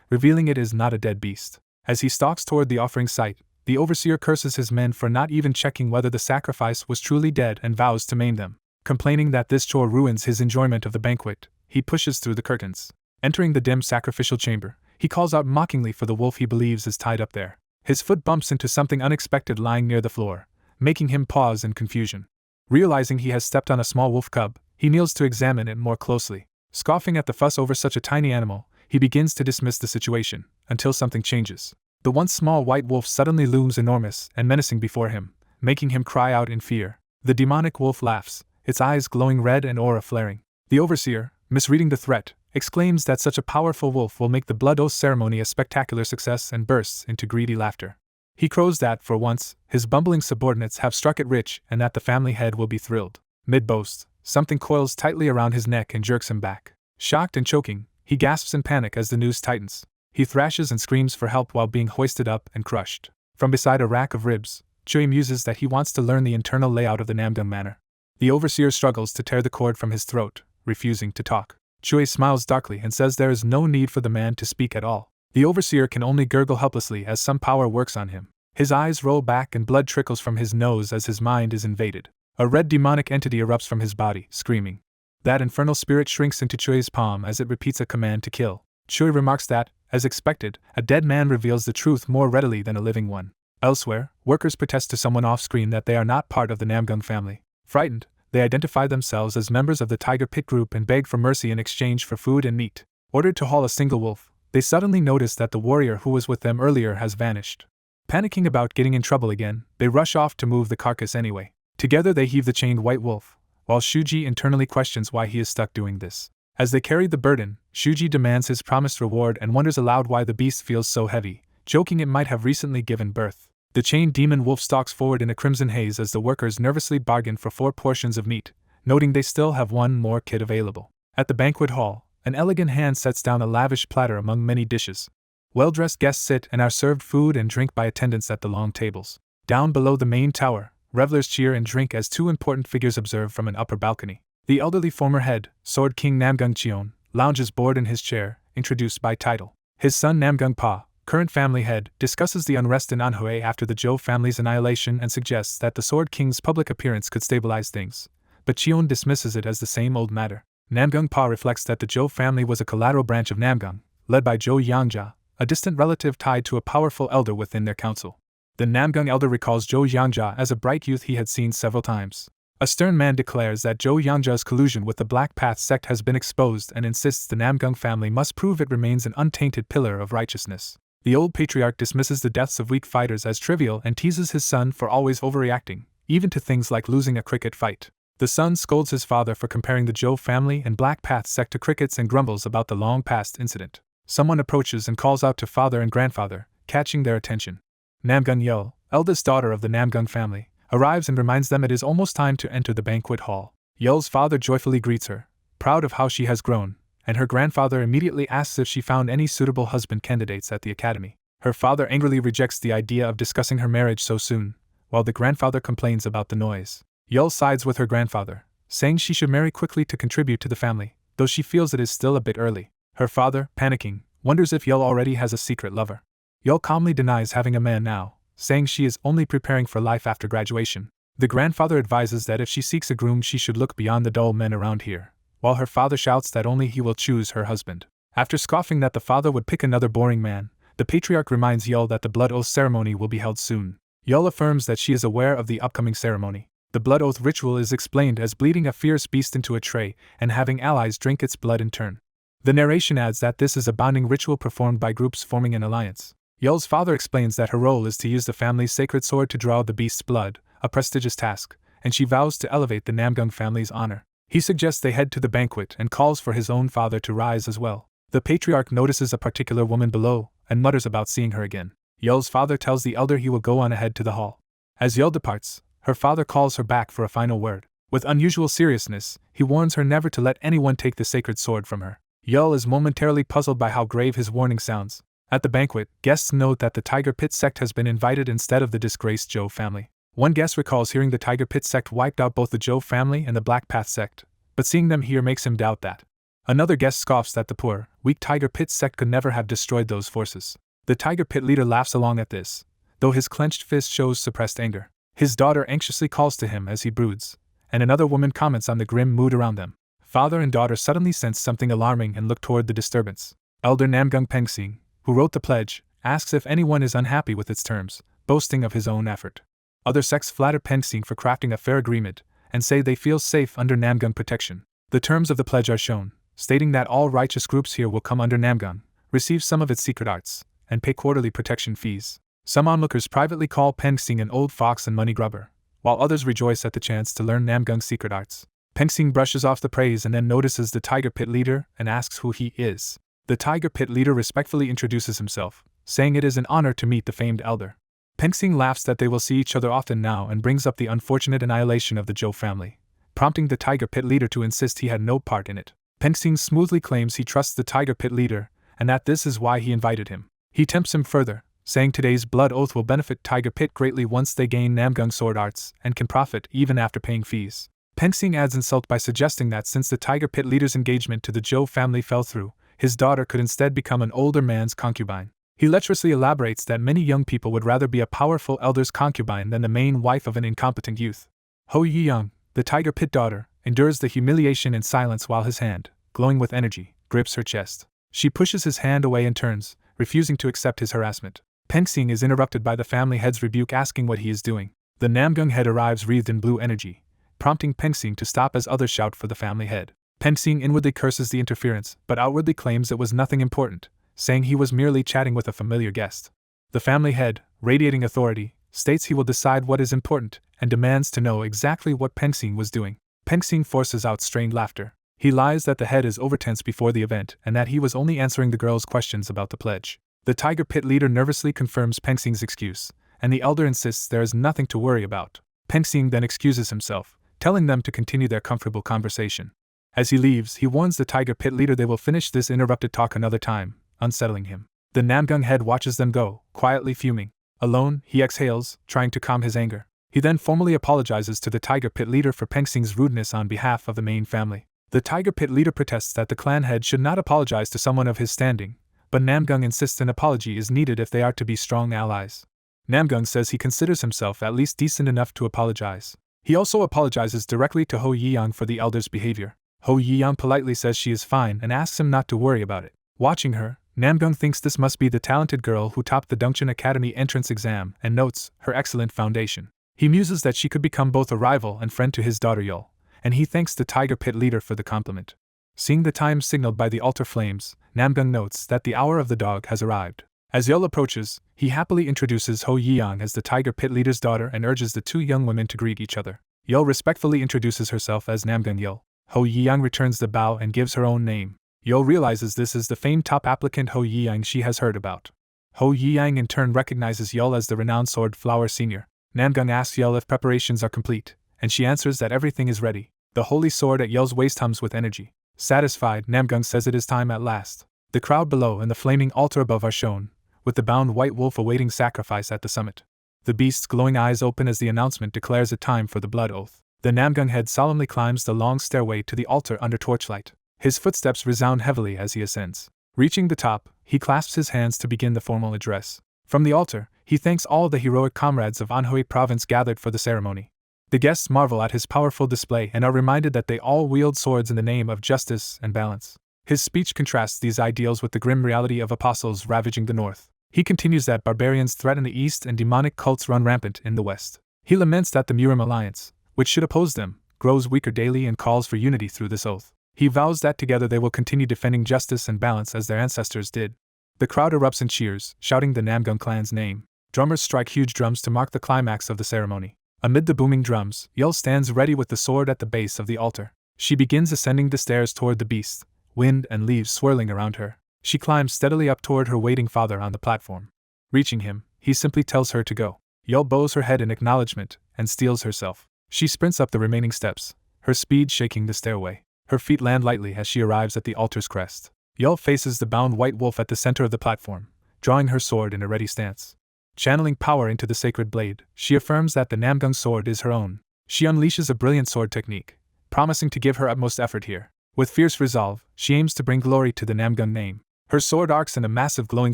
[SPEAKER 1] revealing it is not a dead beast. As he stalks toward the offering site, the overseer curses his men for not even checking whether the sacrifice was truly dead and vows to maim them. Complaining that this chore ruins his enjoyment of the banquet, he pushes through the curtains. Entering the dim sacrificial chamber, he calls out mockingly for the wolf he believes is tied up there. His foot bumps into something unexpected lying near the floor, making him pause in confusion. Realizing he has stepped on a small wolf cub, he kneels to examine it more closely. Scoffing at the fuss over such a tiny animal, he begins to dismiss the situation, until something changes. The once small white wolf suddenly looms enormous and menacing before him, making him cry out in fear. The demonic wolf laughs, its eyes glowing red and aura flaring. The overseer, misreading the threat, exclaims that such a powerful wolf will make the blood oath ceremony a spectacular success and bursts into greedy laughter. He crows that, for once, his bumbling subordinates have struck it rich and that the family head will be thrilled. Mid-boast, something coils tightly around his neck and jerks him back. Shocked and choking, he gasps in panic as the noose tightens. He thrashes and screams for help while being hoisted up and crushed. From beside a rack of ribs, Chui muses that he wants to learn the internal layout of the Namgung manor. The overseer struggles to tear the cord from his throat, refusing to talk. Chui smiles darkly and says there is no need for the man to speak at all. The overseer can only gurgle helplessly as some power works on him. His eyes roll back and blood trickles from his nose as his mind is invaded. A red demonic entity erupts from his body, screaming. That infernal spirit shrinks into Chui's palm as it repeats a command to kill. Chui remarks that, as expected, a dead man reveals the truth more readily than a living one. Elsewhere, workers protest to someone off-screen that they are not part of the Namgung family. Frightened, they identify themselves as members of the Tiger Pit group and beg for mercy in exchange for food and meat. Ordered to haul a single wolf, they suddenly notice that the warrior who was with them earlier has vanished. Panicking about getting in trouble again, they rush off to move the carcass anyway. Together they heave the chained white wolf, while Shuji internally questions why he is stuck doing this. As they carry the burden, Shuji demands his promised reward and wonders aloud why the beast feels so heavy, joking it might have recently given birth. The chained demon wolf stalks forward in a crimson haze as the workers nervously bargain for 4 portions of meat, noting they still have 1 more kit available. At the banquet hall, an elegant hand sets down a lavish platter among many dishes. Well-dressed guests sit and are served food and drink by attendants at the long tables. Down below the main tower, revelers cheer and drink as 2 important figures observe from an upper balcony. The elderly former head, Sword King Namgung Cheon, lounges bored in his chair, introduced by title. His son Namgung Pa, current family head, discusses the unrest in Anhui after the Zhou family's annihilation and suggests that the Sword King's public appearance could stabilize things, but Cheon dismisses it as the same old matter. Namgung Pa reflects that the Zhou family was a collateral branch of Namgung, led by Zhou Yangjia, a distant relative tied to a powerful elder within their council. The Namgung elder recalls Zhou Yangjia as a bright youth he had seen several times. A stern man declares that Zhou Yangjia's collusion with the Black Path sect has been exposed and insists the Namgung family must prove it remains an untainted pillar of righteousness. The old patriarch dismisses the deaths of weak fighters as trivial and teases his son for always overreacting, even to things like losing a cricket fight. The son scolds his father for comparing the Zhou family and Black Path sect to crickets and grumbles about the long-past incident. Someone approaches and calls out to father and grandfather, catching their attention. Namgung Yeol, eldest daughter of the Namgung family, arrives and reminds them it is almost time to enter the banquet hall. Yeol's father joyfully greets her, proud of how she has grown, and her grandfather immediately asks if she found any suitable husband candidates at the academy. Her father angrily rejects the idea of discussing her marriage so soon, while the grandfather complains about the noise. Yeol sides with her grandfather, saying she should marry quickly to contribute to the family, though she feels it is still a bit early. Her father, panicking, wonders if Yeol already has a secret lover. Yeol calmly denies having a man now, saying she is only preparing for life after graduation. The grandfather advises that if she seeks a groom she should look beyond the dull men around here, while her father shouts that only he will choose her husband. After scoffing that the father would pick another boring man, the patriarch reminds Yeol that the blood oath ceremony will be held soon. Yeol affirms that she is aware of the upcoming ceremony. The blood oath ritual is explained as bleeding a fierce beast into a tray and having allies drink its blood in turn. The narration adds that this is a bonding ritual performed by groups forming an alliance. Yeol's father explains that her role is to use the family's sacred sword to draw the beast's blood, a prestigious task, and she vows to elevate the Namgung family's honor. He suggests they head to the banquet and calls for his own father to rise as well. The patriarch notices a particular woman below and mutters about seeing her again. Yeol's father tells the elder he will go on ahead to the hall. As Yeol departs, her father calls her back for a final word. With unusual seriousness, he warns her never to let anyone take the sacred sword from her. Yeol is momentarily puzzled by how grave his warning sounds. At the banquet, guests note that the Tiger Pit sect has been invited instead of the disgraced Zhou family. One guest recalls hearing the Tiger Pit sect wiped out both the Zhou family and the Black Path sect, but seeing them here makes him doubt that. Another guest scoffs that the poor, weak Tiger Pit sect could never have destroyed those forces. The Tiger Pit leader laughs along at this, though his clenched fist shows suppressed anger. His daughter anxiously calls to him as he broods, and another woman comments on the grim mood around them. Father and daughter suddenly sense something alarming and look toward the disturbance. Elder Namgung Pengsing, who wrote the pledge, asks if anyone is unhappy with its terms, boasting of his own effort. Other sects flatter Pengsing for crafting a fair agreement, and say they feel safe under Namgung protection. The terms of the pledge are shown, stating that all righteous groups here will come under Namgung, receive some of its secret arts, and pay quarterly protection fees. Some onlookers privately call Pengsing an old fox and money grubber, while others rejoice at the chance to learn Namgung's secret arts. Pengsing brushes off the praise and then notices the Tiger Pit leader and asks who he is. The Tiger Pit leader respectfully introduces himself, saying it is an honor to meet the famed elder. Pengsing laughs that they will see each other often now and brings up the unfortunate annihilation of the Zhou family, prompting the Tiger Pit leader to insist he had no part in it. Pengsing smoothly claims he trusts the Tiger Pit leader and that this is why he invited him. He tempts him further, saying today's blood oath will benefit Tiger Pit greatly once they gain Namgung sword arts and can profit even after paying fees. Pengsing adds insult by suggesting that since the Tiger Pit leader's engagement to the Zhou family fell through, his daughter could instead become an older man's concubine. He lecherously elaborates that many young people would rather be a powerful elder's concubine than the main wife of an incompetent youth. Ho Yi-young, the Tiger Pit daughter, endures the humiliation in silence while his hand, glowing with energy, grips her chest. She pushes his hand away and turns, refusing to accept his harassment. Pengsing is interrupted by the family head's rebuke asking what he is doing. The Namgung head arrives wreathed in blue energy, prompting Pengsing to stop as others shout for the family head. Pengsing inwardly curses the interference but outwardly claims it was nothing important, saying he was merely chatting with a familiar guest. The family head, radiating authority, states he will decide what is important and demands to know exactly what Pengsing was doing. Pengsing forces out strained laughter. He lies that the head is overtense before the event and that he was only answering the girl's questions about the pledge. The Tiger Pit leader nervously confirms Pengsing's excuse, and the elder insists there is nothing to worry about. Pengsing then excuses himself, telling them to continue their comfortable conversation. As he leaves, he warns the Tiger Pit leader they will finish this interrupted talk another time, unsettling him. The Namgung head watches them go, quietly fuming. Alone, he exhales, trying to calm his anger. He then formally apologizes to the Tiger Pit leader for Pengsing's rudeness on behalf of the main family. The Tiger Pit leader protests that the clan head should not apologize to someone of his standing, but Namgung insists an apology is needed if they are to be strong allies. Namgung says he considers himself at least decent enough to apologize. He also apologizes directly to Ho Yi-young for the elder's behavior. Ho Yi-young politely says she is fine and asks him not to worry about it. Watching her, Namgung thinks this must be the talented girl who topped the Dongcheon Academy entrance exam and notes her excellent foundation. He muses that she could become both a rival and friend to his daughter Yeol, and he thanks the Tiger Pit leader for the compliment. Seeing the time signaled by the altar flames, Namgung notes that the hour of the dog has arrived. As Yeol approaches, he happily introduces Ho Yi-young as the Tiger Pit leader's daughter and urges the two young women to greet each other. Yeol respectfully introduces herself as Namgung Yeol. Ho Yi-young returns the bow and gives her own name. Yeol realizes this is the famed top applicant Ho Yi-young she has heard about. Ho Yi-young in turn recognizes Yeol as the renowned sword flower senior. Namgung asks Yeol if preparations are complete, and she answers that everything is ready. The holy sword at Yeol's waist hums with energy. Satisfied, Namgung says it is time at last. The crowd below and the flaming altar above are shown, with the bound white wolf awaiting sacrifice at the summit. The beast's glowing eyes open as the announcement declares it time for the blood oath. The Namgung head solemnly climbs the long stairway to the altar under torchlight. His footsteps resound heavily as he ascends. Reaching the top, he clasps his hands to begin the formal address. From the altar, he thanks all the heroic comrades of Anhui province gathered for the ceremony. The guests marvel at his powerful display and are reminded that they all wield swords in the name of justice and balance. His speech contrasts these ideals with the grim reality of apostles ravaging the north. He continues that barbarians threaten the east and demonic cults run rampant in the west. He laments that the Murim alliance, which should oppose them, grows weaker daily and calls for unity through this oath. He vows that together they will continue defending justice and balance as their ancestors did. The crowd erupts in cheers, shouting the Namgung clan's name. Drummers strike huge drums to mark the climax of the ceremony. Amid the booming drums, Yeol stands ready with the sword at the base of the altar. She begins ascending the stairs toward the beast, wind and leaves swirling around her. She climbs steadily up toward her waiting father on the platform. Reaching him, he simply tells her to go. Yeol bows her head in acknowledgement and steels herself. She sprints up the remaining steps, her speed shaking the stairway. Her feet land lightly as she arrives at the altar's crest. Yeol faces the bound white wolf at the center of the platform, drawing her sword in a ready stance. Channeling power into the sacred blade, she affirms that the Namgung sword is her own. She unleashes a brilliant sword technique, promising to give her utmost effort here. With fierce resolve, she aims to bring glory to the Namgung name. Her sword arcs in a massive glowing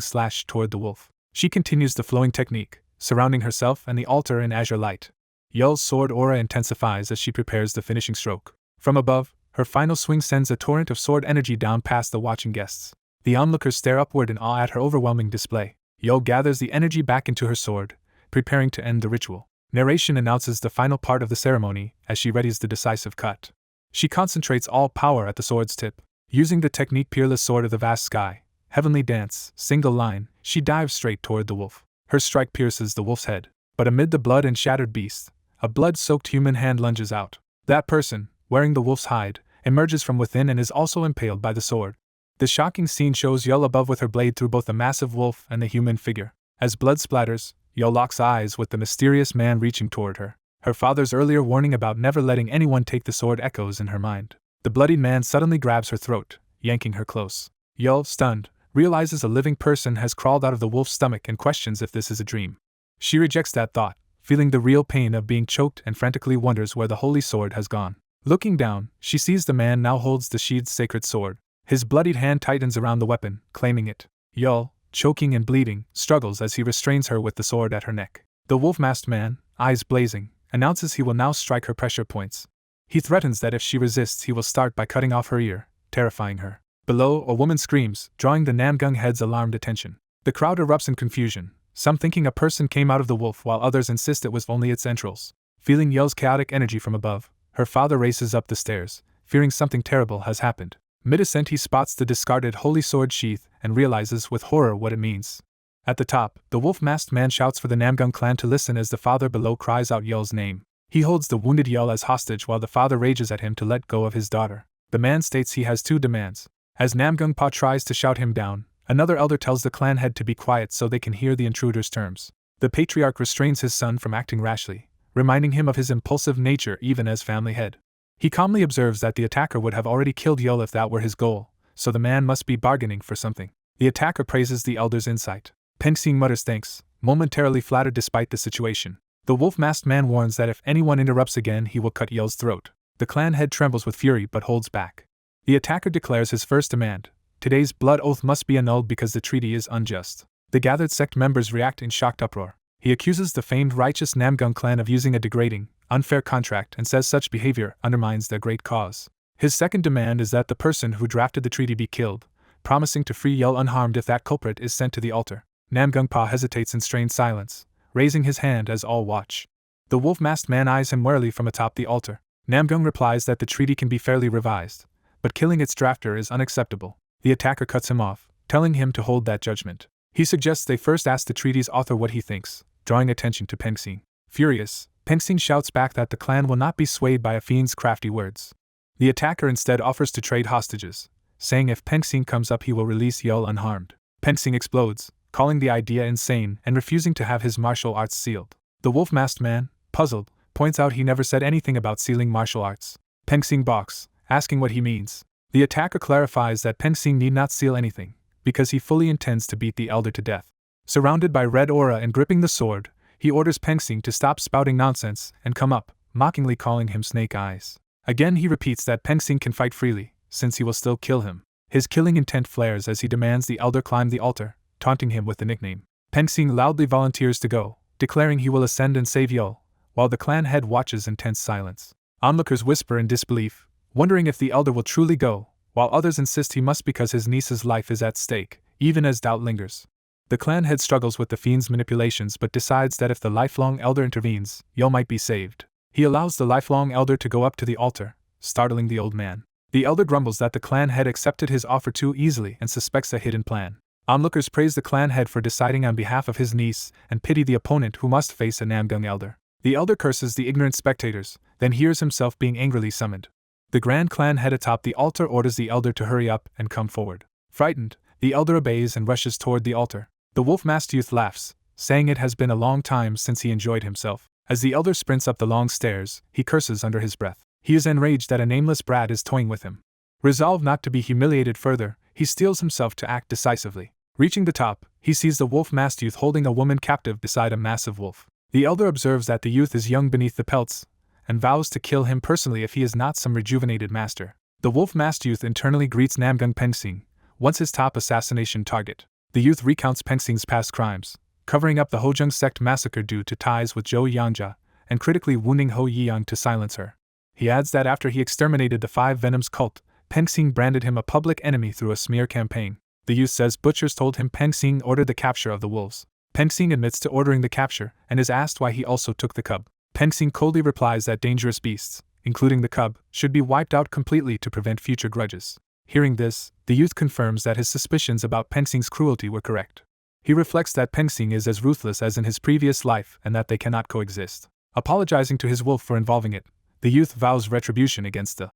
[SPEAKER 1] slash toward the wolf. She continues the flowing technique, surrounding herself and the altar in azure light. Yeol's sword aura intensifies as she prepares the finishing stroke. From above, her final swing sends a torrent of sword energy down past the watching guests. The onlookers stare upward in awe at her overwhelming display. Yeol gathers the energy back into her sword, preparing to end the ritual. Narration announces the final part of the ceremony as she readies the decisive cut. She concentrates all power at the sword's tip. Using the technique Peerless Sword of the Vast Sky, Heavenly Dance, single line, she dives straight toward the wolf. Her strike pierces the wolf's head, but amid the blood and shattered beast, a blood-soaked human hand lunges out. That person, wearing the wolf's hide, emerges from within and is also impaled by the sword. The shocking scene shows Yeol above with her blade through both the massive wolf and the human figure. As blood splatters, Yeol locks eyes with the mysterious man reaching toward her. Her father's earlier warning about never letting anyone take the sword echoes in her mind. The bloodied man suddenly grabs her throat, yanking her close. Yeol, stunned, realizes a living person has crawled out of the wolf's stomach and questions if this is a dream. She rejects that thought, feeling the real pain of being choked and frantically wonders where the holy sword has gone. Looking down, she sees the man now holds the sheathed sacred sword. His bloodied hand tightens around the weapon, claiming it. Yeol, choking and bleeding, struggles as he restrains her with the sword at her neck. The wolf-masked man, eyes blazing, announces he will now strike her pressure points. He threatens that if she resists he will start by cutting off her ear, terrifying her. Below, a woman screams, drawing the Namgung head's alarmed attention. The crowd erupts in confusion, some thinking a person came out of the wolf while others insist it was only its entrails. Feeling Yeol's chaotic energy from above, her father races up the stairs, fearing something terrible has happened. Mid-ascent he spots the discarded holy sword sheath and realizes with horror what it means. At the top, the wolf-masked man shouts for the Namgung clan to listen as the father below cries out Yeol's name. He holds the wounded Yeol as hostage while the father rages at him to let go of his daughter. The man states he has two demands. As Namgung Pa tries to shout him down, another elder tells the clan head to be quiet so they can hear the intruder's terms. The patriarch restrains his son from acting rashly, reminding him of his impulsive nature even as family head. He calmly observes that the attacker would have already killed Yeol if that were his goal, so the man must be bargaining for something. The attacker praises the elder's insight. Pengxing mutters thanks, momentarily flattered despite the situation. The wolf-masked man warns that if anyone interrupts again he will cut Yeol's throat. The clan head trembles with fury but holds back. The attacker declares his first demand. Today's blood oath must be annulled because the treaty is unjust. The gathered sect members react in shocked uproar. He accuses the famed righteous Namgung clan of using a degrading, unfair contract and says such behavior undermines their great cause. His second demand is that the person who drafted the treaty be killed, promising to free Yeol unharmed if that culprit is sent to the altar. Namgung Pa hesitates in strained silence, raising his hand as all watch. The wolf-masked man eyes him warily from atop the altar. Namgung replies that the treaty can be fairly revised, but killing its drafter is unacceptable. The attacker cuts him off, telling him to hold that judgment. He suggests they first ask the treaty's author what he thinks, drawing attention to Pengxing. Furious, Pengxing shouts back that the clan will not be swayed by a fiend's crafty words. The attacker instead offers to trade hostages, saying if Pengxing comes up he will release Yeol unharmed. Pengxing explodes, calling the idea insane and refusing to have his martial arts sealed. The wolf-masked man, puzzled, points out he never said anything about sealing martial arts. Pengxing balks, asking what he means. The attacker clarifies that Pengxing need not seal anything, because he fully intends to beat the elder to death. Surrounded by red aura and gripping the sword, he orders Pengxing to stop spouting nonsense and come up, mockingly calling him Snake Eyes. Again he repeats that Pengxing can fight freely, since he will still kill him. His killing intent flares as he demands the elder climb the altar, taunting him with the nickname. Pengxing loudly volunteers to go, declaring he will ascend and save Yeol, while the clan head watches in tense silence. Onlookers whisper in disbelief, wondering if the elder will truly go, while others insist he must because his niece's life is at stake, even as doubt lingers. The clan head struggles with the fiend's manipulations but decides that if the lifelong elder intervenes, Yeol might be saved. He allows the lifelong elder to go up to the altar, startling the old man. The elder grumbles that the clan head accepted his offer too easily and suspects a hidden plan. Onlookers praise the clan head for deciding on behalf of his niece and pity the opponent who must face a Namgung elder. The elder curses the ignorant spectators, then hears himself being angrily summoned. The grand clan head atop the altar orders the elder to hurry up and come forward. Frightened, The elder obeys and rushes toward the altar. The wolf-masked youth laughs, saying it has been a long time since he enjoyed himself. As the elder sprints up the long stairs, he curses under his breath. He is enraged that a nameless brat is toying with him. Resolved not to be humiliated further, he steels himself to act decisively. Reaching the top, he sees the wolf-masked youth holding a woman captive beside a massive wolf. The elder observes that the youth is young beneath the pelts, and vows to kill him personally if he is not some rejuvenated master. The wolf-masked youth internally greets Namgung Pengsing, once his top assassination target. The youth recounts Pengsing's past crimes, covering up the Hojung sect massacre due to ties with Zhou Yanja, and critically wounding Ho Yiyang to silence her. He adds that after he exterminated the Five Venoms cult, Pengsing branded him a public enemy through a smear campaign. The youth says butchers told him Pengsing ordered the capture of the wolves. Pengsing admits to ordering the capture and is asked why he also took the cub. Pengsing coldly replies that dangerous beasts, including the cub, should be wiped out completely to prevent future grudges. Hearing this, the youth confirms that his suspicions about Pengsing's cruelty were correct. He reflects that Pengsing is as ruthless as in his previous life and that they cannot coexist. Apologizing to his wolf for involving it, the youth vows retribution against the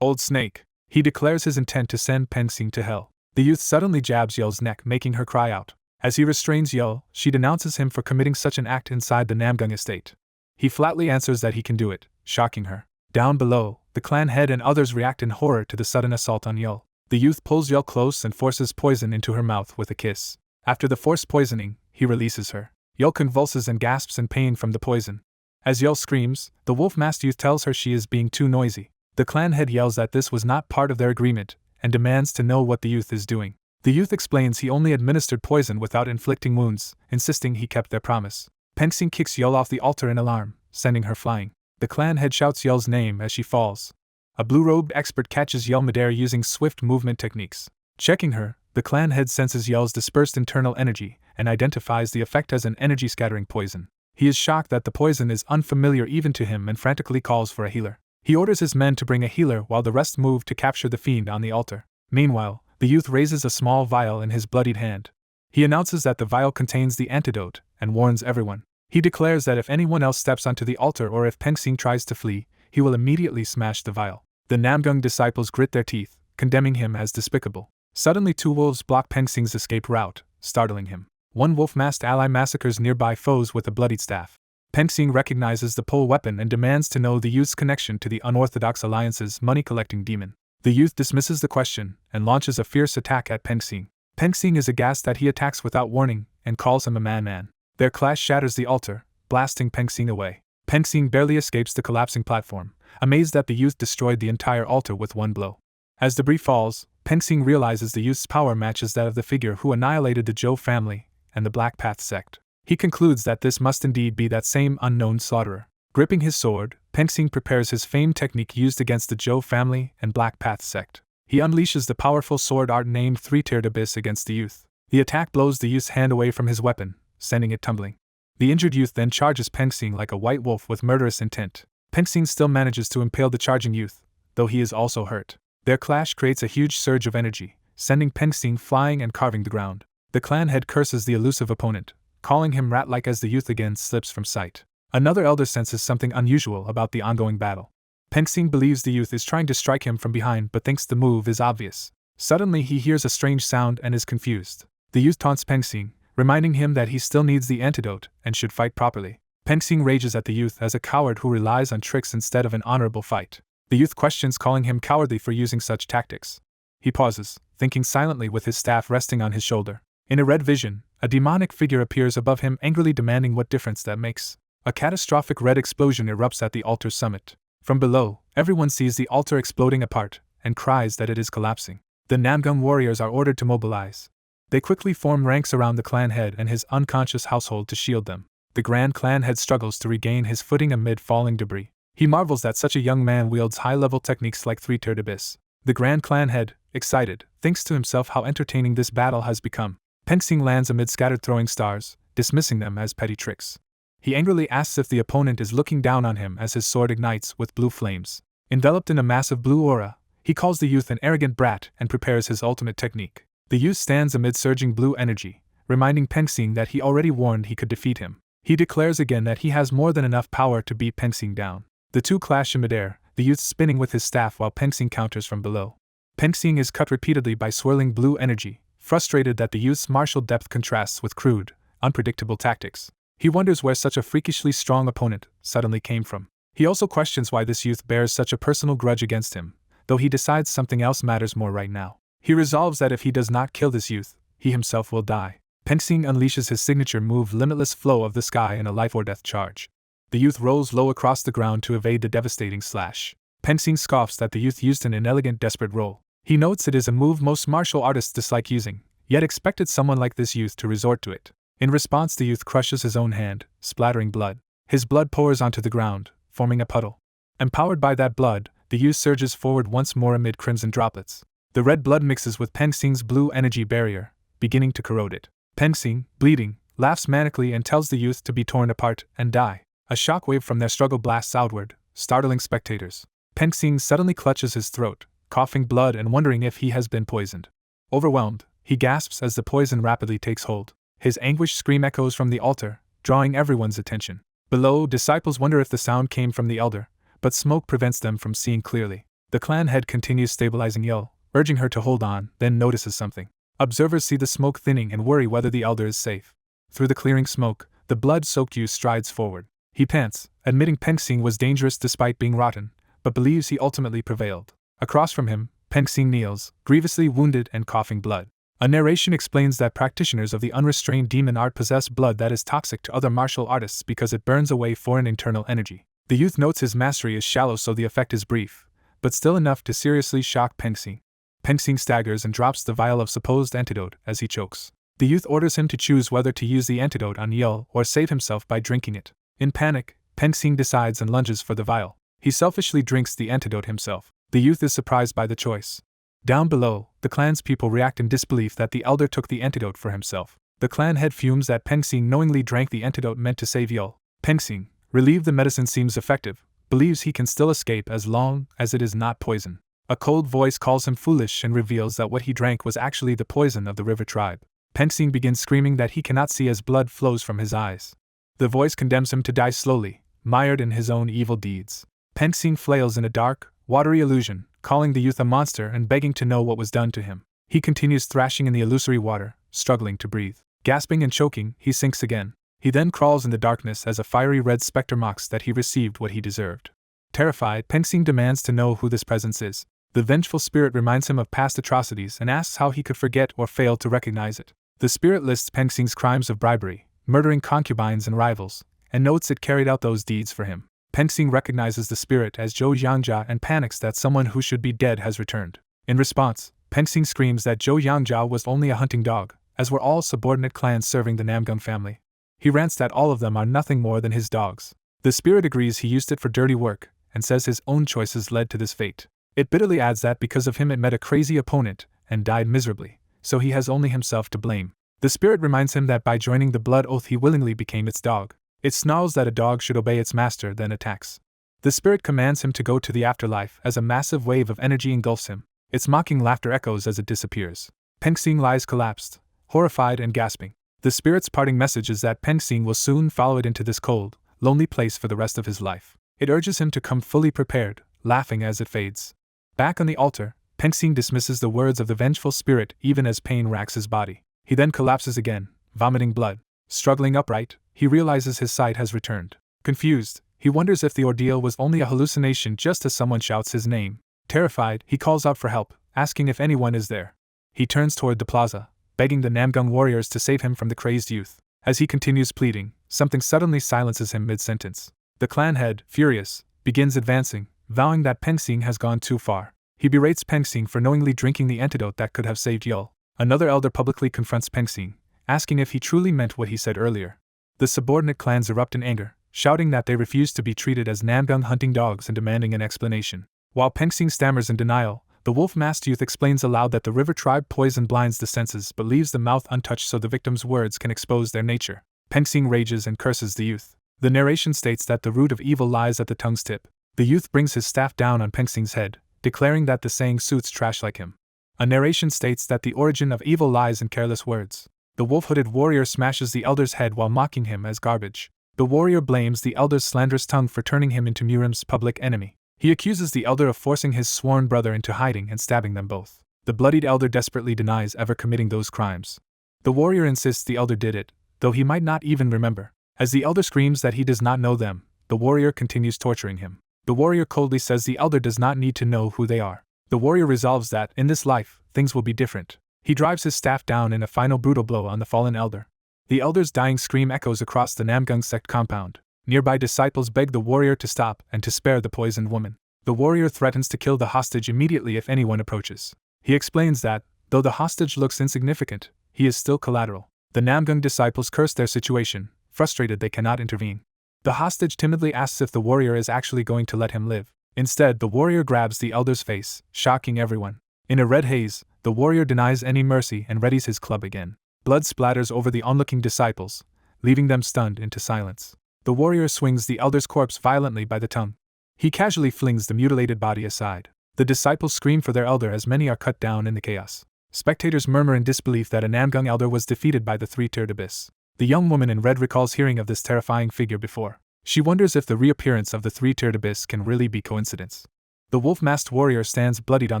[SPEAKER 1] old snake. He declares his intent to send Pengsing to hell. The youth suddenly jabs Yell's neck, making her cry out. As he restrains Yell, she denounces him for committing such an act inside the Namgung estate. He flatly answers that he can do it, shocking her. Down below, the clan head and others react in horror to the sudden assault on Yell. The youth pulls Yell close and forces poison into her mouth with a kiss. After the forced poisoning, he releases her. Yell convulses and gasps in pain from the poison. As Yell screams, the wolf-masked youth tells her she is being too noisy. The clan head yells that this was not part of their agreement, and demands to know what the youth is doing. The youth explains he only administered poison without inflicting wounds, insisting he kept their promise. Pengsing kicks Yell off the altar in alarm, sending her flying. The clan head shouts Yell's name as she falls. A blue-robed expert catches Yell midair using swift movement techniques. Checking her, the clan head senses Yell's dispersed internal energy, and identifies the effect as an energy-scattering poison. He is shocked that the poison is unfamiliar even to him and frantically calls for a healer. He orders his men to bring a healer while the rest move to capture the fiend on the altar. Meanwhile, the youth raises a small vial in his bloodied hand. He announces that the vial contains the antidote, and warns everyone. He declares that if anyone else steps onto the altar or if Pengsing tries to flee, he will immediately smash the vial. The Namgung disciples grit their teeth, condemning him as despicable. Suddenly 2 wolves block Pengsing's escape route, startling him. One wolf-masked ally massacres nearby foes with a bloodied staff. Pengsing recognizes the pole weapon and demands to know the youth's connection to the Unorthodox Alliance's money-collecting demon. The youth dismisses the question and launches a fierce attack at Pengsing. Pengsing is aghast that he attacks without warning and calls him a man-man. Their clash shatters the altar, blasting Pengsing away. Pengsing barely escapes the collapsing platform, amazed that the youth destroyed the entire altar with one blow. As debris falls, Pengsing realizes the youth's power matches that of the figure who annihilated the Zhou family and the Black Path sect. He concludes that this must indeed be that same unknown slaughterer. Gripping his sword, Pengsing prepares his famed technique used against the Zhou family and Black Path sect. He unleashes the powerful sword art named Three-Tiered Abyss against the youth. The attack blows the youth's hand away from his weapon, sending it tumbling. The injured youth then charges Pengsing like a white wolf with murderous intent. Pengsing still manages to impale the charging youth, though he is also hurt. Their clash creates a huge surge of energy, sending Pengsing flying and carving the ground. The clan head curses the elusive opponent, calling him rat-like as the youth again slips from sight. Another elder senses something unusual about the ongoing battle. Pengsing believes the youth is trying to strike him from behind but thinks the move is obvious. Suddenly he hears a strange sound and is confused. The youth taunts Pengsing, reminding him that he still needs the antidote and should fight properly. Pengsing rages at the youth as a coward who relies on tricks instead of an honorable fight. The youth questions, calling him cowardly for using such tactics. He pauses, thinking silently with his staff resting on his shoulder. In a red vision, a demonic figure appears above him, angrily demanding what difference that makes. A catastrophic red explosion erupts at the altar's summit. From below, everyone sees the altar exploding apart and cries that it is collapsing. The Namgung warriors are ordered to mobilize. They quickly form ranks around the clan head and his unconscious household to shield them. The Grand Clan head struggles to regain his footing amid falling debris. He marvels that such a young man wields high-level techniques like Three-Tiered Abyss. The Grand Clan head, excited, thinks to himself how entertaining this battle has become. Pengsing lands amid scattered throwing stars, dismissing them as petty tricks. He angrily asks if the opponent is looking down on him as his sword ignites with blue flames. Enveloped in a massive blue aura, he calls the youth an arrogant brat and prepares his ultimate technique. The youth stands amid surging blue energy, reminding Pengsing that he already warned he could defeat him. He declares again that he has more than enough power to beat Pengsing down. The two clash in midair, the youth spinning with his staff while Pengsing counters from below. Pengsing is cut repeatedly by swirling blue energy, frustrated that the youth's martial depth contrasts with crude, unpredictable tactics. He wonders where such a freakishly strong opponent suddenly came from. He also questions why this youth bears such a personal grudge against him, though he decides something else matters more right now. He resolves that if he does not kill this youth, he himself will die. Pensing unleashes his signature move Limitless Flow of the Sky in a life-or-death charge. The youth rolls low across the ground to evade the devastating slash. Pensing scoffs that the youth used an inelegant desperate roll. He notes it is a move most martial artists dislike using, yet expected someone like this youth to resort to it. In response, the youth crushes his own hand, splattering blood. His blood pours onto the ground, forming a puddle. Empowered by that blood, the youth surges forward once more amid crimson droplets. The red blood mixes with Pensing's blue energy barrier, beginning to corrode it. Pensing, bleeding, laughs manically and tells the youth to be torn apart and die. A shockwave from their struggle blasts outward, startling spectators. Pensing suddenly clutches his throat, coughing blood and wondering if he has been poisoned. Overwhelmed, he gasps as the poison rapidly takes hold. His anguished scream echoes from the altar, drawing everyone's attention. Below, disciples wonder if the sound came from the elder, but smoke prevents them from seeing clearly. The clan head continues stabilizing Yahello, urging her to hold on, then notices something. Observers see the smoke thinning and worry whether the elder is safe. Through the clearing smoke, the blood-soaked youth strides forward. He pants, admitting Pensing was dangerous despite being rotten, but believes he ultimately prevailed. Across from him, Pensing kneels, grievously wounded and coughing blood. A narration explains that practitioners of the unrestrained demon art possess blood that is toxic to other martial artists because it burns away foreign internal energy. The youth notes his mastery is shallow, so the effect is brief, but still enough to seriously shock Pensing. Pensing staggers and drops the vial of supposed antidote as he chokes. The youth orders him to choose whether to use the antidote on Yahello or save himself by drinking it. In panic, Pensing decides and lunges for the vial. He selfishly drinks the antidote himself. The youth is surprised by the choice. Down below, the clan's people react in disbelief that the elder took the antidote for himself. The clan head fumes that Pensing knowingly drank the antidote meant to save Yahello. Pensing, relieved the medicine seems effective, believes he can still escape as long as it is not poison. A cold voice calls him foolish and reveals that what he drank was actually the poison of the river tribe. Pensing begins screaming that he cannot see as blood flows from his eyes. The voice condemns him to die slowly, mired in his own evil deeds. Pensing flails in a dark, watery illusion, calling the youth a monster and begging to know what was done to him. He continues thrashing in the illusory water, struggling to breathe. Gasping and choking, he sinks again. He then crawls in the darkness as a fiery red specter mocks that he received what he deserved. Terrified, Pensing demands to know who this presence is. The vengeful spirit reminds him of past atrocities and asks how he could forget or fail to recognize it. The spirit lists Pensing's crimes of bribery, murdering concubines and rivals, and notes it carried out those deeds for him. Pensing recognizes the spirit as Zhou Yangjia and panics that someone who should be dead has returned. In response, Pensing screams that Zhou Yangjia was only a hunting dog, as were all subordinate clans serving the Namgung family. He rants that all of them are nothing more than his dogs. The spirit agrees he used it for dirty work, and says his own choices led to this fate. It bitterly adds that because of him it met a crazy opponent and died miserably, so he has only himself to blame. The spirit reminds him that by joining the blood oath he willingly became its dog. It snarls that a dog should obey its master, then attacks. The spirit commands him to go to the afterlife as a massive wave of energy engulfs him. Its mocking laughter echoes as it disappears. Pensing lies collapsed, horrified and gasping. The spirit's parting message is that Pensing will soon follow it into this cold, lonely place for the rest of his life. It urges him to come fully prepared, laughing as it fades. Back on the altar, Pensing dismisses the words of the vengeful spirit even as pain racks his body. He then collapses again, vomiting blood. Struggling upright, he realizes his sight has returned. Confused, he wonders if the ordeal was only a hallucination just as someone shouts his name. Terrified, he calls out for help, asking if anyone is there. He turns toward the plaza, begging the Namgung warriors to save him from the crazed youth. As he continues pleading, something suddenly silences him mid-sentence. The clan head, furious, begins advancing, vowing that Pensing has gone too far. He berates Pensing for knowingly drinking the antidote that could have saved Yahello. Another elder publicly confronts Pensing, asking if he truly meant what he said earlier. The subordinate clans erupt in anger, shouting that they refuse to be treated as Namgung hunting dogs and demanding an explanation. While Pensing stammers in denial, the wolf-masked youth explains aloud that the river tribe poison blinds the senses but leaves the mouth untouched so the victim's words can expose their nature. Pensing rages and curses the youth. The narration states that the root of evil lies at the tongue's tip. The youth brings his staff down on Pensing's head, declaring that the saying suits trash like him. A narration states that the origin of evil lies in careless words. The wolf-hooded warrior smashes the elder's head while mocking him as garbage. The warrior blames the elder's slanderous tongue for turning him into Murim's public enemy. He accuses the elder of forcing his sworn brother into hiding and stabbing them both. The bloodied elder desperately denies ever committing those crimes. The warrior insists the elder did it, though he might not even remember. As the elder screams that he does not know them, the warrior continues torturing him. The warrior coldly says the elder does not need to know who they are. The warrior resolves that, in this life, things will be different. He drives his staff down in a final brutal blow on the fallen elder. The elder's dying scream echoes across the Namgung sect compound. Nearby disciples beg the warrior to stop and to spare the poisoned woman. The warrior threatens to kill the hostage immediately if anyone approaches. He explains that, though the hostage looks insignificant, he is still collateral. The Namgung disciples curse their situation, frustrated they cannot intervene. The hostage timidly asks if the warrior is actually going to let him live. Instead, the warrior grabs the elder's face, shocking everyone. In a red haze, the warrior denies any mercy and readies his club again. Blood splatters over the onlooking disciples, leaving them stunned into silence. The warrior swings the elder's corpse violently by the tongue. He casually flings the mutilated body aside. The disciples scream for their elder as many are cut down in the chaos. Spectators murmur in disbelief that a Namgung elder was defeated by the three-tiered abyss. The young woman in red recalls hearing of this terrifying figure before. She wonders if the reappearance of the three-tiered abyss can really be coincidence. The wolf-masked warrior stands bloodied on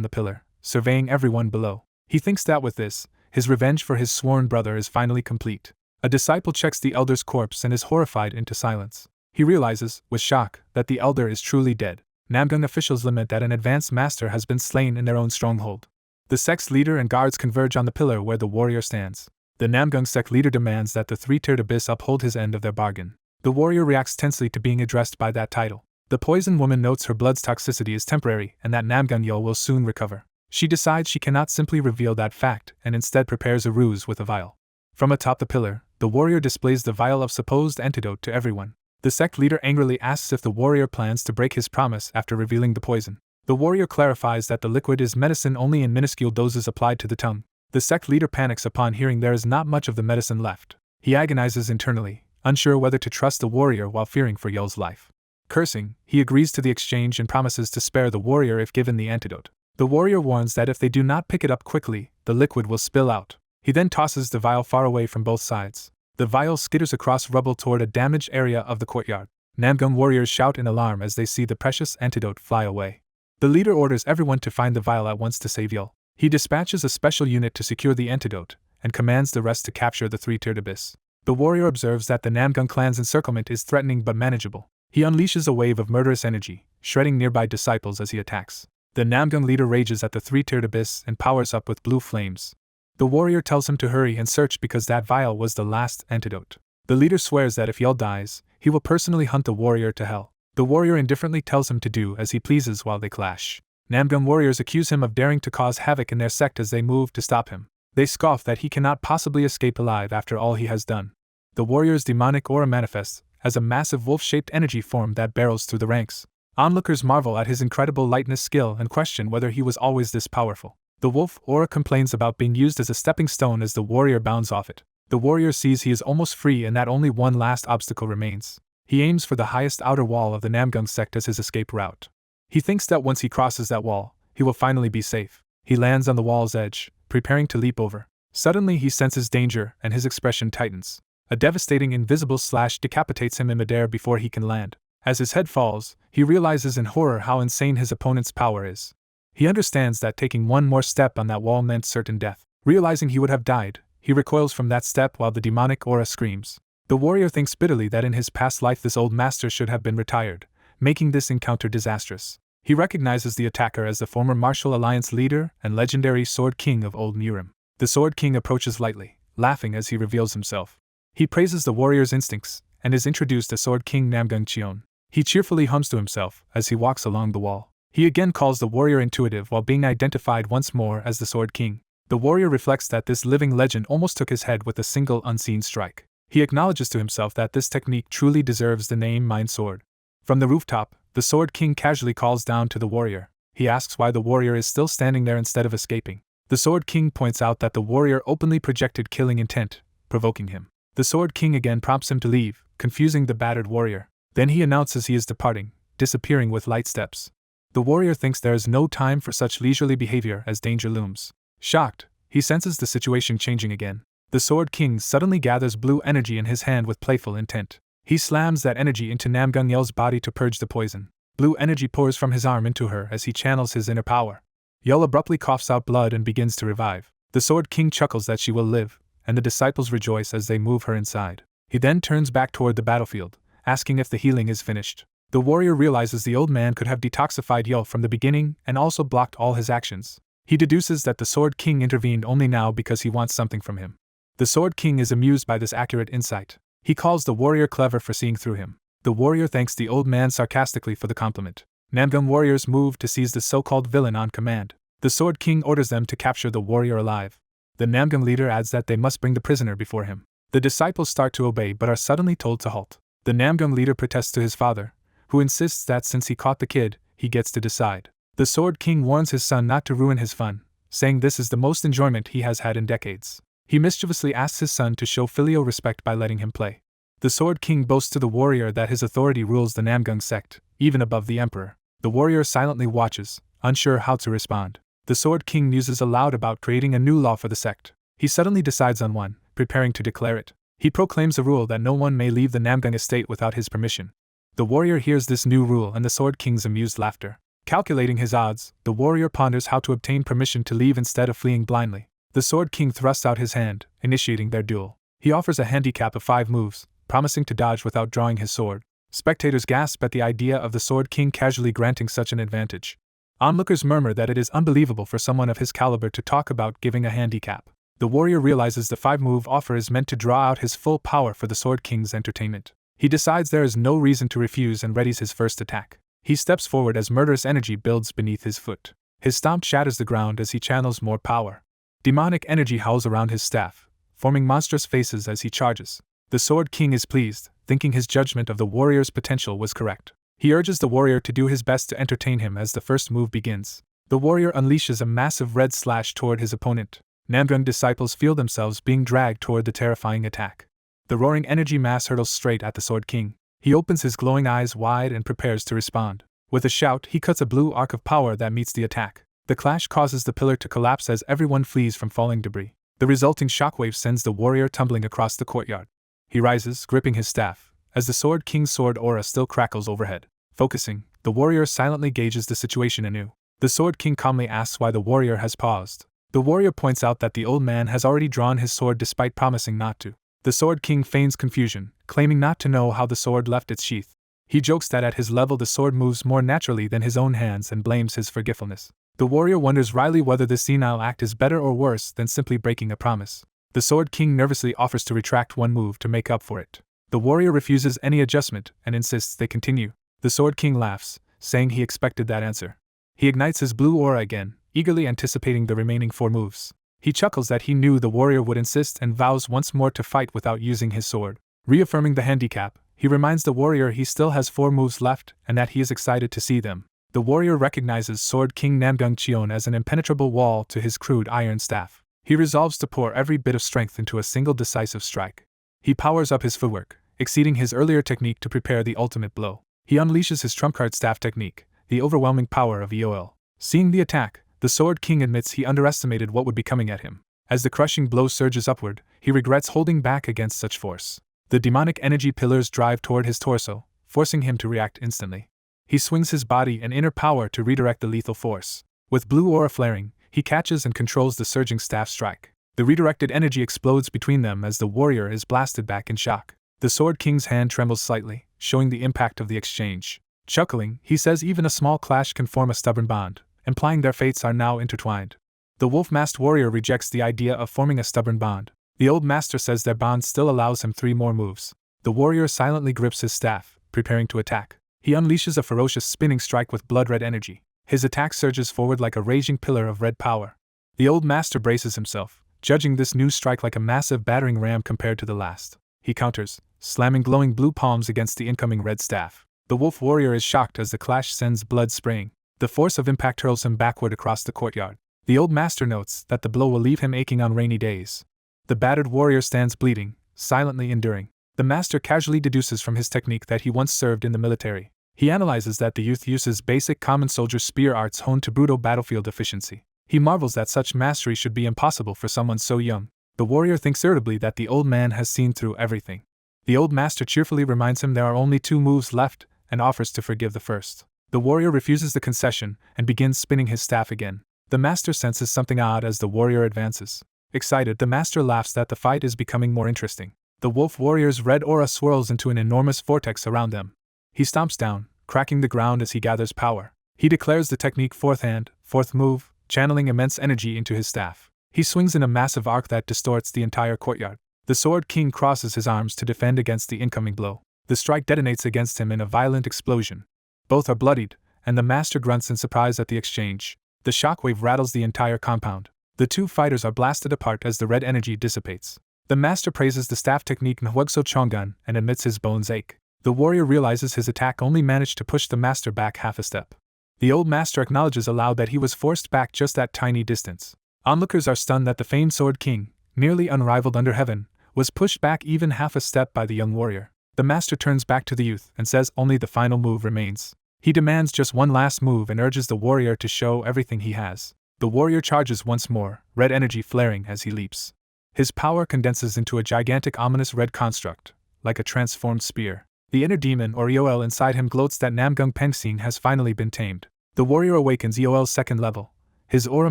[SPEAKER 1] the pillar, surveying everyone below. He thinks that with this, his revenge for his sworn brother is finally complete. A disciple checks the elder's corpse and is horrified into silence. He realizes, with shock, that the elder is truly dead. Namgung officials lament that an advanced master has been slain in their own stronghold. The sect's leader and guards converge on the pillar where the warrior stands. The Namgung sect leader demands that the three-tiered abyss uphold his end of their bargain. The warrior reacts tensely to being addressed by that title. The poisoned woman notes her blood's toxicity is temporary and that Namgung Yul will soon recover. She decides she cannot simply reveal that fact and instead prepares a ruse with a vial. From atop the pillar, the warrior displays the vial of supposed antidote to everyone. The sect leader angrily asks if the warrior plans to break his promise after revealing the poison. The warrior clarifies that the liquid is medicine only in minuscule doses applied to the tongue. The sect leader panics upon hearing there is not much of the medicine left. He agonizes internally, unsure whether to trust the warrior while fearing for Yul's life. Cursing, he agrees to the exchange and promises to spare the warrior if given the antidote. The warrior warns that if they do not pick it up quickly, the liquid will spill out. He then tosses the vial far away from both sides. The vial skitters across rubble toward a damaged area of the courtyard. Namgung warriors shout in alarm as they see the precious antidote fly away. The leader orders everyone to find the vial at once to save Yul. He dispatches a special unit to secure the antidote, and commands the rest to capture the three-tiered abyss. The warrior observes that the Namgung clan's encirclement is threatening but manageable. He unleashes a wave of murderous energy, shredding nearby disciples as he attacks. The Namgung leader rages at the three-tiered abyss and powers up with blue flames. The warrior tells him to hurry and search because that vial was the last antidote. The leader swears that if Yul dies, he will personally hunt the warrior to hell. The warrior indifferently tells him to do as he pleases while they clash. Namgung warriors accuse him of daring to cause havoc in their sect as they move to stop him. They scoff that he cannot possibly escape alive after all he has done. The warrior's demonic aura manifests as a massive wolf-shaped energy form that barrels through the ranks. Onlookers marvel at his incredible lightness skill and question whether he was always this powerful. The wolf aura complains about being used as a stepping stone as the warrior bounds off it. The warrior sees he is almost free and that only one last obstacle remains. He aims for the highest outer wall of the Namgung sect as his escape route. He thinks that once he crosses that wall, he will finally be safe. He lands on the wall's edge, preparing to leap over. Suddenly he senses danger and his expression tightens. A devastating invisible slash decapitates him in midair before he can land. As his head falls, he realizes in horror how insane his opponent's power is. He understands that taking one more step on that wall meant certain death. Realizing he would have died, he recoils from that step while the demonic aura screams. The warrior thinks bitterly that in his past life this old master should have been retired, making this encounter disastrous. He recognizes the attacker as the former Martial Alliance leader and legendary Sword King of Old Murim. The Sword King approaches lightly, laughing as he reveals himself. He praises the warrior's instincts and is introduced as Sword King Namgung Cheon. He cheerfully hums to himself as he walks along the wall. He again calls the warrior intuitive while being identified once more as the Sword King. The warrior reflects that this living legend almost took his head with a single unseen strike. He acknowledges to himself that this technique truly deserves the name Mind Sword. From the rooftop, the Sword King casually calls down to the warrior. He asks why the warrior is still standing there instead of escaping. The Sword King points out that the warrior openly projected killing intent, provoking him. The Sword King again prompts him to leave, confusing the battered warrior. Then he announces he is departing, disappearing with light steps. The warrior thinks there is no time for such leisurely behavior as danger looms. Shocked, he senses the situation changing again. The Sword King suddenly gathers blue energy in his hand with playful intent. He slams that energy into Namgung Yul's body to purge the poison. Blue energy pours from his arm into her as he channels his inner power. Yahello abruptly coughs out blood and begins to revive. The Sword King chuckles that she will live, and the disciples rejoice as they move her inside. He then turns back toward the battlefield, asking if the healing is finished. The warrior realizes the old man could have detoxified Yahello from the beginning and also blocked all his actions. He deduces that the Sword King intervened only now because he wants something from him. The Sword King is amused by this accurate insight. He calls the warrior clever for seeing through him. The warrior thanks the old man sarcastically for the compliment. Namgung warriors move to seize the so-called villain on command. The Sword King orders them to capture the warrior alive. The Namgung leader adds that they must bring the prisoner before him. The disciples start to obey but are suddenly told to halt. The Namgung leader protests to his father, who insists that since he caught the kid, he gets to decide. The Sword King warns his son not to ruin his fun, saying this is the most enjoyment he has had in decades. He mischievously asks his son to show filial respect by letting him play. The Sword King boasts to the warrior that his authority rules the Namgung sect, even above the emperor. The warrior silently watches, unsure how to respond. The Sword King muses aloud about creating a new law for the sect. He suddenly decides on one, preparing to declare it. He proclaims a rule that no one may leave the Namgung estate without his permission. The warrior hears this new rule and the Sword King's amused laughter. Calculating his odds, the warrior ponders how to obtain permission to leave instead of fleeing blindly. The Sword King thrusts out his hand, initiating their duel. He offers a handicap of 5 moves, promising to dodge without drawing his sword. Spectators gasp at the idea of the Sword King casually granting such an advantage. Onlookers murmur that it is unbelievable for someone of his caliber to talk about giving a handicap. The warrior realizes the 5-move offer is meant to draw out his full power for the Sword King's entertainment. He decides there is no reason to refuse and readies his first attack. He steps forward as murderous energy builds beneath his foot. His stomp shatters the ground as he channels more power. Demonic energy howls around his staff, forming monstrous faces as he charges. The Sword King is pleased, thinking his judgment of the warrior's potential was correct. He urges the warrior to do his best to entertain him as the first move begins. The warrior unleashes a massive red slash toward his opponent. Namgung disciples feel themselves being dragged toward the terrifying attack. The roaring energy mass hurtles straight at the Sword King. He opens his glowing eyes wide and prepares to respond. With a shout, he cuts a blue arc of power that meets the attack. The clash causes the pillar to collapse as everyone flees from falling debris. The resulting shockwave sends the warrior tumbling across the courtyard. He rises, gripping his staff, as the Sword King's sword aura still crackles overhead. Focusing, the warrior silently gauges the situation anew. The Sword King calmly asks why the warrior has paused. The warrior points out that the old man has already drawn his sword despite promising not to. The Sword King feigns confusion, claiming not to know how the sword left its sheath. He jokes that at his level the sword moves more naturally than his own hands and blames his forgetfulness. The warrior wonders wryly whether this senile act is better or worse than simply breaking a promise. The Sword King nervously offers to retract one move to make up for it. The warrior refuses any adjustment and insists they continue. The Sword King laughs, saying he expected that answer. He ignites his blue aura again, eagerly anticipating the remaining 4 moves. He chuckles that he knew the warrior would insist and vows once more to fight without using his sword. Reaffirming the handicap, he reminds the warrior he still has 4 moves left and that he is excited to see them. The warrior recognizes Sword King Namgung Cheon as an impenetrable wall to his crude iron staff. He resolves to pour every bit of strength into a single decisive strike. He powers up his footwork, exceeding his earlier technique to prepare the ultimate blow. He unleashes his trump card staff technique, the overwhelming power of EOL. Seeing the attack, the Sword King admits he underestimated what would be coming at him. As the crushing blow surges upward, he regrets holding back against such force. The demonic energy pillars drive toward his torso, forcing him to react instantly. He swings his body and inner power to redirect the lethal force. With blue aura flaring, he catches and controls the surging staff strike. The redirected energy explodes between them as the warrior is blasted back in shock. The Sword King's hand trembles slightly, showing the impact of the exchange. Chuckling, he says even a small clash can form a stubborn bond, implying their fates are now intertwined. The wolf-masked warrior rejects the idea of forming a stubborn bond. The old master says their bond still allows him 3 more moves. The warrior silently grips his staff, preparing to attack. He unleashes a ferocious spinning strike with blood-red energy. His attack surges forward like a raging pillar of red power. The old master braces himself, judging this new strike like a massive battering ram compared to the last. He counters, slamming glowing blue palms against the incoming red staff. The wolf warrior is shocked as the clash sends blood spraying. The force of impact hurls him backward across the courtyard. The old master notes that the blow will leave him aching on rainy days. The battered warrior stands bleeding, silently enduring. The master casually deduces from his technique that he once served in the military. He analyzes that the youth uses basic common soldier spear arts honed to brutal battlefield efficiency. He marvels that such mastery should be impossible for someone so young. The warrior thinks irritably that the old man has seen through everything. The old master cheerfully reminds him there are only 2 moves left and offers to forgive the first. The warrior refuses the concession and begins spinning his staff again. The master senses something odd as the warrior advances. Excited, the master laughs that the fight is becoming more interesting. The wolf warrior's red aura swirls into an enormous vortex around them. He stomps down, cracking the ground as he gathers power. He declares the technique fourth hand, fourth move, channeling immense energy into his staff. He swings in a massive arc that distorts the entire courtyard. The Sword King crosses his arms to defend against the incoming blow. The strike detonates against him in a violent explosion. Both are bloodied, and the master grunts in surprise at the exchange. The shockwave rattles the entire compound. The two fighters are blasted apart as the red energy dissipates. The master praises the staff technique Nhwegso Chongun and admits his bones ache. The warrior realizes his attack only managed to push the master back half a step. The old master acknowledges aloud that he was forced back just that tiny distance. Onlookers are stunned that the famed Sword King, nearly unrivaled under heaven, was pushed back even half a step by the young warrior. The master turns back to the youth and says only the final move remains. He demands just one last move and urges the warrior to show everything he has. The warrior charges once more, red energy flaring as he leaps. His power condenses into a gigantic ominous red construct, like a transformed spear. The inner demon or EOL inside him gloats that Namgung Pengsing has finally been tamed. The warrior awakens EOL's second level, his aura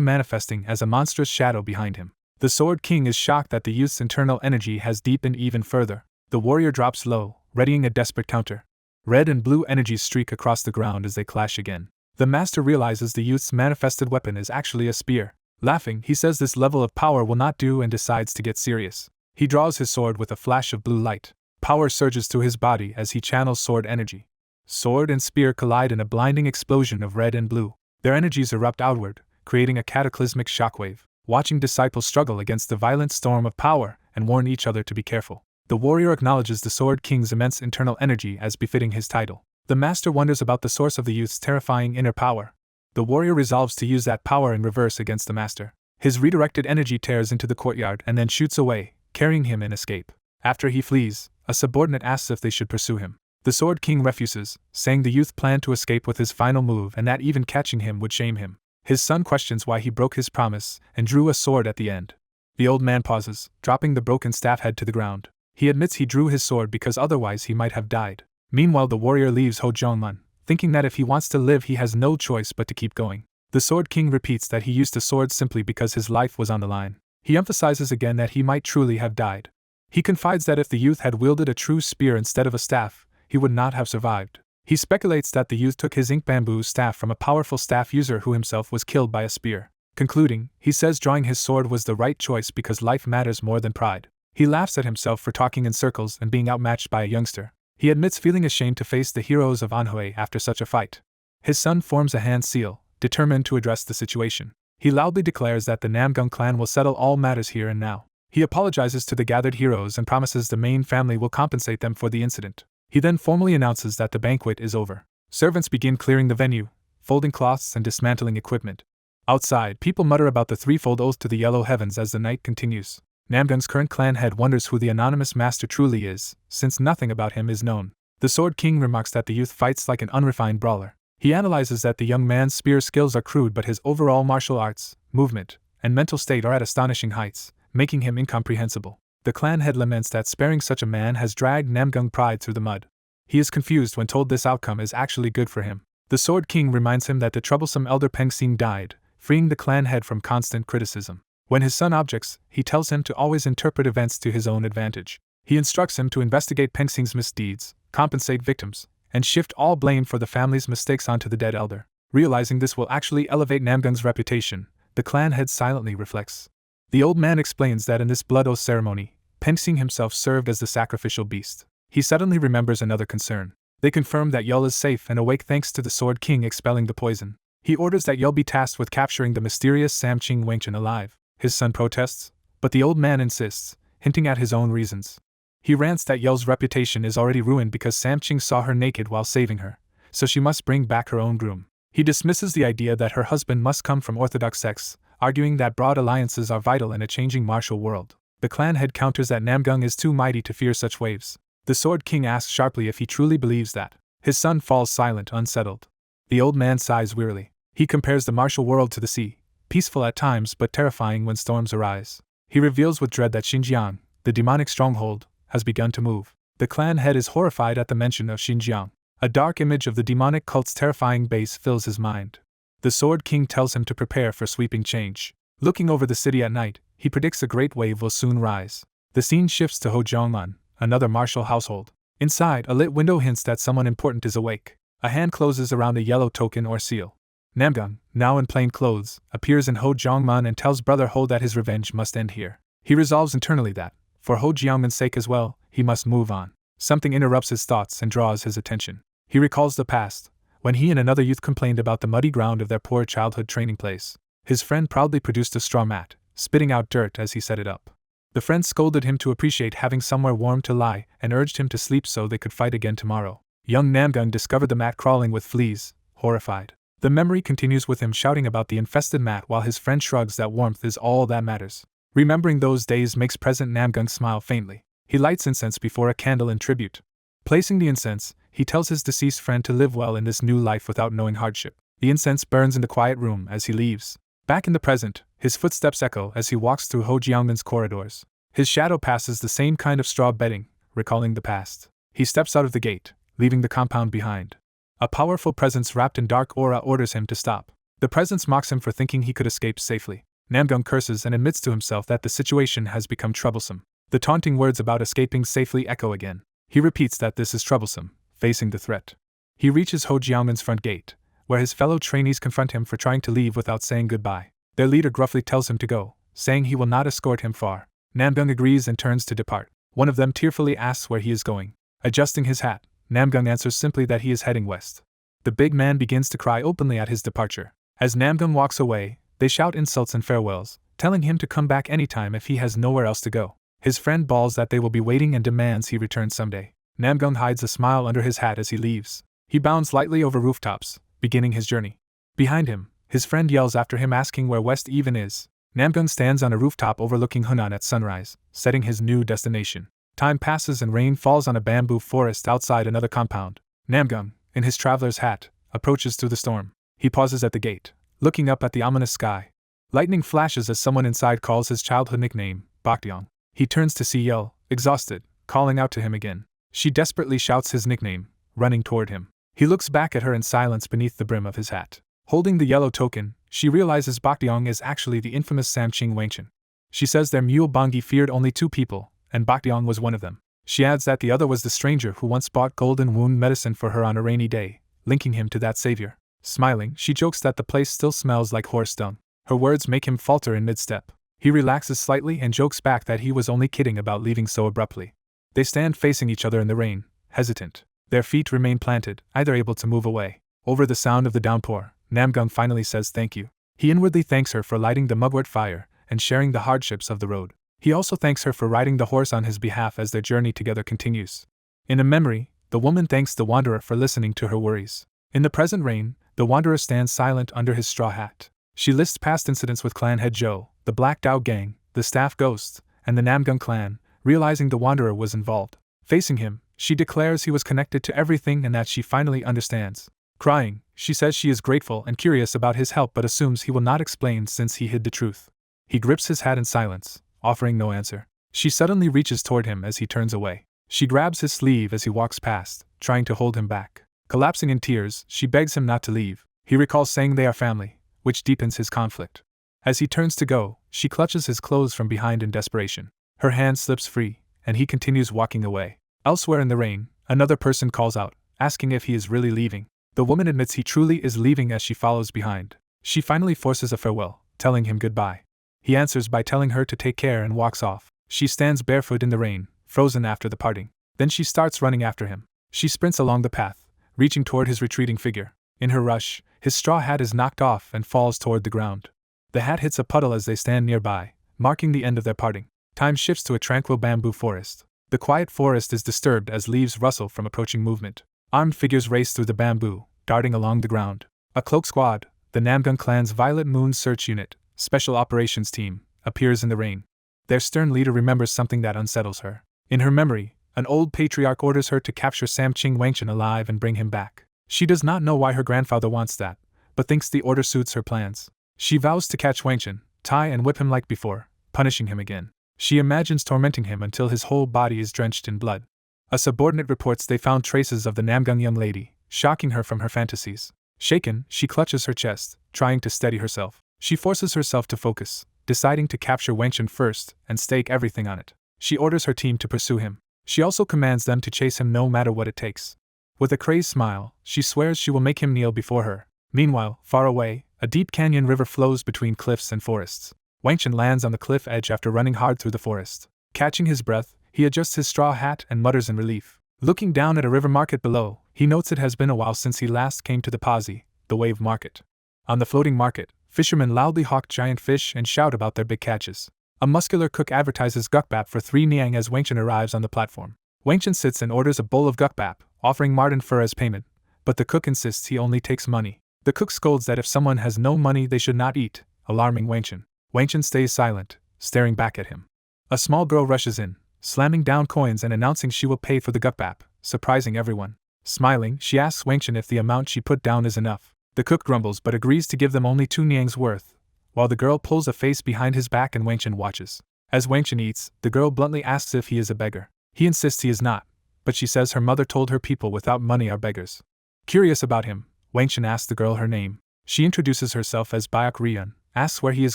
[SPEAKER 1] manifesting as a monstrous shadow behind him. The Sword King is shocked that the youth's internal energy has deepened even further. The warrior drops low, readying a desperate counter. Red and blue energies streak across the ground as they clash again. The master realizes the youth's manifested weapon is actually a spear. Laughing, he says this level of power will not do and decides to get serious. He draws his sword with a flash of blue light. Power surges through his body as he channels sword energy. Sword and spear collide in a blinding explosion of red and blue. Their energies erupt outward, creating a cataclysmic shockwave. Watching disciples struggle against the violent storm of power and warn each other to be careful. The warrior acknowledges the Sword King's immense internal energy as befitting his title. The master wonders about the source of the youth's terrifying inner power. The warrior resolves to use that power in reverse against the master. His redirected energy tears into the courtyard and then shoots away, carrying him in escape. After he flees, a subordinate asks if they should pursue him. The Sword King refuses, saying the youth planned to escape with his final move and that even catching him would shame him. His son questions why he broke his promise and drew a sword at the end. The old man pauses, dropping the broken staff head to the ground. He admits he drew his sword because otherwise he might have died. Meanwhile, the warrior leaves Ho Jongmun, thinking that if he wants to live he has no choice but to keep going. The Sword King repeats that he used a sword simply because his life was on the line. He emphasizes again that he might truly have died. He confides that if the youth had wielded a true spear instead of a staff, he would not have survived. He speculates that the youth took his ink bamboo staff from a powerful staff user who himself was killed by a spear. Concluding, he says drawing his sword was the right choice because life matters more than pride. He laughs at himself for talking in circles and being outmatched by a youngster. He admits feeling ashamed to face the heroes of Anhui after such a fight. His son forms a hand seal, determined to address the situation. He loudly declares that the Namgung clan will settle all matters here and now. He apologizes to the gathered heroes and promises the main family will compensate them for the incident. He then formally announces that the banquet is over. Servants begin clearing the venue, folding cloths and dismantling equipment. Outside, people mutter about the threefold oath to the yellow heavens as the night continues. Namgung's current clan head wonders who the anonymous master truly is, since nothing about him is known. The Sword King remarks that the youth fights like an unrefined brawler. He analyzes that the young man's spear skills are crude but his overall martial arts, movement, and mental state are at astonishing heights, making him incomprehensible. The clan head laments that sparing such a man has dragged Namgung pride through the mud. He is confused when told this outcome is actually good for him. The Sword King reminds him that the troublesome elder Pengsing died, freeing the clan head from constant criticism. When his son objects, he tells him to always interpret events to his own advantage. He instructs him to investigate Pengsing's misdeeds, compensate victims, and shift all blame for the family's mistakes onto the dead elder. Realizing this will actually elevate Namgung's reputation, the clan head silently reflects. The old man explains that in this blood oath ceremony, Pengsing himself served as the sacrificial beast. He suddenly remembers another concern. They confirm that Yul is safe and awake thanks to the Sword King expelling the poison. He orders that Yul be tasked with capturing the mysterious Samching Wangchen alive. His son protests, but the old man insists, hinting at his own reasons. He rants that Yul's reputation is already ruined because Samching saw her naked while saving her, so she must bring back her own groom. He dismisses the idea that her husband must come from orthodox sects, arguing that broad alliances are vital in a changing martial world. The clan head counters that Namgung is too mighty to fear such waves. The Sword King asks sharply if he truly believes that. His son falls silent, unsettled. The old man sighs wearily. He compares the martial world to the sea, peaceful at times but terrifying when storms arise. He reveals with dread that Xinjiang, the demonic stronghold, has begun to move. The clan head is horrified at the mention of Xinjiang. A dark image of the demonic cult's terrifying base fills his mind. The Sword King tells him to prepare for sweeping change. Looking over the city at night, he predicts a great wave will soon rise. The scene shifts to Hojongman, another martial household. Inside, a lit window hints that someone important is awake. A hand closes around a yellow token or seal. Namgung, now in plain clothes, appears in Hojongman and tells Brother Ho that his revenge must end here. He resolves internally that, for Hojiangman's sake as well, he must move on. Something interrupts his thoughts and draws his attention. He recalls the past, when he and another youth complained about the muddy ground of their poor childhood training place. His friend proudly produced a straw mat, spitting out dirt as he set it up. The friend scolded him to appreciate having somewhere warm to lie and urged him to sleep so they could fight again tomorrow. Young Namgung discovered the mat crawling with fleas, horrified. The memory continues with him shouting about the infested mat while his friend shrugs that warmth is all that matters. Remembering those days makes present Namgung smile faintly. He lights incense before a candle in tribute. Placing the incense, he tells his deceased friend to live well in this new life without knowing hardship. The incense burns in the quiet room as he leaves. Back in the present, his footsteps echo as he walks through Hojiangman's corridors. His shadow passes the same kind of straw bedding, recalling the past. He steps out of the gate, leaving the compound behind. A powerful presence wrapped in dark aura orders him to stop. The presence mocks him for thinking he could escape safely. Namgung curses and admits to himself that the situation has become troublesome. The taunting words about escaping safely echo again. He repeats that this is troublesome, facing the threat. He reaches Hojiangman's front gate, where his fellow trainees confront him for trying to leave without saying goodbye. Their leader gruffly tells him to go, saying he will not escort him far. Namgung agrees and turns to depart. One of them tearfully asks where he is going. Adjusting his hat, Namgung answers simply that he is heading west. The big man begins to cry openly at his departure. As Namgung walks away, they shout insults and farewells, telling him to come back anytime if he has nowhere else to go. His friend bawls that they will be waiting and demands he return someday. Namgung hides a smile under his hat as he leaves. He bounds lightly over rooftops, beginning his journey. Behind him, his friend yells after him asking where West even is. Namgung stands on a rooftop overlooking Hunan at sunrise, setting his new destination. Time passes and rain falls on a bamboo forest outside another compound. Namgung, in his traveler's hat, approaches through the storm. He pauses at the gate, looking up at the ominous sky. Lightning flashes as someone inside calls his childhood nickname, Bakdyong. He turns to see Yell, exhausted, calling out to him again. She desperately shouts his nickname, running toward him. He looks back at her in silence beneath the brim of his hat. Holding the yellow token, she realizes Bakdyong is actually the infamous Samching Wangchen. She says their mule Bongi feared only 2 people, and Bakdyong was one of them. She adds that the other was the stranger who once bought golden wound medicine for her on a rainy day, linking him to that savior. Smiling, she jokes that the place still smells like horse dung. Her words make him falter in mid-step. He relaxes slightly and jokes back that he was only kidding about leaving so abruptly. They stand facing each other in the rain, hesitant. Their feet remain planted, either able to move away. Over the sound of the downpour, Namgung finally says thank you. He inwardly thanks her for lighting the mugwort fire and sharing the hardships of the road. He also thanks her for riding the horse on his behalf as their journey together continues. In a memory, the woman thanks the wanderer for listening to her worries. In the present rain, the wanderer stands silent under his straw hat. She lists past incidents with clan head Zhou, the Black Dao gang, the staff ghosts, and the Namgung clan, realizing the wanderer was involved. Facing him, she declares he was connected to everything and that she finally understands. Crying, she says she is grateful and curious about his help but assumes he will not explain since he hid the truth. He grips his hat in silence, offering no answer. She suddenly reaches toward him as he turns away. She grabs his sleeve as he walks past, trying to hold him back. Collapsing in tears, she begs him not to leave. He recalls saying they are family, which deepens his conflict. As he turns to go, she clutches his clothes from behind in desperation. Her hand slips free, and he continues walking away. Elsewhere in the rain, another person calls out, asking if he is really leaving. The woman admits he truly is leaving as she follows behind. She finally forces a farewell, telling him goodbye. He answers by telling her to take care and walks off. She stands barefoot in the rain, frozen after the parting. Then she starts running after him. She sprints along the path, reaching toward his retreating figure. In her rush, his straw hat is knocked off and falls toward the ground. The hat hits a puddle as they stand nearby, marking the end of their parting. Time shifts to a tranquil bamboo forest. The quiet forest is disturbed as leaves rustle from approaching movement. Armed figures race through the bamboo, darting along the ground. A cloak squad, the Namgung clan's Violet Moon Search Unit, Special Operations Team, appears in the rain. Their stern leader remembers something that unsettles her. In her memory, an old patriarch orders her to capture Samching Wangchen alive and bring him back. She does not know why her grandfather wants that, but thinks the order suits her plans. She vows to catch Wangchen, tie and whip him like before, punishing him again. She imagines tormenting him until his whole body is drenched in blood. A subordinate reports they found traces of the Namgung young lady, shocking her from her fantasies. Shaken, she clutches her chest, trying to steady herself. She forces herself to focus, deciding to capture Wenchen first and stake everything on it. She orders her team to pursue him. She also commands them to chase him no matter what it takes. With a crazed smile, she swears she will make him kneel before her. Meanwhile, far away, a deep canyon river flows between cliffs and forests. Wenchen lands on the cliff edge after running hard through the forest. Catching his breath, he adjusts his straw hat and mutters in relief. Looking down at a river market below, he notes it has been a while since he last came to the Pazi, the wave market. On the floating market, fishermen loudly hawk giant fish and shout about their big catches. A muscular cook advertises gukbap for 3 niang as Wenchen arrives on the platform. Wenchen sits and orders a bowl of gukbap, offering Martin fur as payment, but the cook insists he only takes money. The cook scolds that if someone has no money they should not eat, alarming Wenchen. Wenchen stays silent, staring back at him. A small girl rushes in, slamming down coins and announcing she will pay for the gukbap, surprising everyone. Smiling, she asks Wenchen if the amount she put down is enough. The cook grumbles but agrees to give them only 2 niang's worth, while the girl pulls a face behind his back and Wenchen watches. As Wenchen eats, the girl bluntly asks if he is a beggar. He insists he is not, but she says her mother told her people without money are beggars. Curious about him, Wenchen asks the girl her name. She introduces herself as Bayak Ryun, asks where he is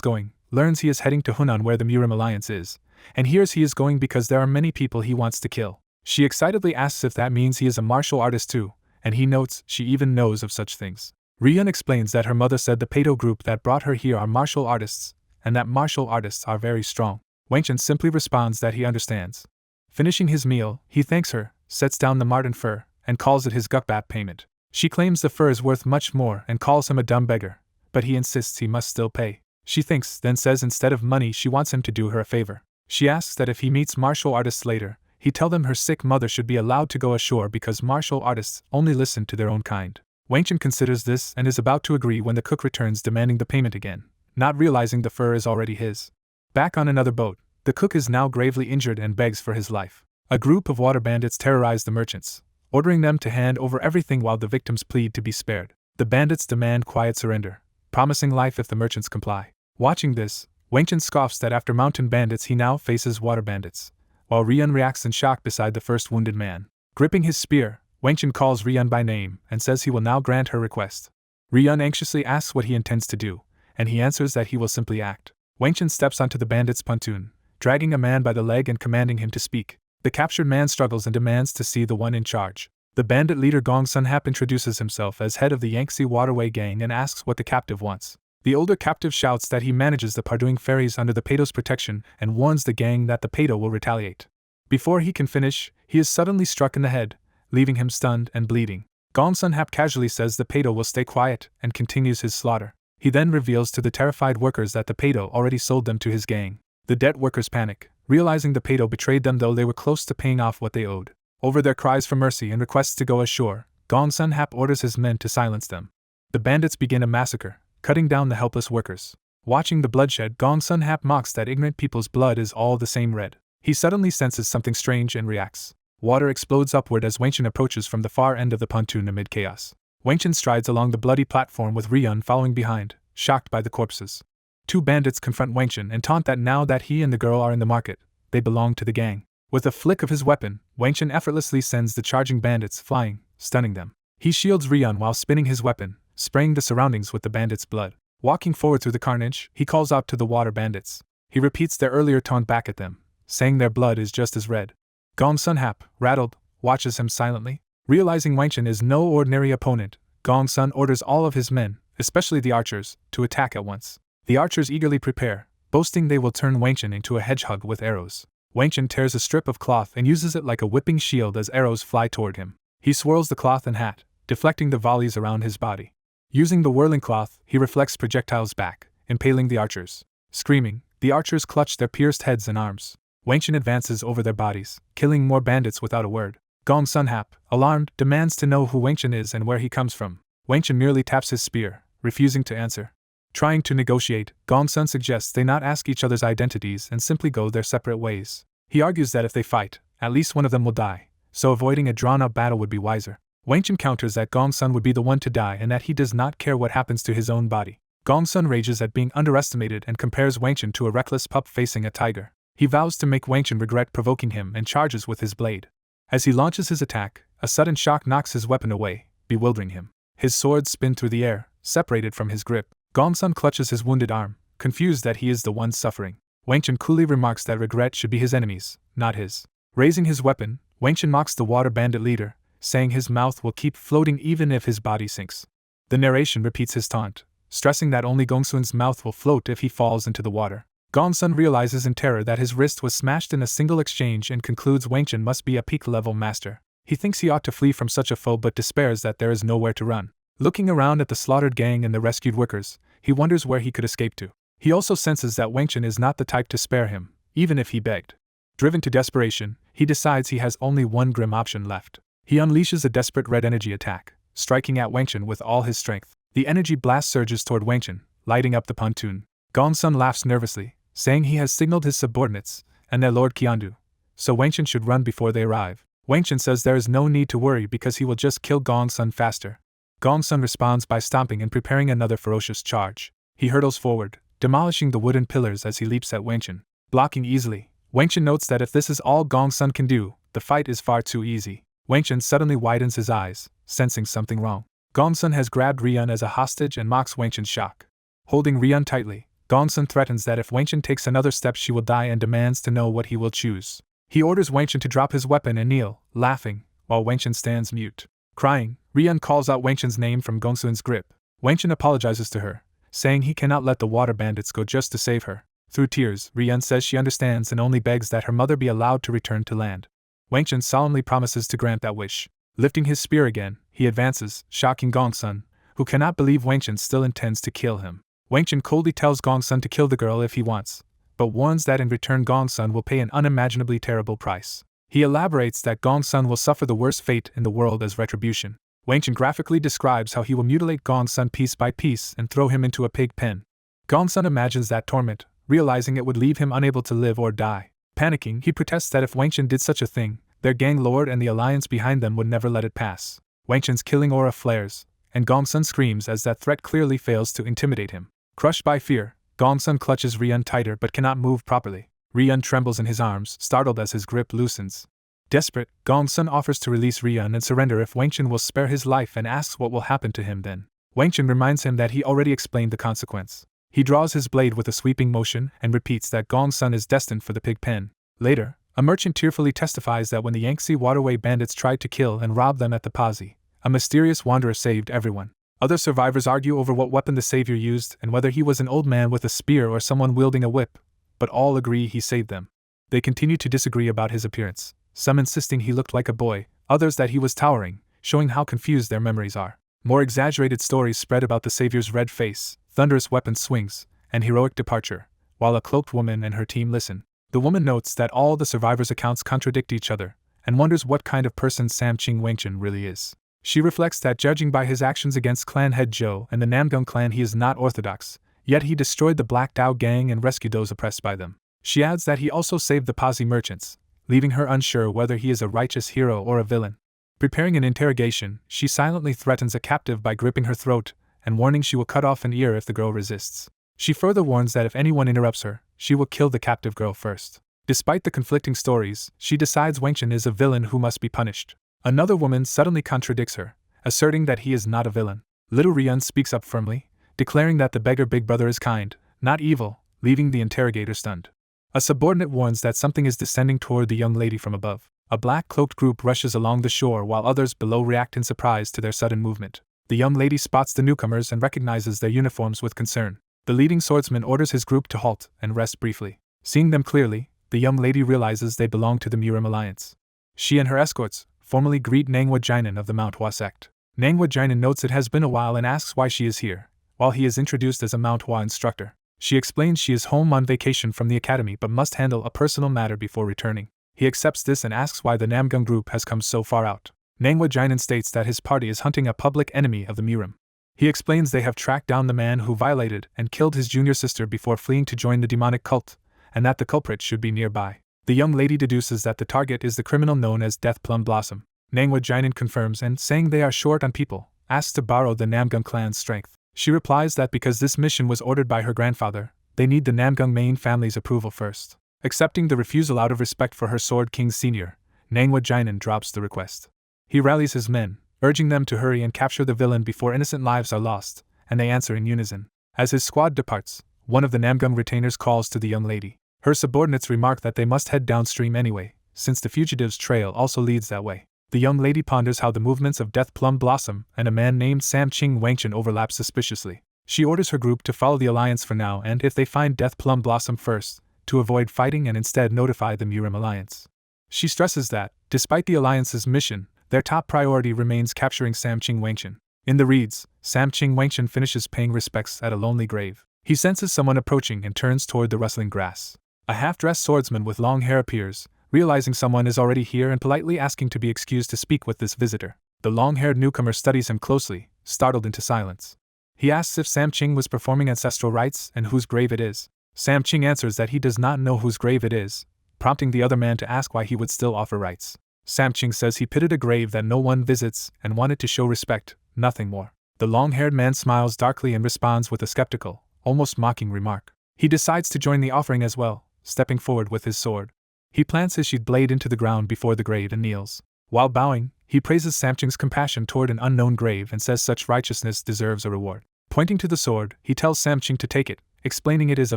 [SPEAKER 1] going, learns he is heading to Hunan where the Murim Alliance is, and hears he is going because there are many people he wants to kill. She excitedly asks if that means he is a martial artist too, and he notes she even knows of such things. Ryun explains that her mother said the Peto group that brought her here are martial artists, and that martial artists are very strong. Wenchen simply responds that he understands. Finishing his meal, he thanks her, sets down the marten fur, and calls it his gukbap payment. She claims the fur is worth much more and calls him a dumb beggar, but he insists he must still pay. She thinks, then says instead of money she wants him to do her a favor. She asks that if he meets martial artists later, he tell them her sick mother should be allowed to go ashore because martial artists only listen to their own kind. Wenchen considers this and is about to agree when the cook returns demanding the payment again, not realizing the fur is already his. Back on another boat, the cook is now gravely injured and begs for his life. A group of water bandits terrorize the merchants, ordering them to hand over everything while the victims plead to be spared. The bandits demand quiet surrender, promising life if the merchants comply. Watching this, Wenchen scoffs that after mountain bandits he now faces water bandits, while Ryun reacts in shock beside the first wounded man. Gripping his spear, Wenchen calls Ryun by name and says he will now grant her request. Ryun anxiously asks what he intends to do, and he answers that he will simply act. Wenchen steps onto the bandit's pontoon, dragging a man by the leg and commanding him to speak. The captured man struggles and demands to see the one in charge. The bandit leader Gong Sun-hap introduces himself as head of the Yangtze Waterway Gang and asks what the captive wants. The older captive shouts that he manages the Parduing ferries under the Peto's protection and warns the gang that the Peto will retaliate. Before he can finish, he is suddenly struck in the head, leaving him stunned and bleeding. Gong Sun-hap casually says the Peto will stay quiet and continues his slaughter. He then reveals to the terrified workers that the Peto already sold them to his gang. The debt workers panic, realizing the Peto betrayed them though they were close to paying off what they owed. Over their cries for mercy and requests to go ashore, Gong Sun-hap orders his men to silence them. The bandits begin a massacre, cutting down the helpless workers. Watching the bloodshed, Gong Sun-hap mocks that ignorant people's blood is all the same red. He suddenly senses something strange and reacts. Water explodes upward as Wenchen approaches from the far end of the pontoon amid chaos. Wenchen strides along the bloody platform with Ryun following behind, shocked by the corpses. 2 bandits confront Wenchen and taunt that now that he and the girl are in the market, they belong to the gang. With a flick of his weapon, Wenchen effortlessly sends the charging bandits flying, stunning them. He shields Ryun while spinning his weapon, spraying the surroundings with the bandits' blood. Walking forward through the carnage, he calls out to the water bandits. He repeats their earlier taunt back at them, saying their blood is just as red. Gong Sun-hap, rattled, watches him silently. Realizing Wenchen is no ordinary opponent, Gong Sun orders all of his men, especially the archers, to attack at once. The archers eagerly prepare, boasting they will turn Wenchen into a hedgehog with arrows. Wenchen tears a strip of cloth and uses it like a whipping shield as arrows fly toward him. He swirls the cloth and hat, deflecting the volleys around his body. Using the whirling cloth, he reflects projectiles back, impaling the archers. Screaming, the archers clutch their pierced heads and arms. Wenchen advances over their bodies, killing more bandits without a word. Gong Sun-hap, alarmed, demands to know who Wenchen is and where he comes from. Wenchen merely taps his spear, refusing to answer. Trying to negotiate, Gong Sun suggests they not ask each other's identities and simply go their separate ways. He argues that if they fight, at least one of them will die, so avoiding a drawn-out battle would be wiser. Wenchen counters that Gong Sun would be the one to die and that he does not care what happens to his own body. Gong Sun rages at being underestimated and compares Wenchen to a reckless pup facing a tiger. He vows to make Wenchen regret provoking him and charges with his blade. As he launches his attack, a sudden shock knocks his weapon away, bewildering him. His swords spin through the air, separated from his grip. Gongsun clutches his wounded arm, confused that he is the one suffering. Wangchen coolly remarks that regret should be his enemy's, not his. Raising his weapon, Wangchen mocks the water bandit leader, saying his mouth will keep floating even if his body sinks. The narration repeats his taunt, stressing that only Gongsun's mouth will float if he falls into the water. Gongsun realizes in terror that his wrist was smashed in a single exchange and concludes Wangchen must be a peak-level master. He thinks he ought to flee from such a foe but despairs that there is nowhere to run. Looking around at the slaughtered gang and the rescued workers, he wonders where he could escape to. He also senses that Wangchen is not the type to spare him, even if he begged. Driven to desperation, he decides he has only one grim option left. He unleashes a desperate red energy attack, striking at Wangchen with all his strength. The energy blast surges toward Wangchen, lighting up the pontoon. Gongsun laughs nervously, saying he has signaled his subordinates, and their Lord Qiandu, so Wangchen should run before they arrive. Wangchen says there is no need to worry because he will just kill Gongsun faster. Gongsun responds by stomping and preparing another ferocious charge. He hurtles forward, demolishing the wooden pillars as he leaps at Wangchen. Blocking easily, Wangchen notes that if this is all Gongsun can do, the fight is far too easy. Wangchen suddenly widens his eyes, sensing something wrong. Gongsun has grabbed Rian as a hostage and mocks Wangchen's shock. Holding Rian tightly, Gongsun threatens that if Wangchen takes another step she will die and demands to know what he will choose. He orders Wangchen to drop his weapon and kneel, laughing, while Wangchen stands mute. Crying, Rian calls out Wangchen's name from Gongsun's grip. Wangchen apologizes to her, saying he cannot let the water bandits go just to save her. Through tears, Rian says she understands and only begs that her mother be allowed to return to land. Wangchen solemnly promises to grant that wish. Lifting his spear again, he advances, shocking Gongsun, who cannot believe Wangchen still intends to kill him. Wangchen coldly tells Gongsun to kill the girl if he wants, but warns that in return Gongsun will pay an unimaginably terrible price. He elaborates that Gongsun will suffer the worst fate in the world as retribution. Wangchen graphically describes how he will mutilate Gongsun piece by piece and throw him into a pig pen. Gongsun imagines that torment, realizing it would leave him unable to live or die. Panicking, he protests that if Wangchen did such a thing, their gang lord and the alliance behind them would never let it pass. Wangchen's killing aura flares, and Gongsun screams as that threat clearly fails to intimidate him. Crushed by fear, Gongsun clutches Rian tighter but cannot move properly. Rian trembles in his arms, startled as his grip loosens. Desperate, Gongsun offers to release Rian and surrender if Wangchen will spare his life and asks what will happen to him then. Wangchen reminds him that he already explained the consequence. He draws his blade with a sweeping motion and repeats that Gongsun is destined for the pig pen. Later, a merchant tearfully testifies that when the Yangtze waterway bandits tried to kill and rob them at the Pazi, a mysterious wanderer saved everyone. Other survivors argue over what weapon the savior used and whether he was an old man with a spear or someone wielding a whip, but all agree he saved them. They continue to disagree about his appearance, some insisting he looked like a boy, others that he was towering, showing how confused their memories are. More exaggerated stories spread about the savior's red face, thunderous weapon swings, and heroic departure, while a cloaked woman and her team listen. The woman notes that all the survivors' accounts contradict each other, and wonders what kind of person Sam Ching Wangchen really is. She reflects that judging by his actions against clan head Zhou and the Namgung clan he is not orthodox, yet he destroyed the Black Dao gang and rescued those oppressed by them. She adds that he also saved the Pazi merchants, leaving her unsure whether he is a righteous hero or a villain. Preparing an interrogation, she silently threatens a captive by gripping her throat, and warning she will cut off an ear if the girl resists. She further warns that if anyone interrupts her, she will kill the captive girl first. Despite the conflicting stories, she decides Wangchen is a villain who must be punished. Another woman suddenly contradicts her, asserting that he is not a villain. Little Rian speaks up firmly, declaring that the beggar big brother is kind, not evil, leaving the interrogator stunned. A subordinate warns that something is descending toward the young lady from above. A black-cloaked group rushes along the shore while others below react in surprise to their sudden movement. The young lady spots the newcomers and recognizes their uniforms with concern. The leading swordsman orders his group to halt and rest briefly. Seeing them clearly, the young lady realizes they belong to the Murim alliance. She and her escorts formally greet Manhwa Jinan of the Manhwa sect. Manhwa Jinan notes it has been a while and asks why she is here, while he is introduced as a Manhwa instructor. She explains she is home on vacation from the academy but must handle a personal matter before returning. He accepts this and asks why the Namgung group has come so far out. Manhwa Jinan states that his party is hunting a public enemy of the Murim. He explains they have tracked down the man who violated and killed his junior sister before fleeing to join the demonic cult, and that the culprit should be nearby. The young lady deduces that the target is the criminal known as Death Plum Blossom. Manhwa Jinan confirms and, saying they are short on people, asks to borrow the Namgung clan's strength. She replies that because this mission was ordered by her grandfather, they need the Namgung main family's approval first. Accepting the refusal out of respect for her Sword King Sr., Manhwa Jinan drops the request. He rallies his men, urging them to hurry and capture the villain before innocent lives are lost, and they answer in unison. As his squad departs, one of the Namgung retainers calls to the young lady. Her subordinates remark that they must head downstream anyway, since the fugitive's trail also leads that way. The young lady ponders how the movements of Death Plum Blossom and a man named Sam Ching Wangchen overlap suspiciously. She orders her group to follow the alliance for now and, if they find Death Plum Blossom first, to avoid fighting and instead notify the Murim alliance. She stresses that, despite the alliance's mission, their top priority remains capturing Sam Ching Wangchen. In the reads, Sam Ching Wangchen finishes paying respects at a lonely grave. He senses someone approaching and turns toward the rustling grass. A half-dressed swordsman with long hair appears, realizing someone is already here and politely asking to be excused to speak with this visitor. The long-haired newcomer studies him closely, startled into silence. He asks if Sam Ching was performing ancestral rites and whose grave it is. Sam Ching answers that he does not know whose grave it is, prompting the other man to ask why he would still offer rites. Sam Ching says he pitied a grave that no one visits and wanted to show respect, nothing more. The long-haired man smiles darkly and responds with a skeptical, almost mocking remark. He decides to join the offering as well, stepping forward with his sword. He plants his sheath blade into the ground before the grave and kneels. While bowing, he praises Sam Ching's compassion toward an unknown grave and says such righteousness deserves a reward. Pointing to the sword, he tells Sam Ching to take it, explaining it is a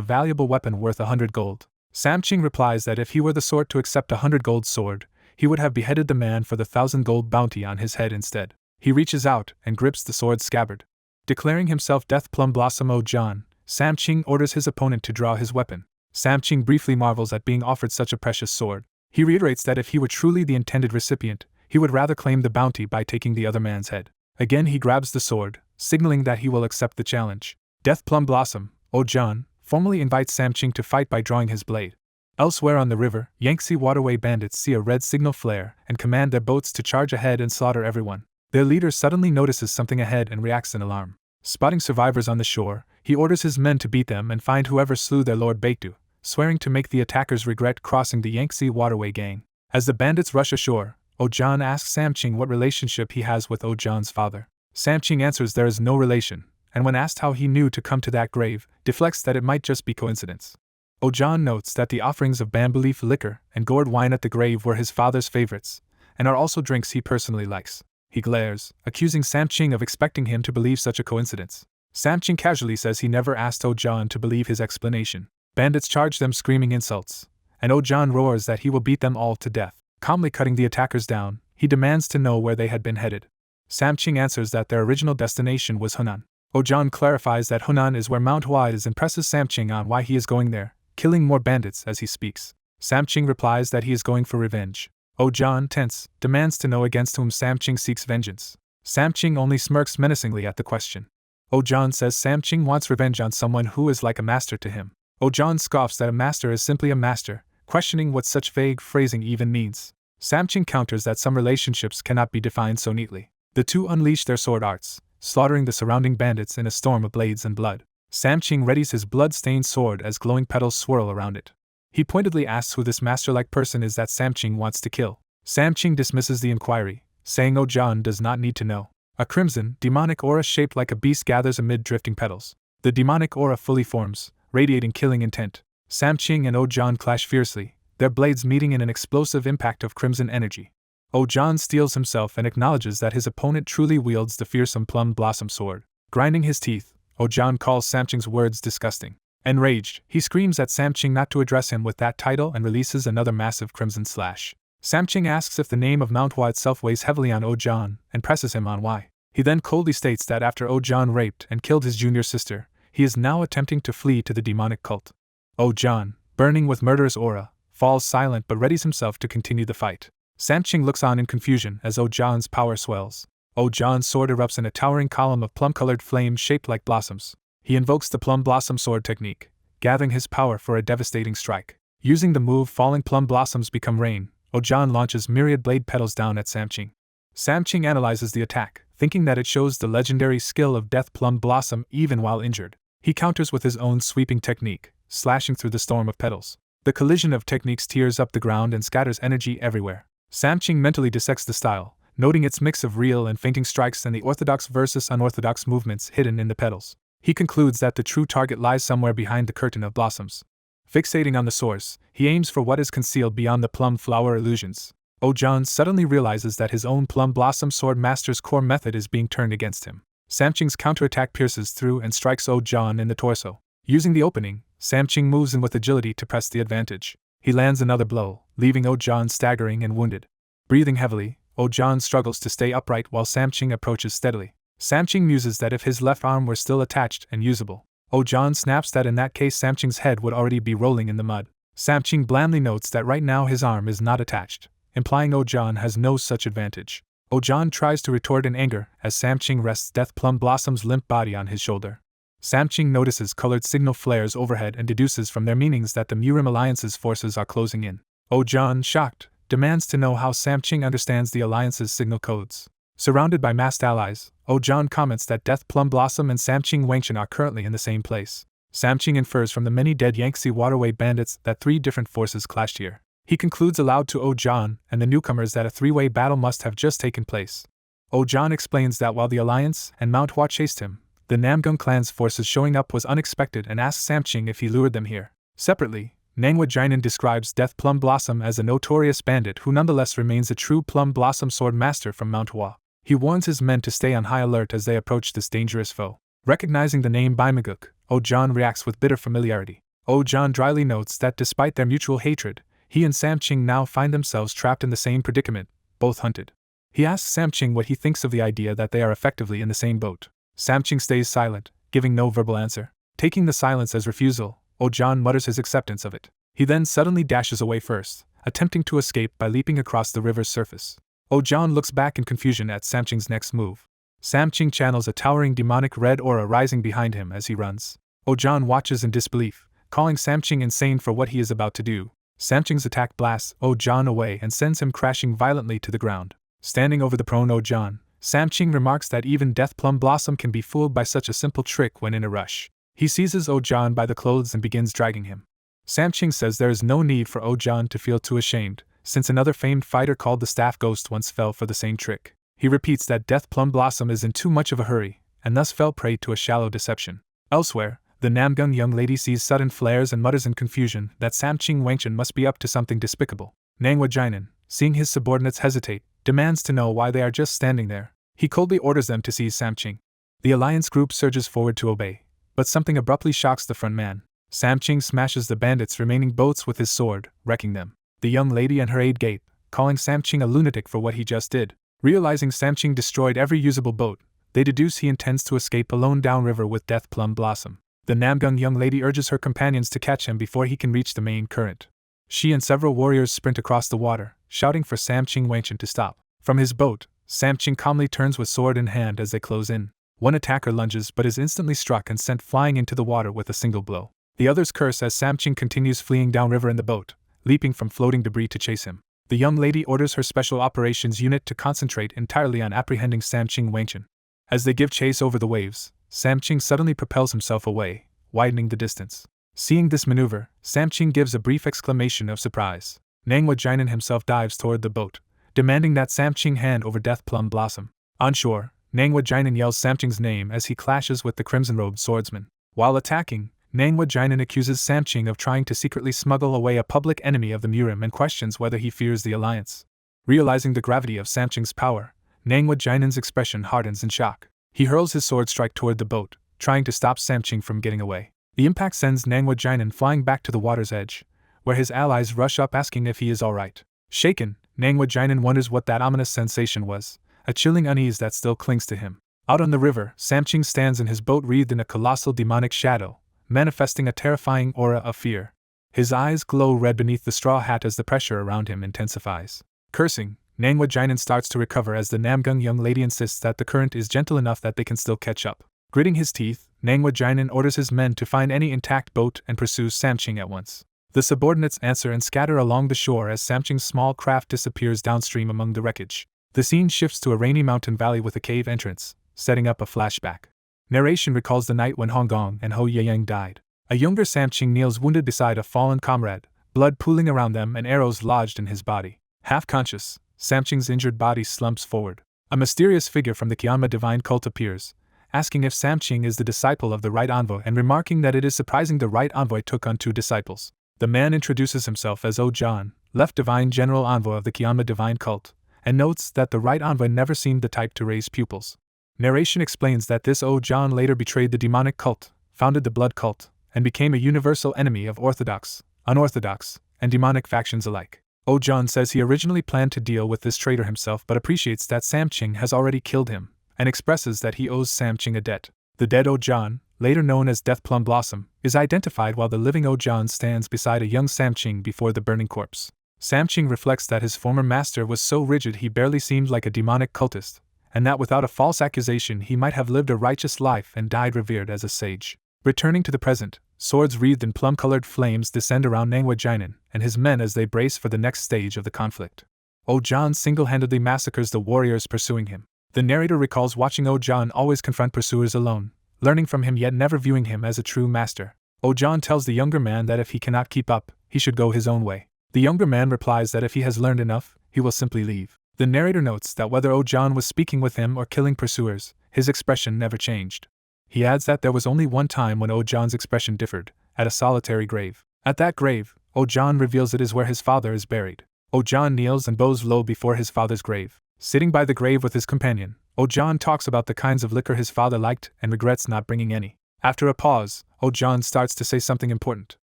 [SPEAKER 1] valuable weapon worth 100 gold. Sam Ching replies that if he were the sort to accept a 100 gold sword, he would have beheaded the man for the 1,000 gold bounty on his head instead. He reaches out and grips the sword's scabbard. Declaring himself Death Plum Blossom O John, Sam Ching orders his opponent to draw his weapon. Sam Ching briefly marvels at being offered such a precious sword. He reiterates that if he were truly the intended recipient, he would rather claim the bounty by taking the other man's head. Again he grabs the sword, signaling that he will accept the challenge. Death Plum Blossom, O John, formally invites Sam Ching to fight by drawing his blade. Elsewhere on the river, Yangtze waterway bandits see a red signal flare and command their boats to charge ahead and slaughter everyone. Their leader suddenly notices something ahead and reacts in alarm. Spotting survivors on the shore, he orders his men to beat them and find whoever slew their lord Baekdu, swearing to make the attackers regret crossing the Yangtze waterway gang. As the bandits rush ashore, O John asks Sam Ching what relationship he has with O John's father. Sam Ching answers there is no relation, and when asked how he knew to come to that grave, deflects that it might just be coincidence. O John notes that the offerings of bamboo leaf liquor and gourd wine at the grave were his father's favorites, and are also drinks he personally likes. He glares, accusing Sam Ching of expecting him to believe such a coincidence. Sam Ching casually says he never asked O John to believe his explanation. Bandits charge them screaming insults, and O John roars that he will beat them all to death. Calmly cutting the attackers down, he demands to know where they had been headed. Sam Ching answers that their original destination was Hunan. O John clarifies that Hunan is where ManhWa is and presses Sam Ching on why he is going there, killing more bandits as he speaks. Sam Ching replies that he is going for revenge. O John, tense, demands to know against whom Sam Ching seeks vengeance. Sam Ching only smirks menacingly at the question. O John says Sam Ching wants revenge on someone who is like a master to him. O John scoffs that a master is simply a master, questioning what such vague phrasing even means. Sam Ching counters that some relationships cannot be defined so neatly. The two unleash their sword arts, slaughtering the surrounding bandits in a storm of blades and blood. Sam Ching readies his blood-stained sword as glowing petals swirl around it. He pointedly asks who this master-like person is that Sam Ching wants to kill. Sam Ching dismisses the inquiry, saying O John does not need to know. A crimson, demonic aura shaped like a beast gathers amid drifting petals. The demonic aura fully forms, radiating killing intent. Sam Ching and O John clash fiercely, their blades meeting in an explosive impact of crimson energy. O John steels himself and acknowledges that his opponent truly wields the fearsome plum blossom sword. Grinding his teeth, O John calls Sam Ching's words disgusting. Enraged, he screams at Sam Ching not to address him with that title and releases another massive crimson slash. Sam Ching asks if the name of ManhWa itself weighs heavily on O John and presses him on why. He then coldly states that after O John raped and killed his junior sister, he is now attempting to flee to the demonic cult. O John, burning with murderous aura, falls silent but readies himself to continue the fight. Sam Ching looks on in confusion as O John's power swells. O John's sword erupts in a towering column of plum-colored flames shaped like blossoms. He invokes the plum blossom sword technique, gathering his power for a devastating strike. Using the move falling plum blossoms become rain, O John launches myriad blade petals down at Sam Ching. Sam Ching analyzes the attack, thinking that it shows the legendary skill of Death Plum Blossom even while injured. He counters with his own sweeping technique, slashing through the storm of petals. The collision of techniques tears up the ground and scatters energy everywhere. Sam Ching mentally dissects the style, noting its mix of real and fainting strikes and the orthodox versus unorthodox movements hidden in the petals. He concludes that the true target lies somewhere behind the curtain of blossoms. Fixating on the source, he aims for what is concealed beyond the plum flower illusions. O John suddenly realizes that his own plum blossom sword master's core method is being turned against him. Samching's counterattack pierces through and strikes Ojan in the torso. Using the opening, Samching moves in with agility to press the advantage. He lands another blow, leaving Ojan staggering and wounded. Breathing heavily, Ojan struggles to stay upright while Samching approaches steadily. Samching muses that if his left arm were still attached and usable, Ojan snaps that in that case Samching's head would already be rolling in the mud. Samching blandly notes that right now his arm is not attached, implying Ojan has no such advantage. Ojan tries to retort in anger as Samching rests Death Plum Blossom's limp body on his shoulder. Samching notices colored signal flares overhead and deduces from their meanings that the Murim Alliance's forces are closing in. Ojan, shocked, demands to know how Samching understands the Alliance's signal codes. Surrounded by masked allies, Ojan comments that Death Plum Blossom and Samching Wangchen are currently in the same place. Samching infers from the many dead Yangtze Waterway bandits that 3 different forces clashed here. He concludes aloud to Ojan and the newcomers that a 3-way battle must have just taken place. Ojan explains that while the Alliance and MANHWA chased him, the Namgung clan's forces showing up was unexpected and asks Samching if he lured them here. Separately, Manhwa Jinan describes Death Plum Blossom as a notorious bandit who nonetheless remains a true Plum Blossom sword master from MANHWA. He warns his men to stay on high alert as they approach this dangerous foe. Recognizing the name Baimaguk, Ojan reacts with bitter familiarity. Ojan dryly notes that despite their mutual hatred, he and Samching now find themselves trapped in the same predicament, both hunted. He asks Samching what he thinks of the idea that they are effectively in the same boat. Samching stays silent, giving no verbal answer. Taking the silence as refusal, Ojan mutters his acceptance of it. He then suddenly dashes away first, attempting to escape by leaping across the river's surface. Ojan looks back in confusion at Samching's next move. Samching channels a towering demonic red aura rising behind him as he runs. Ojan watches in disbelief, calling Samching insane for what he is about to do. Samching's attack blasts Ojan away and sends him crashing violently to the ground. Standing over the prone Ojan, Samching remarks that even Death Plum Blossom can be fooled by such a simple trick when in a rush. He seizes Ojan by the clothes and begins dragging him. Samching says there is no need for Ojan to feel too ashamed, since another famed fighter called the Staff Ghost once fell for the same trick. He repeats that Death Plum Blossom is in too much of a hurry, and thus fell prey to a shallow deception. Elsewhere, the Namgung young lady sees sudden flares and mutters in confusion that Samching Wangchen must be up to something despicable. Manhwa Jinan, seeing his subordinates hesitate, demands to know why they are just standing there. He coldly orders them to seize Samching. The alliance group surges forward to obey, but something abruptly shocks the front man. Samching smashes the bandits' remaining boats with his sword, wrecking them. The young lady and her aide gape, calling Samching a lunatic for what he just did. Realizing Samching destroyed every usable boat, they deduce he intends to escape alone downriver with Death Plum Blossom. The Namgung young lady urges her companions to catch him before he can reach the main current. She and several warriors sprint across the water, shouting for Samching Wangchen to stop. From his boat, Samching calmly turns with sword in hand as they close in. One attacker lunges but is instantly struck and sent flying into the water with a single blow. The others curse as Samching continues fleeing downriver in the boat, leaping from floating debris to chase him. The young lady orders her special operations unit to concentrate entirely on apprehending Samching Wangchen. As they give chase over the waves, Samching suddenly propels himself away, widening the distance. Seeing this maneuver, Samching gives a brief exclamation of surprise. Manhwa Jinan himself dives toward the boat, demanding that Samching hand over Death Plum Blossom. On shore, Manhwa Jinan yells Samching's name as he clashes with the crimson-robed swordsman. While attacking, Manhwa Jinan accuses Samching of trying to secretly smuggle away a public enemy of the Murim and questions whether he fears the alliance. Realizing the gravity of Samching's power, Manhwa Jinan's expression hardens in shock. He hurls his sword strike toward the boat, trying to stop Samching from getting away. The impact sends Manhwa Jinan flying back to the water's edge, where his allies rush up asking if he is alright. Shaken, Manhwa Jinan wonders what that ominous sensation was, a chilling unease that still clings to him. Out on the river, Samching stands in his boat wreathed in a colossal demonic shadow, manifesting a terrifying aura of fear. His eyes glow red beneath the straw hat as the pressure around him intensifies. Cursing, Manhwa Jinan starts to recover as the Namgung young lady insists that the current is gentle enough that they can still catch up. Gritting his teeth, Manhwa Jinan orders his men to find any intact boat and pursues Samching at once. The subordinates answer and scatter along the shore as Samching's small craft disappears downstream among the wreckage. The scene shifts to a rainy mountain valley with a cave entrance, setting up a flashback. Narration recalls the night when Hong Gong and Ho Yeyang died. A younger Samching kneels wounded beside a fallen comrade, blood pooling around them and arrows lodged in his body. Half conscious, Samching's injured body slumps forward. A mysterious figure from the Kianma divine cult appears, asking if Samching is the disciple of the Right Envoy and remarking that it is surprising the Right Envoy took on 2 disciples. The man introduces himself as Ojan, left divine general envoy of the Kianma divine cult, and notes that the Right Envoy never seemed the type to raise pupils. Narration explains that this Ojan later betrayed the demonic cult, founded the blood cult, and became a universal enemy of orthodox, unorthodox, and demonic factions alike. Ojan says he originally planned to deal with this traitor himself but appreciates that Samching has already killed him, and expresses that he owes Samching a debt. The dead Ojan, later known as Death Plum Blossom, is identified while the living Ojan stands beside a young Samching before the burning corpse. Samching reflects that his former master was so rigid he barely seemed like a demonic cultist, and that without a false accusation he might have lived a righteous life and died revered as a sage. Returning to the present, swords wreathed in plum-colored flames descend around Manhwa Jinan and his men as they brace for the next stage of the conflict. Ojan single-handedly massacres the warriors pursuing him. The narrator recalls watching Ojan always confront pursuers alone, learning from him yet never viewing him as a true master. Ojan tells the younger man that if he cannot keep up, he should go his own way. The younger man replies that if he has learned enough, he will simply leave. The narrator notes that whether Ojan was speaking with him or killing pursuers, his expression never changed. He adds that there was only one time when Ojan's expression differed, at a solitary grave. At that grave, Ojan reveals it is where his father is buried. Ojan kneels and bows low before his father's grave. Sitting by the grave with his companion, Ojan talks about the kinds of liquor his father liked and regrets not bringing any. After a pause, Ojan starts to say something important.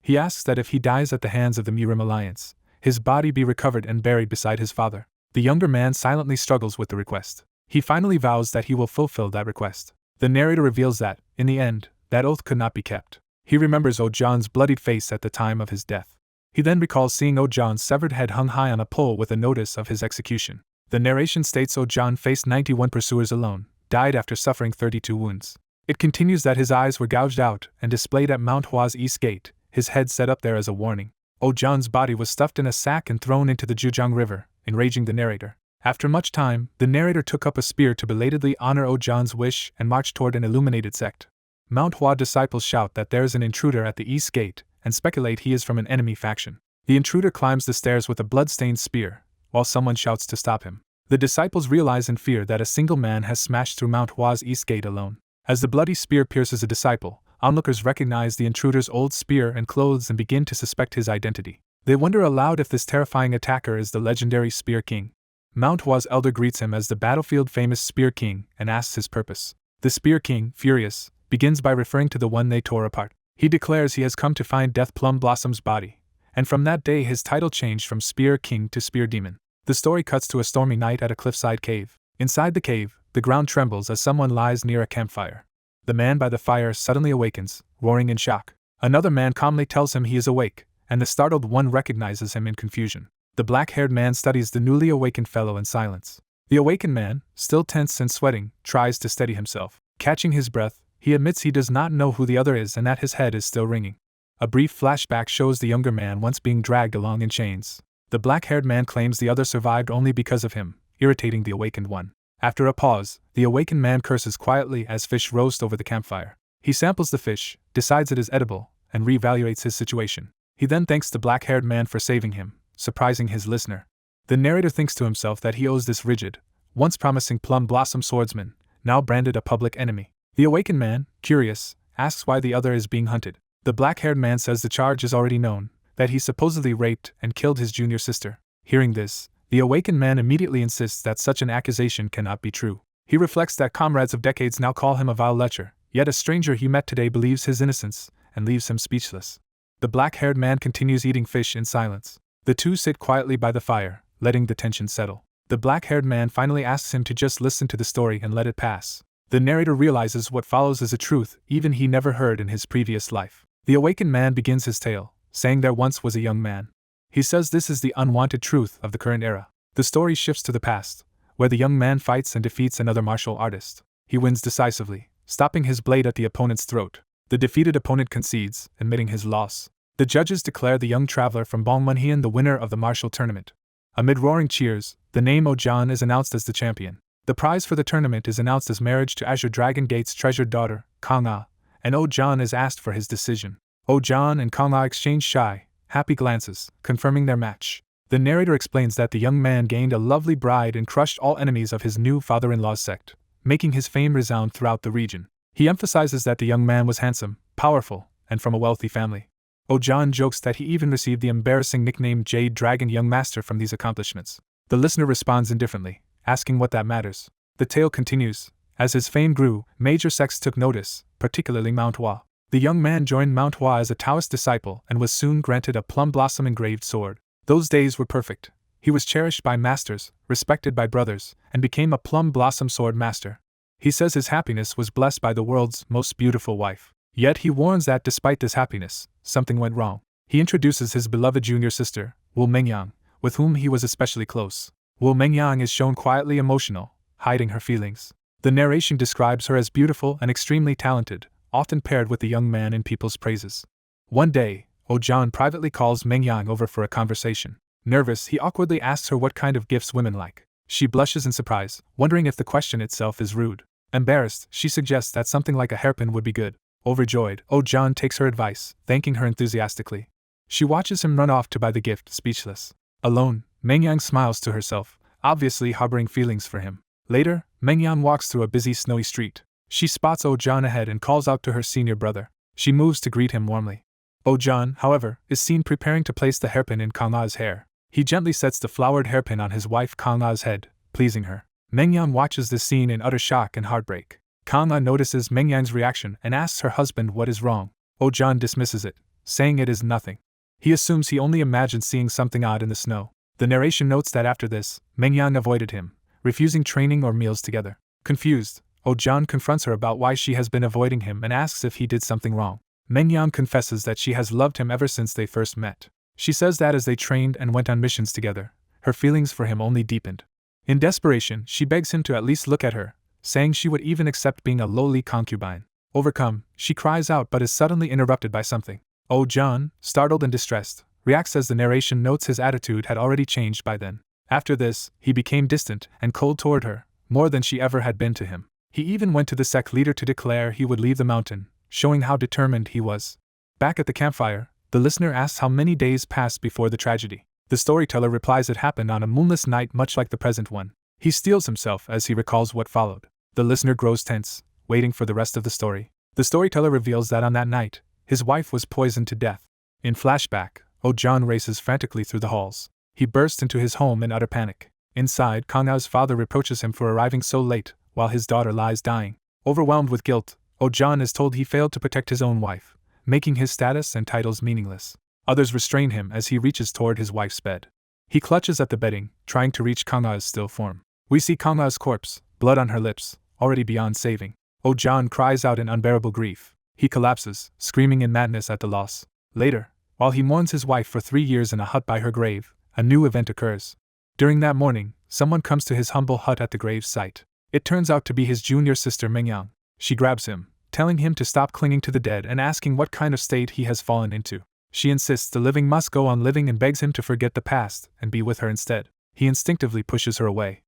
[SPEAKER 1] He asks that if he dies at the hands of the Murim Alliance, his body be recovered and buried beside his father. The younger man silently struggles with the request. He finally vows that he will fulfill that request. The narrator reveals that, in the end, that oath could not be kept. He remembers Ojan's bloodied face at the time of his death. He then recalls seeing Ojan's severed head hung high on a pole with a notice of his execution. The narration states Ojan faced 91 pursuers alone, died after suffering 32 wounds. It continues that his eyes were gouged out and displayed at Manhwa's east gate, his head set up there as a warning. Ojan's body was stuffed in a sack and thrown into the Jujang River, enraging the narrator. After much time, the narrator took up a spear to belatedly honor Ojan's wish and marched toward an illuminated sect. Manhwa disciples shout that there is an intruder at the east gate and speculate he is from an enemy faction. The intruder climbs the stairs with a blood-stained spear, while someone shouts to stop him. The disciples realize in fear that a single man has smashed through Manhwa's east gate alone. As the bloody spear pierces a disciple, onlookers recognize the intruder's old spear and clothes and begin to suspect his identity. They wonder aloud if this terrifying attacker is the legendary Spear King. Manhwa's elder greets him as the battlefield-famous Spear King and asks his purpose. The Spear King, furious, begins by referring to the one they tore apart. He declares he has come to find Death Plum Blossom's body, and from that day his title changed from Spear King to Spear Demon. The story cuts to a stormy night at a cliffside cave. Inside the cave, the ground trembles as someone lies near a campfire. The man by the fire suddenly awakens, roaring in shock. Another man calmly tells him he is awake, and the startled one recognizes him in confusion. The black-haired man studies the newly awakened fellow in silence. The awakened man, still tense and sweating, tries to steady himself. Catching his breath, he admits he does not know who the other is and that his head is still ringing. A brief flashback shows the younger man once being dragged along in chains. The black-haired man claims the other survived only because of him, irritating the awakened one. After a pause, the awakened man curses quietly as fish roast over the campfire. He samples the fish, decides it is edible, and reevaluates his situation. He then thanks the black-haired man for saving him, surprising his listener. The narrator thinks to himself that he owes this rigid, once promising plum blossom swordsman, now branded a public enemy. The awakened man, curious, asks why the other is being hunted. The black-haired man says the charge is already known, that he supposedly raped and killed his junior sister. Hearing this, the awakened man immediately insists that such an accusation cannot be true. He reflects that comrades of decades now call him a vile lecher, yet a stranger he met today believes his innocence, and leaves him speechless. The black-haired man continues eating fish in silence. The two sit quietly by the fire, letting the tension settle. The black-haired man finally asks him to just listen to the story and let it pass. The narrator realizes what follows is a truth even he never heard in his previous life. The awakened man begins his tale, saying there once was a young man. He says this is the unwanted truth of the current era. The story shifts to the past, where the young man fights and defeats another martial artist. He wins decisively, stopping his blade at the opponent's throat. The defeated opponent concedes, admitting his loss. The judges declare the young traveler from Bongmunhean the winner of the martial tournament. Amid roaring cheers, the name Ojan is announced as the champion. The prize for the tournament is announced as marriage to Azure Dragon Gate's treasured daughter, Kang-ah, and Ojan is asked for his decision. Ojan and Kang-ah exchange shy, happy glances, confirming their match. The narrator explains that the young man gained a lovely bride and crushed all enemies of his new father-in-law's sect, making his fame resound throughout the region. He emphasizes that the young man was handsome, powerful, and from a wealthy family. Ojan jokes that he even received the embarrassing nickname Jade Dragon Young Master from these accomplishments. The listener responds indifferently, asking what that matters. The tale continues, As his fame grew, major sects took notice, particularly Manhwa. The young man joined Manhwa as a Taoist disciple and was soon granted a plum blossom engraved sword. Those days were perfect. He was cherished by masters, respected by brothers, and became a plum blossom sword master. He says his happiness was blessed by the world's most beautiful wife. Yet he warns that despite this happiness, something went wrong. He introduces his beloved junior sister, Wu Mengyang, with whom he was especially close. Wu Mengyang is shown quietly emotional, hiding her feelings. The narration describes her as beautiful and extremely talented, often paired with the young man in people's praises. One day, John privately calls Mengyang over for a conversation. Nervous, he awkwardly asks her what kind of gifts women like. She blushes in surprise, wondering if the question itself is rude. Embarrassed, she suggests that something like a hairpin would be good. Overjoyed, John takes her advice, thanking her enthusiastically. She watches him run off to buy the gift, speechless. Alone, Mengyang smiles to herself, obviously harboring feelings for him. Later, Mengyang walks through a busy snowy street. She spots John ahead and calls out to her senior brother. She moves to greet him warmly. John, however, is seen preparing to place the hairpin in Kang'a's hair. He gently sets the flowered hairpin on his wife Kang'a's head, pleasing her. Mengyang watches this scene in utter shock and heartbreak. Kang'a notices Mengyang's reaction and asks her husband what is wrong. John dismisses it, saying it is nothing. He assumes he only imagined seeing something odd in the snow. The narration notes that after this, Mengyang avoided him, refusing training or meals together. Confused, John confronts her about why she has been avoiding him and asks if he did something wrong. Mengyang confesses that she has loved him ever since they first met. She says that as they trained and went on missions together, her feelings for him only deepened. In desperation, she begs him to at least look at her, saying she would even accept being a lowly concubine. Overcome, she cries out but is suddenly interrupted by something. John, startled and distressed, reacts as the narration notes his attitude had already changed by then. After this, he became distant and cold toward her, more than she ever had been to him. He even went to the sect leader to declare he would leave the mountain, showing how determined he was. Back at the campfire, the listener asks how many days passed before the tragedy. The storyteller replies it happened on a moonless night much like the present one. He steels himself as he recalls what followed. The listener grows tense, waiting for the rest of the story. The storyteller reveals that on that night, his wife was poisoned to death. In flashback, John races frantically through the halls. He bursts into his home in utter panic. Inside, Kang'a's father reproaches him for arriving so late, while his daughter lies dying. Overwhelmed with guilt, John is told he failed to protect his own wife, making his status and titles meaningless. Others restrain him as he reaches toward his wife's bed. He clutches at the bedding, trying to reach Kang'a's still form. We see Kang'a's corpse, blood on her lips, already beyond saving. John cries out in unbearable grief. He collapses, screaming in madness at the loss. Later, while he mourns his wife for 3 years in a hut by her grave, a new event occurs. During that morning, someone comes to his humble hut at the grave site. It turns out to be his junior sister Mengyang. She grabs him, telling him to stop clinging to the dead and asking what kind of state he has fallen into. She insists the living must go on living and begs him to forget the past and be with her instead. He instinctively pushes her away.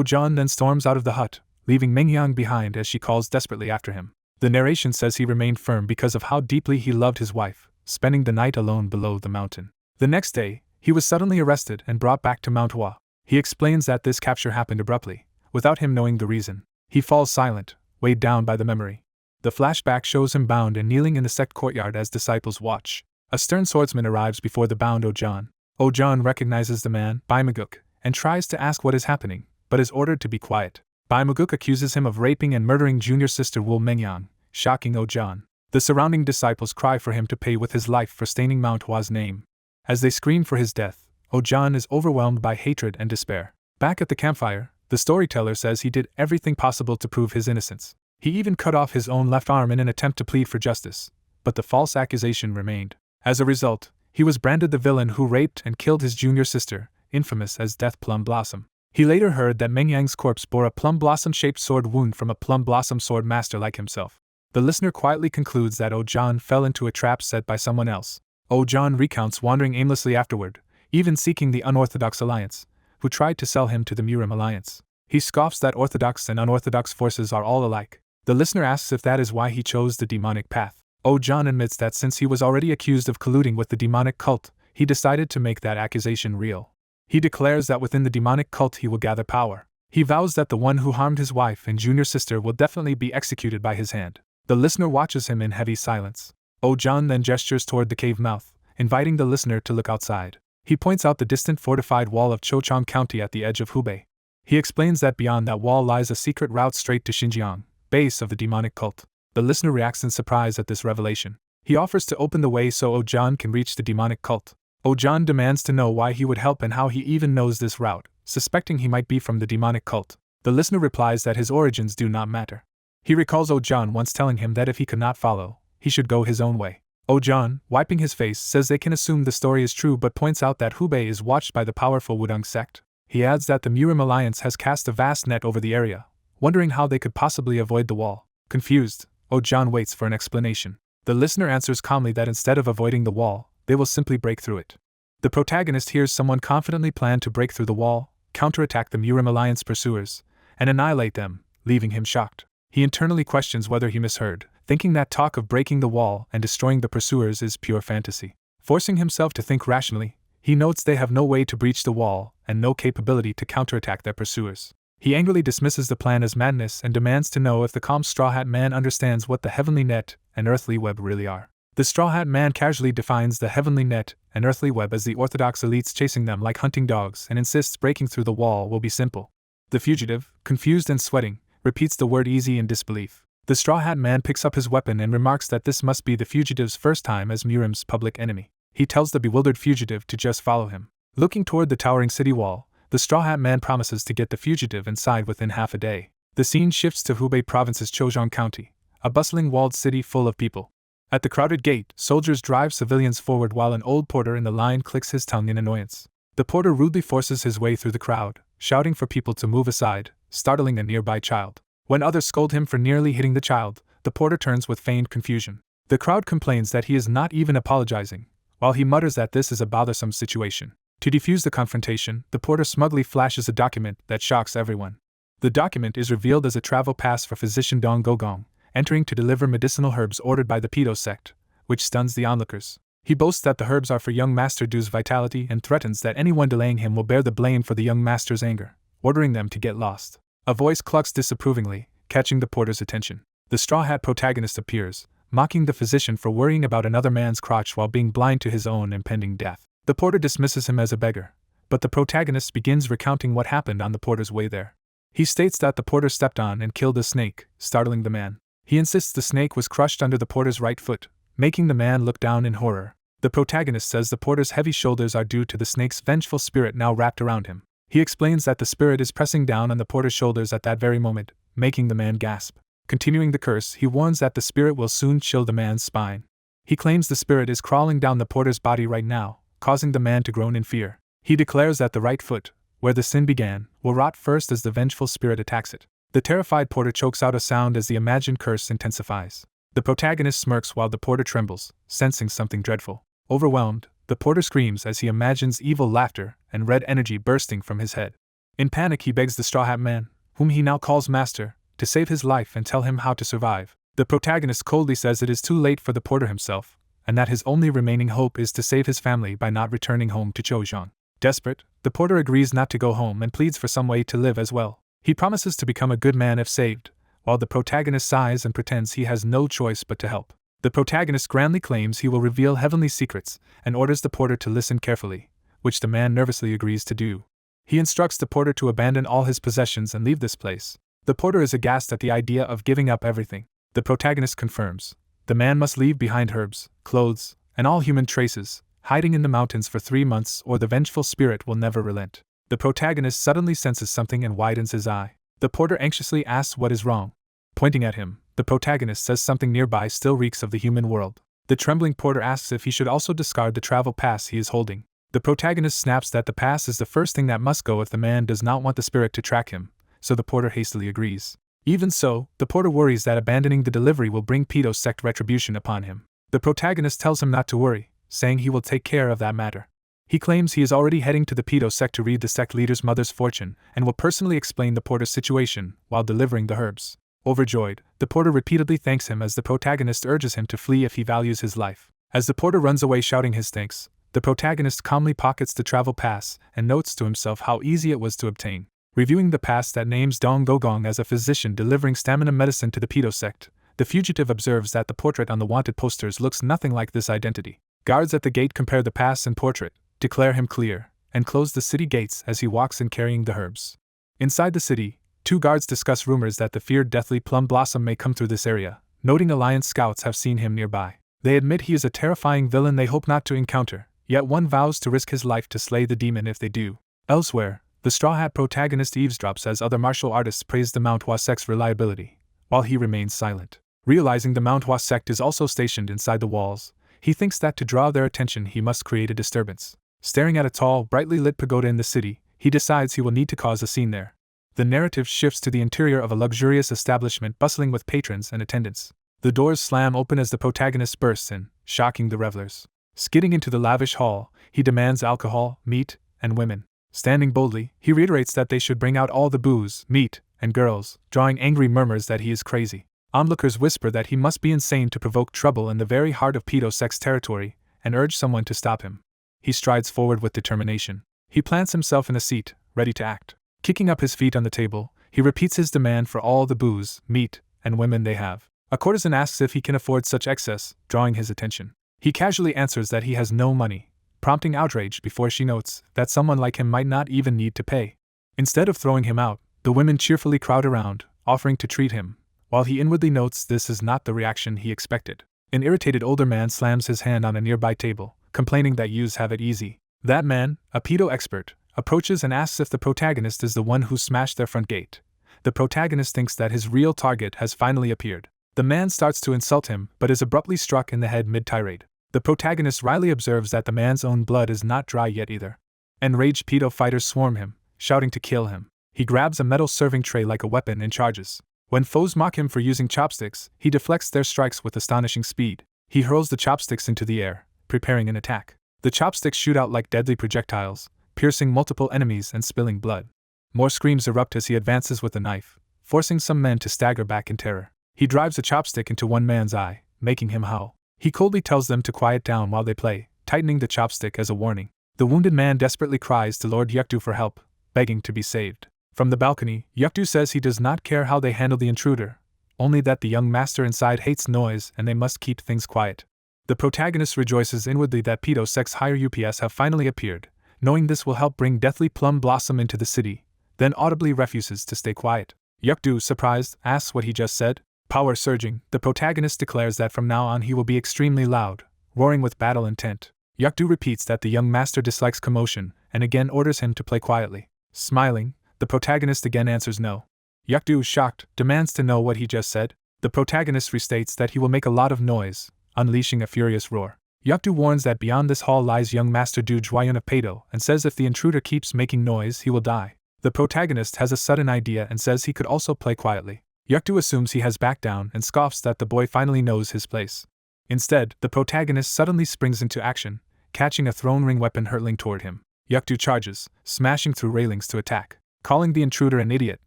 [SPEAKER 1] John then storms out of the hut, leaving Mengyang behind as she calls desperately after him. The narration says he remained firm because of how deeply he loved his wife, spending the night alone below the mountain. The next day, he was suddenly arrested and brought back to Manhwa. He explains that this capture happened abruptly, without him knowing the reason. He falls silent, weighed down by the memory. The flashback shows him bound and kneeling in the sect courtyard as disciples watch. A stern swordsman arrives before the bound John. John recognizes the man, Baimaguk, and tries to ask what is happening, but is ordered to be quiet. Baimaguk accuses him of raping and murdering junior sister Wu Mengyang, shocking John. The surrounding disciples cry for him to pay with his life for staining Manhwa's name. As they scream for his death, John is overwhelmed by hatred and despair. Back at the campfire, the storyteller says he did everything possible to prove his innocence. He even cut off his own left arm in an attempt to plead for justice, but the false accusation remained. As a result, he was branded the villain who raped and killed his junior sister, infamous as Death Plum Blossom. He later heard that Mengyang's corpse bore a plum blossom-shaped sword wound from a plum blossom sword master like himself. The listener quietly concludes that John fell into a trap set by someone else. John recounts wandering aimlessly afterward, even seeking the Unorthodox Alliance, who tried to sell him to the Murim Alliance. He scoffs that Orthodox and unorthodox forces are all alike. The listener asks if that is why he chose the demonic path. John admits that since he was already accused of colluding with the demonic cult, he decided to make that accusation real. He declares that within the demonic cult he will gather power. He vows that the one who harmed his wife and junior sister will definitely be executed by his hand. The listener watches him in heavy silence. John then gestures toward the cave mouth, inviting the listener to look outside. He points out the distant fortified wall of Chochong County at the edge of Hubei. He explains that beyond that wall lies a secret route straight to Xinjiang, base of the demonic cult. The listener reacts in surprise at this revelation. He offers to open the way so Ojan can reach the demonic cult. Ojan demands to know why he would help and how he even knows this route, suspecting he might be from the demonic cult. The listener replies that his origins do not matter. He recalls Ojan once telling him that if he could not follow, he should go his own way. Ojan, wiping his face, says they can assume the story is true but points out that Hubei is watched by the powerful Wudong sect. He adds that the Murim alliance has cast a vast net over the area, wondering how they could possibly avoid the wall. Confused, Ojan waits for an explanation. The listener answers calmly that instead of avoiding the wall, they will simply break through it. The protagonist hears someone confidently plan to break through the wall, counterattack the Murim alliance pursuers, and annihilate them, leaving him shocked. He internally questions whether he misheard, thinking that talk of breaking the wall and destroying the pursuers is pure fantasy. Forcing himself to think rationally, he notes they have no way to breach the wall and no capability to counterattack their pursuers. He angrily dismisses the plan as madness and demands to know if the calm Straw Hat Man understands what the heavenly net and earthly web really are. The Straw Hat Man casually defines the heavenly net and earthly web as the orthodox elites chasing them like hunting dogs and insists breaking through the wall will be simple. The fugitive, confused and sweating, repeats the word easy in disbelief. The Straw Hat Man picks up his weapon and remarks that this must be the fugitive's first time as Murim's public enemy. He tells the bewildered fugitive to just follow him. Looking toward the towering city wall, the Straw Hat Man promises to get the fugitive inside within half a day. The scene shifts to Hubei Province's Zhejiang County, a bustling walled city full of people. At the crowded gate, soldiers drive civilians forward while an old porter in the line clicks his tongue in annoyance. The porter rudely forces his way through the crowd, shouting for people to move aside, startling a nearby child. When others scold him for nearly hitting the child, the porter turns with feigned confusion. The crowd complains that he is not even apologizing, while he mutters that this is a bothersome situation. To defuse the confrontation, the porter smugly flashes a document that shocks everyone. The document is revealed as a travel pass for physician Dong Gogong, entering to deliver medicinal herbs ordered by the Pedo sect, which stuns the onlookers. He boasts that the herbs are for young Master Du's vitality and threatens that anyone delaying him will bear the blame for the young master's anger, ordering them to get lost. A voice clucks disapprovingly, catching the porter's attention. The Straw Hat protagonist appears, mocking the physician for worrying about another man's crotch while being blind to his own impending death. The porter dismisses him as a beggar, but the protagonist begins recounting what happened on the porter's way there. He states that the porter stepped on and killed a snake, startling the man. He insists the snake was crushed under the porter's right foot, making the man look down in horror. The protagonist says the porter's heavy shoulders are due to the snake's vengeful spirit now wrapped around him. He explains that the spirit is pressing down on the porter's shoulders at that very moment, making the man gasp. Continuing the curse, he warns that the spirit will soon chill the man's spine. He claims the spirit is crawling down the porter's body right now, causing the man to groan in fear. He declares that the right foot, where the sin began, will rot first as the vengeful spirit attacks it. The terrified porter chokes out a sound as the imagined curse intensifies. The protagonist smirks while the porter trembles, sensing something dreadful. Overwhelmed, the porter screams as he imagines evil laughter and red energy bursting from his head. In panic, he begs the Straw Hat Man, whom he now calls master, to save his life and tell him how to survive. The protagonist coldly says it is too late for the porter himself, and that his only remaining hope is to save his family by not returning home to Zhejiang. Desperate, the porter agrees not to go home and pleads for some way to live as well. He promises to become a good man if saved, while the protagonist sighs and pretends he has no choice but to help. The protagonist grandly claims he will reveal heavenly secrets and orders the porter to listen carefully, which the man nervously agrees to do. He instructs the porter to abandon all his possessions and leave this place. The porter is aghast at the idea of giving up everything. The protagonist confirms the man must leave behind herbs, clothes, and all human traces, hiding in the mountains for 3 months or the vengeful spirit will never relent. The protagonist suddenly senses something and widens his eye. The porter anxiously asks what is wrong. Pointing at him, the protagonist says something nearby still reeks of the human world. The trembling porter asks if he should also discard the travel pass he is holding. The protagonist snaps that the pass is the first thing that must go if the man does not want the spirit to track him, so the porter hastily agrees. Even so, the porter worries that abandoning the delivery will bring Pedo sect retribution upon him. The protagonist tells him not to worry, saying he will take care of that matter. He claims he is already heading to the Pedo sect to read the sect leader's mother's fortune and will personally explain the porter's situation while delivering the herbs. Overjoyed, the porter repeatedly thanks him as the protagonist urges him to flee if he values his life. As the porter runs away shouting his thanks, the protagonist calmly pockets the travel pass and notes to himself how easy it was to obtain. Reviewing the pass that names Dong Gogong as a physician delivering stamina medicine to the Pedo sect, the fugitive observes that the portrait on the wanted posters looks nothing like this identity. Guards at the gate compare the pass and portrait, declare him clear, and close the city gates as he walks in carrying the herbs. Inside the city, two guards discuss rumors that the feared deathly plum blossom may come through this area, noting Alliance scouts have seen him nearby. They admit he is a terrifying villain they hope not to encounter, yet one vows to risk his life to slay the demon if they do. Elsewhere, the Straw Hat protagonist eavesdrops as other martial artists praise the Manhwa sect's reliability, while he remains silent. Realizing the Manhwa sect is also stationed inside the walls, he thinks that to draw their attention he must create a disturbance. Staring at a tall, brightly lit pagoda in the city, he decides he will need to cause a scene there. The narrative shifts to the interior of a luxurious establishment bustling with patrons and attendants. The doors slam open as the protagonist bursts in, shocking the revelers. Skidding into the lavish hall, he demands alcohol, meat, and women. Standing boldly, he reiterates that they should bring out all the booze, meat, and girls, drawing angry murmurs that he is crazy. Onlookers whisper that he must be insane to provoke trouble in the very heart of pedo sex territory, and urge someone to stop him. He strides forward with determination. He plants himself in a seat, ready to act. Kicking up his feet on the table, he repeats his demand for all the booze, meat, and women they have. A courtesan asks if he can afford such excess, drawing his attention. He casually answers that he has no money, prompting outrage before she notes that someone like him might not even need to pay. Instead of throwing him out, the women cheerfully crowd around, offering to treat him, while he inwardly notes this is not the reaction he expected. An irritated older man slams his hand on a nearby table, complaining that youths have it easy. That man, a pedo expert, approaches and asks if the protagonist is the one who smashed their front gate. The protagonist thinks that his real target has finally appeared. The man starts to insult him, but is abruptly struck in the head mid-tirade. The protagonist wryly observes that the man's own blood is not dry yet either. Enraged pedo fighters swarm him, shouting to kill him. He grabs a metal serving tray like a weapon and charges. When foes mock him for using chopsticks, he deflects their strikes with astonishing speed. He hurls the chopsticks into the air, preparing an attack. The chopsticks shoot out like deadly projectiles, piercing multiple enemies and spilling blood. More screams erupt as he advances with the knife, forcing some men to stagger back in terror. He drives a chopstick into one man's eye, making him howl. He coldly tells them to quiet down while they play, tightening the chopstick as a warning. The wounded man desperately cries to Lord Yukdu for help, begging to be saved. From the balcony, Yukdu says he does not care how they handle the intruder, only that the young master inside hates noise and they must keep things quiet. The protagonist rejoices inwardly that pedo sex higher UPS have finally appeared, knowing this will help bring Deathly Plum Blossom into the city, then audibly refuses to stay quiet. Yukdu, surprised, asks what he just said. Power surging, the protagonist declares that from now on he will be extremely loud, roaring with battle intent. Yukdu repeats that the young master dislikes commotion, and again orders him to play quietly. Smiling, the protagonist again answers no. Yukdu, shocked, demands to know what he just said. The protagonist restates that he will make a lot of noise, unleashing a furious roar. Yukdu warns that beyond this hall lies young master Du Juayun of Pedo and says if the intruder keeps making noise he will die. The protagonist has a sudden idea and says he could also play quietly. Yukdu assumes he has backed down and scoffs that the boy finally knows his place. Instead, the protagonist suddenly springs into action, catching a throne ring weapon hurtling toward him. Yukdu charges, smashing through railings to attack. Calling the intruder an idiot,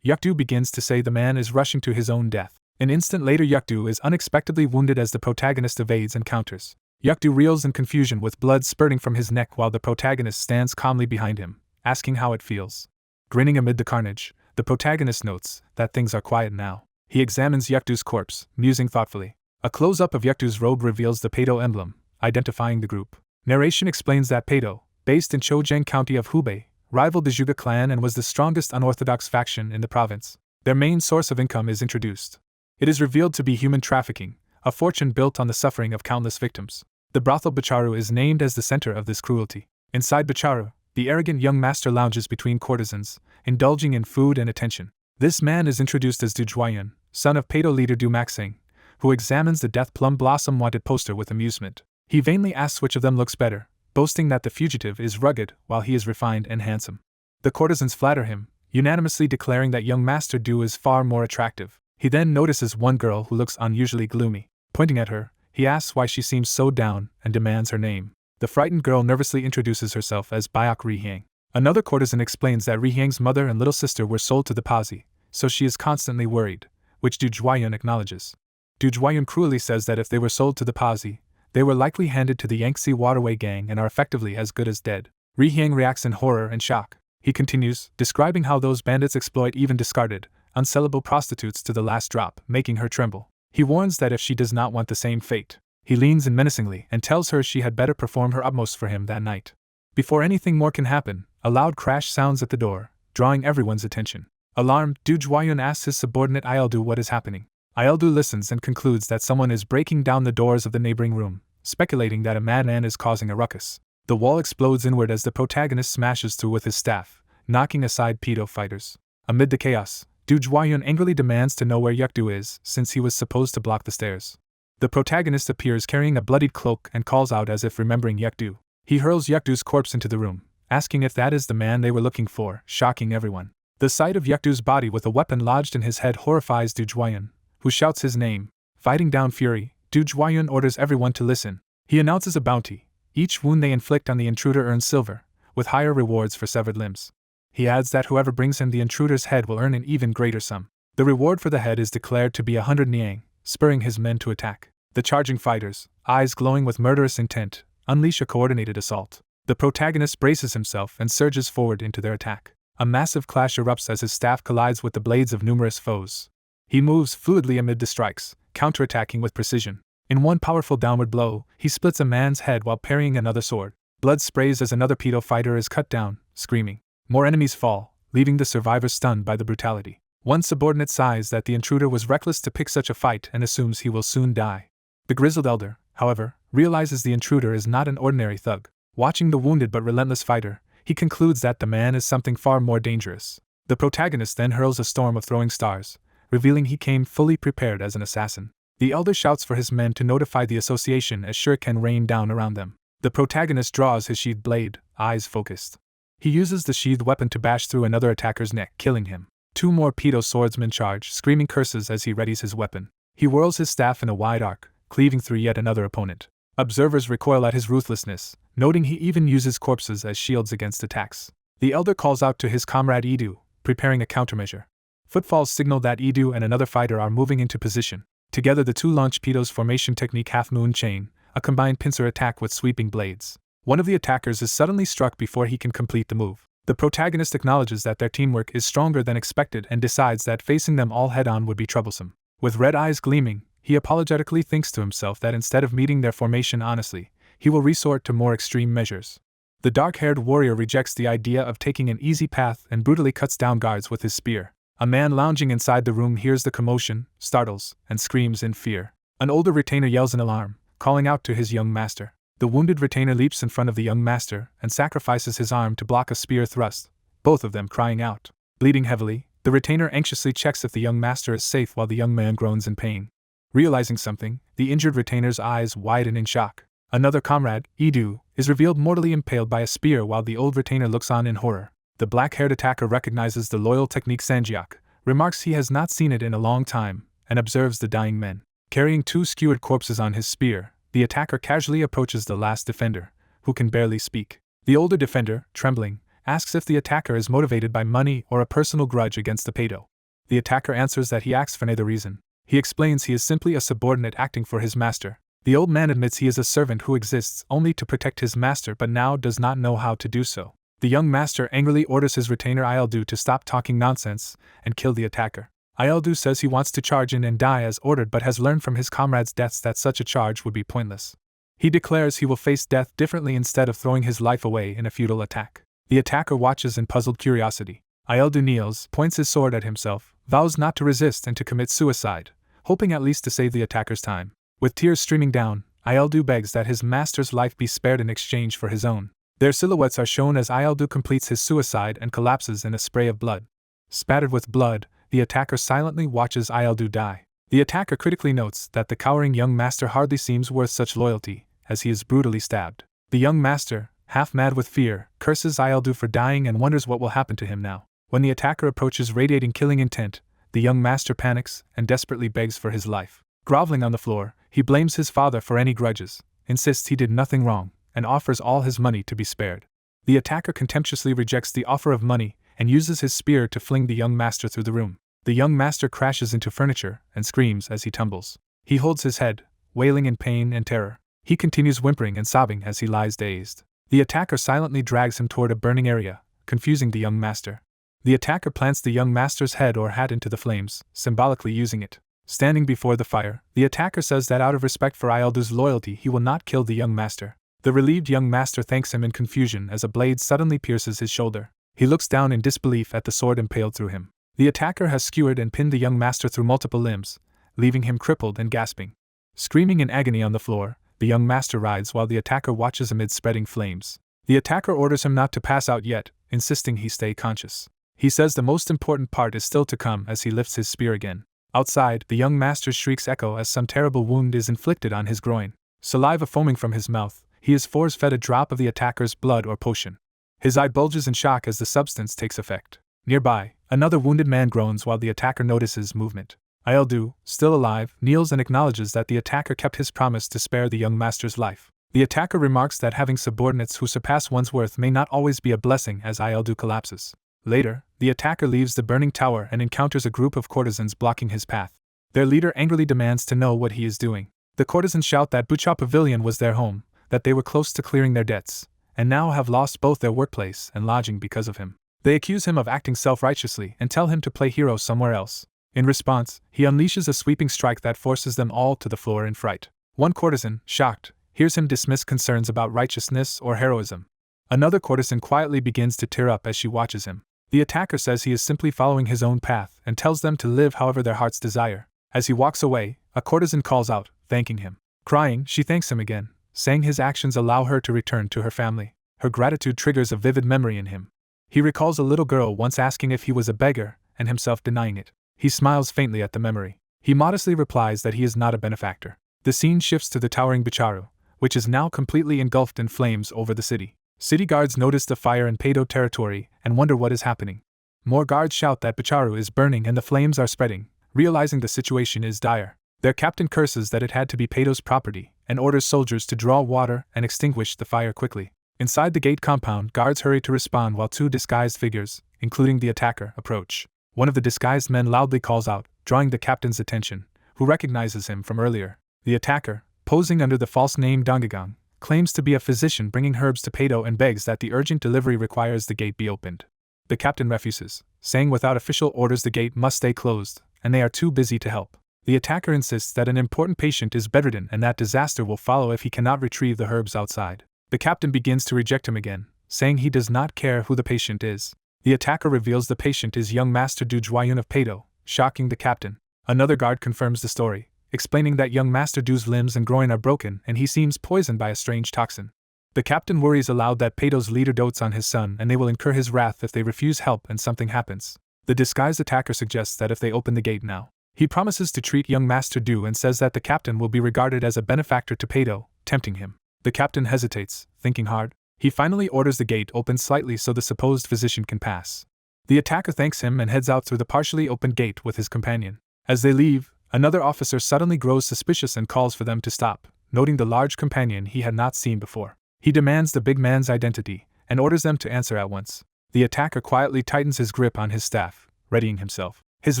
[SPEAKER 1] Yukdu begins to say the man is rushing to his own death. An instant later Yukdu is unexpectedly wounded as the protagonist evades and counters. Yukdu reels in confusion with blood spurting from his neck while the protagonist stands calmly behind him, asking how it feels. Grinning amid the carnage, the protagonist notes that things are quiet now. He examines Yukdu's corpse, musing thoughtfully. A close-up of Yukdu's robe reveals the Pedo emblem, identifying the group. Narration explains that Pedo, based in Chojang County of Hubei, rivaled the Zhuge clan and was the strongest unorthodox faction in the province. Their main source of income is introduced. It is revealed to be human trafficking, a fortune built on the suffering of countless victims. The brothel Bacharu is named as the center of this cruelty. Inside Bacharu, the arrogant young master lounges between courtesans, indulging in food and attention. This man is introduced as Du Juayun, son of Pedo leader Du Maxing, who examines the Death Plum Blossom wanted poster with amusement. He vainly asks which of them looks better, boasting that the fugitive is rugged while he is refined and handsome. The courtesans flatter him, unanimously declaring that young master Du is far more attractive. He then notices one girl who looks unusually gloomy. Pointing at her, he asks why she seems so down and demands her name. The frightened girl nervously introduces herself as Bayok Rihyang. Another courtesan explains that Rihyang's mother and little sister were sold to the Pazi, so she is constantly worried, which Du Juayun acknowledges. Du Juayun cruelly says that if they were sold to the Pazi, they were likely handed to the Yangtze Waterway Gang and are effectively as good as dead. Rihyang reacts in horror and shock. He continues, describing how those bandits exploit even discarded, unsellable prostitutes to the last drop, making her tremble. He warns that if she does not want the same fate, he leans in menacingly and tells her she had better perform her utmost for him that night. Before anything more can happen, a loud crash sounds at the door, drawing everyone's attention. Alarmed, Du Juanyun asks his subordinate Aildu what is happening. Aildu listens and concludes that someone is breaking down the doors of the neighboring room, speculating that a madman is causing a ruckus. The wall explodes inward as the protagonist smashes through with his staff, knocking aside pedo fighters. Amid the chaos, Du Juanyun angrily demands to know where Yukdu is, since he was supposed to block the stairs. The protagonist appears carrying a bloodied cloak and calls out as if remembering Yukdu. He hurls Yukdu's corpse into the room, asking if that is the man they were looking for, shocking everyone. The sight of Yukdu's body with a weapon lodged in his head horrifies Du Juanyun, who shouts his name. Fighting down fury, Du Juanyun orders everyone to listen. He announces a bounty. Each wound they inflict on the intruder earns silver, with higher rewards for severed limbs. He adds that whoever brings him the intruder's head will earn an even greater sum. The reward for the head is declared to be 100 niang, spurring his men to attack. The charging fighters, eyes glowing with murderous intent, unleash a coordinated assault. The protagonist braces himself and surges forward into their attack. A massive clash erupts as his staff collides with the blades of numerous foes. He moves fluidly amid the strikes, counterattacking with precision. In one powerful downward blow, he splits a man's head while parrying another sword. Blood sprays as another pedo fighter is cut down, screaming. More enemies fall, leaving the survivors stunned by the brutality. One subordinate sighs that the intruder was reckless to pick such a fight and assumes he will soon die. The grizzled elder, however, realizes the intruder is not an ordinary thug. Watching the wounded but relentless fighter, he concludes that the man is something far more dangerous. The protagonist then hurls a storm of throwing stars, revealing he came fully prepared as an assassin. The elder shouts for his men to notify the association as shuriken rain down around them. The protagonist draws his sheathed blade, eyes focused. He uses the sheathed weapon to bash through another attacker's neck, killing him. Two more pedo swordsmen charge, screaming curses as he readies his weapon. He whirls his staff in a wide arc, cleaving through yet another opponent. Observers recoil at his ruthlessness, noting he even uses corpses as shields against attacks. The elder calls out to his comrade Idu, preparing a countermeasure. Footfalls signal that Idu and another fighter are moving into position. Together the two launch pedo's formation technique half-moon chain, a combined pincer attack with sweeping blades. One of the attackers is suddenly struck before he can complete the move. The protagonist acknowledges that their teamwork is stronger than expected and decides that facing them all head-on would be troublesome. With red eyes gleaming, he apologetically thinks to himself that instead of meeting their formation honestly, he will resort to more extreme measures. The dark-haired warrior rejects the idea of taking an easy path and brutally cuts down guards with his spear. A man lounging inside the room hears the commotion, startles, and screams in fear. An older retainer yells in alarm, calling out to his young master. The wounded retainer leaps in front of the young master and sacrifices his arm to block a spear thrust, both of them crying out. Bleeding heavily, the retainer anxiously checks if the young master is safe while the young man groans in pain. Realizing something, the injured retainer's eyes widen in shock. Another comrade, Idu, is revealed mortally impaled by a spear while the old retainer looks on in horror. The black-haired attacker recognizes the loyal technique Sanjiak, remarks he has not seen it in a long time, and observes the dying men. Carrying two skewered corpses on his spear, the attacker casually approaches the last defender, who can barely speak. The older defender, trembling, asks if the attacker is motivated by money or a personal grudge against the pedo. The attacker answers that he acts for neither reason. He explains he is simply a subordinate acting for his master. The old man admits he is a servant who exists only to protect his master but now does not know how to do so. The young master angrily orders his retainer Aildu to stop talking nonsense and kill the attacker. Aildu says he wants to charge in and die as ordered but has learned from his comrades' deaths that such a charge would be pointless. He declares he will face death differently instead of throwing his life away in a futile attack. The attacker watches in puzzled curiosity. Aildu kneels, points his sword at himself, vows not to resist and to commit suicide, hoping at least to save the attacker's time. With tears streaming down, Aildu begs that his master's life be spared in exchange for his own. Their silhouettes are shown as Aildu completes his suicide and collapses in a spray of blood. Spattered with blood, the attacker silently watches Aildu die. The attacker critically notes that the cowering young master hardly seems worth such loyalty, as he is brutally stabbed. The young master, half mad with fear, curses Aildu for dying and wonders what will happen to him now. When the attacker approaches radiating killing intent, the young master panics and desperately begs for his life. Groveling on the floor, he blames his father for any grudges, insists he did nothing wrong, and offers all his money to be spared. The attacker contemptuously rejects the offer of money and uses his spear to fling the young master through the room. The young master crashes into furniture and screams as he tumbles. He holds his head, wailing in pain and terror. He continues whimpering and sobbing as he lies dazed. The attacker silently drags him toward a burning area, confusing the young master. The attacker plants the young master's head or hat into the flames, symbolically using it. Standing before the fire, the attacker says that out of respect for Aildu's loyalty he will not kill the young master. The relieved young master thanks him in confusion as a blade suddenly pierces his shoulder. He looks down in disbelief at the sword impaled through him. The attacker has skewered and pinned the young master through multiple limbs, leaving him crippled and gasping. Screaming in agony on the floor, the young master writhes while the attacker watches amid spreading flames. The attacker orders him not to pass out yet, insisting he stay conscious. He says the most important part is still to come as he lifts his spear again. Outside, the young master's shrieks echo as some terrible wound is inflicted on his groin. Saliva foaming from his mouth, he is force-fed a drop of the attacker's blood or potion. His eye bulges in shock as the substance takes effect. Nearby, another wounded man groans while the attacker notices movement. Yahello, still alive, kneels and acknowledges that the attacker kept his promise to spare the young master's life. The attacker remarks that having subordinates who surpass one's worth may not always be a blessing as Yahello collapses. Later, the attacker leaves the burning tower and encounters a group of courtesans blocking his path. Their leader angrily demands to know what he is doing. The courtesans shout that Bucha Pavilion was their home, that they were close to clearing their debts, and now have lost both their workplace and lodging because of him. They accuse him of acting self-righteously and tell him to play hero somewhere else. In response, he unleashes a sweeping strike that forces them all to the floor in fright. One courtesan, shocked, hears him dismiss concerns about righteousness or heroism. Another courtesan quietly begins to tear up as she watches him. The attacker says he is simply following his own path and tells them to live however their hearts desire. As he walks away, a courtesan calls out, thanking him. Crying, she thanks him again, saying his actions allow her to return to her family. Her gratitude triggers a vivid memory in him. He recalls a little girl once asking if he was a beggar, and himself denying it. He smiles faintly at the memory. He modestly replies that he is not a benefactor. The scene shifts to the towering Bicharu, which is now completely engulfed in flames over the city. City guards notice the fire in Pado territory and wonder what is happening. More guards shout that Bicharu is burning and the flames are spreading, realizing the situation is dire. Their captain curses that it had to be Pado's property and orders soldiers to draw water and extinguish the fire quickly. Inside the gate compound, guards hurry to respond while two disguised figures, including the attacker, approach. One of the disguised men loudly calls out, drawing the captain's attention, who recognizes him from earlier. The attacker, posing under the false name Dongagang, claims to be a physician bringing herbs to Pado and begs that the urgent delivery requires the gate be opened. The captain refuses, saying without official orders the gate must stay closed, and they are too busy to help. The attacker insists that an important patient is bedridden and that disaster will follow if he cannot retrieve the herbs outside. The captain begins to reject him again, saying he does not care who the patient is. The attacker reveals the patient is young Master Du Juayun of Pado, shocking the captain. Another guard confirms the story, explaining that young Master Du's limbs and groin are broken and he seems poisoned by a strange toxin. The captain worries aloud that Pado's leader dotes on his son and they will incur his wrath if they refuse help and something happens. The disguised attacker suggests that if they open the gate now, he promises to treat young Master Du and says that the captain will be regarded as a benefactor to Pado, tempting him. The captain hesitates, thinking hard. He finally orders the gate open slightly so the supposed physician can pass. The attacker thanks him and heads out through the partially opened gate with his companion. As they leave, another officer suddenly grows suspicious and calls for them to stop, noting the large companion he had not seen before. He demands the big man's identity and orders them to answer at once. The attacker quietly tightens his grip on his staff, readying himself. His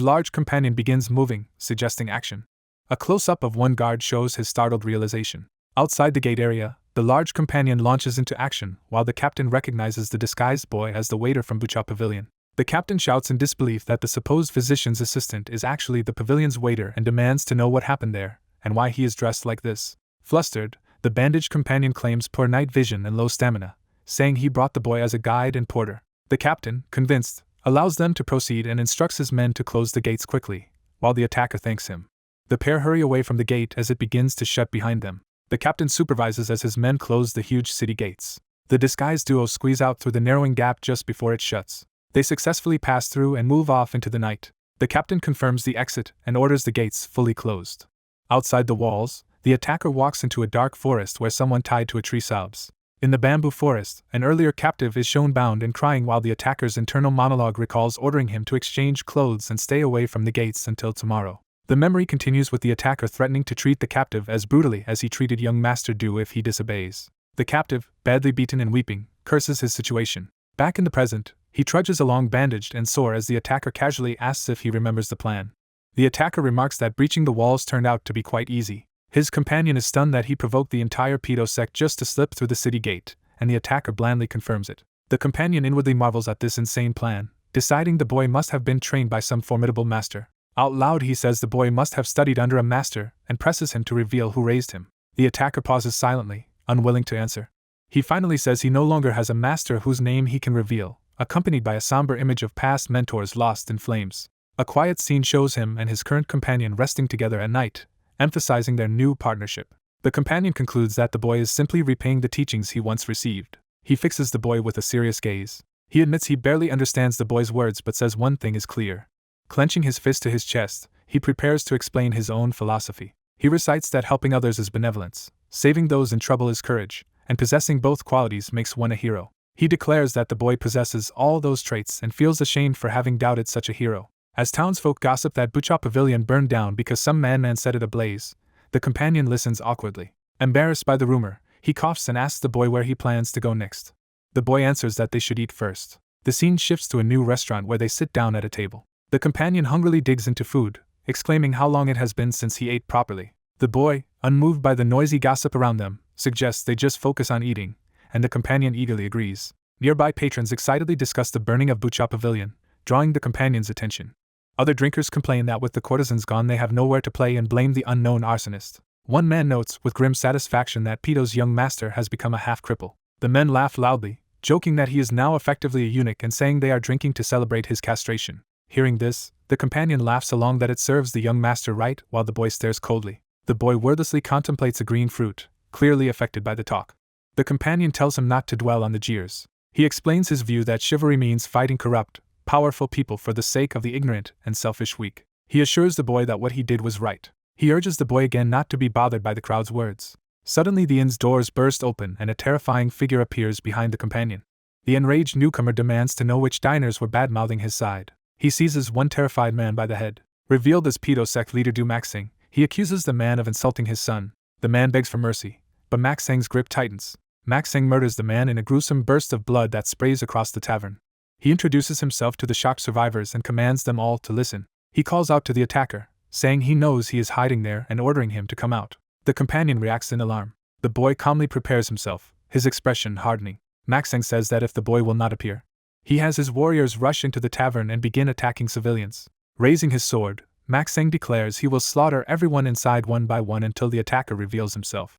[SPEAKER 1] large companion begins moving, suggesting action. A close-up of one guard shows his startled realization. Outside the gate area, the large companion launches into action while the captain recognizes the disguised boy as the waiter from Bucha Pavilion. The captain shouts in disbelief that the supposed physician's assistant is actually the pavilion's waiter and demands to know what happened there and why he is dressed like this. Flustered, the bandaged companion claims poor night vision and low stamina, saying he brought the boy as a guide and porter. The captain, convinced, allows them to proceed and instructs his men to close the gates quickly, while the attacker thanks him. The pair hurry away from the gate as it begins to shut behind them. The captain supervises as his men close the huge city gates. The disguised duo squeeze out through the narrowing gap just before it shuts. They successfully pass through and move off into the night. The captain confirms the exit and orders the gates fully closed. Outside the walls, the attacker walks into a dark forest where someone tied to a tree sobs. In the bamboo forest, an earlier captive is shown bound and crying while the attacker's internal monologue recalls ordering him to exchange clothes and stay away from the gates until tomorrow. The memory continues with the attacker threatening to treat the captive as brutally as he treated young Master Du if he disobeys. The captive, badly beaten and weeping, curses his situation. Back in the present, he trudges along bandaged and sore as the attacker casually asks if he remembers the plan. The attacker remarks that breaching the walls turned out to be quite easy. His companion is stunned that he provoked the entire pedo sect just to slip through the city gate, and the attacker blandly confirms it. The companion inwardly marvels at this insane plan, deciding the boy must have been trained by some formidable master. Out loud he says the boy must have studied under a master, and presses him to reveal who raised him. The attacker pauses silently, unwilling to answer. He finally says he no longer has a master whose name he can reveal, accompanied by a somber image of past mentors lost in flames. A quiet scene shows him and his current companion resting together at night, emphasizing their new partnership. The companion concludes that the boy is simply repaying the teachings he once received. He fixes the boy with a serious gaze. He admits he barely understands the boy's words but says one thing is clear. Clenching his fist to his chest, he prepares to explain his own philosophy. He recites that helping others is benevolence, saving those in trouble is courage, and possessing both qualities makes one a hero. He declares that the boy possesses all those traits and feels ashamed for having doubted such a hero. As townsfolk gossip that Bucha Pavilion burned down because some madman set it ablaze, the companion listens awkwardly. Embarrassed by the rumor, he coughs and asks the boy where he plans to go next. The boy answers that they should eat first. The scene shifts to a new restaurant where they sit down at a table. The companion hungrily digs into food, exclaiming how long it has been since he ate properly. The boy, unmoved by the noisy gossip around them, suggests they just focus on eating, and the companion eagerly agrees. Nearby patrons excitedly discuss the burning of Bucha Pavilion, drawing the companion's attention. Other drinkers complain that with the courtesans gone they have nowhere to play and blame the unknown arsonist. One man notes with grim satisfaction that Pito's young master has become a half-cripple. The men laugh loudly, joking that he is now effectively a eunuch and saying they are drinking to celebrate his castration. Hearing this, the companion laughs along that it serves the young master right while the boy stares coldly. The boy wordlessly contemplates a green fruit, clearly affected by the talk. The companion tells him not to dwell on the jeers. He explains his view that chivalry means fighting corrupt, powerful people for the sake of the ignorant and selfish weak. He assures the boy that what he did was right. He urges the boy again not to be bothered by the crowd's words. Suddenly the inn's doors burst open and a terrifying figure appears behind the companion. The enraged newcomer demands to know which diners were bad-mouthing his side. He seizes one terrified man by the head. Revealed as Pedo sect leader Du Maxing, he accuses the man of insulting his son. The man begs for mercy, but Maxing's grip tightens. Maxing murders the man in a gruesome burst of blood that sprays across the tavern. He introduces himself to the shocked survivors and commands them all to listen. He calls out to the attacker, saying he knows he is hiding there and ordering him to come out. The companion reacts in alarm. The boy calmly prepares himself, his expression hardening. Maxing says that if the boy will not appear, he has his warriors rush into the tavern and begin attacking civilians. Raising his sword, Maxing declares he will slaughter everyone inside one by one until the attacker reveals himself.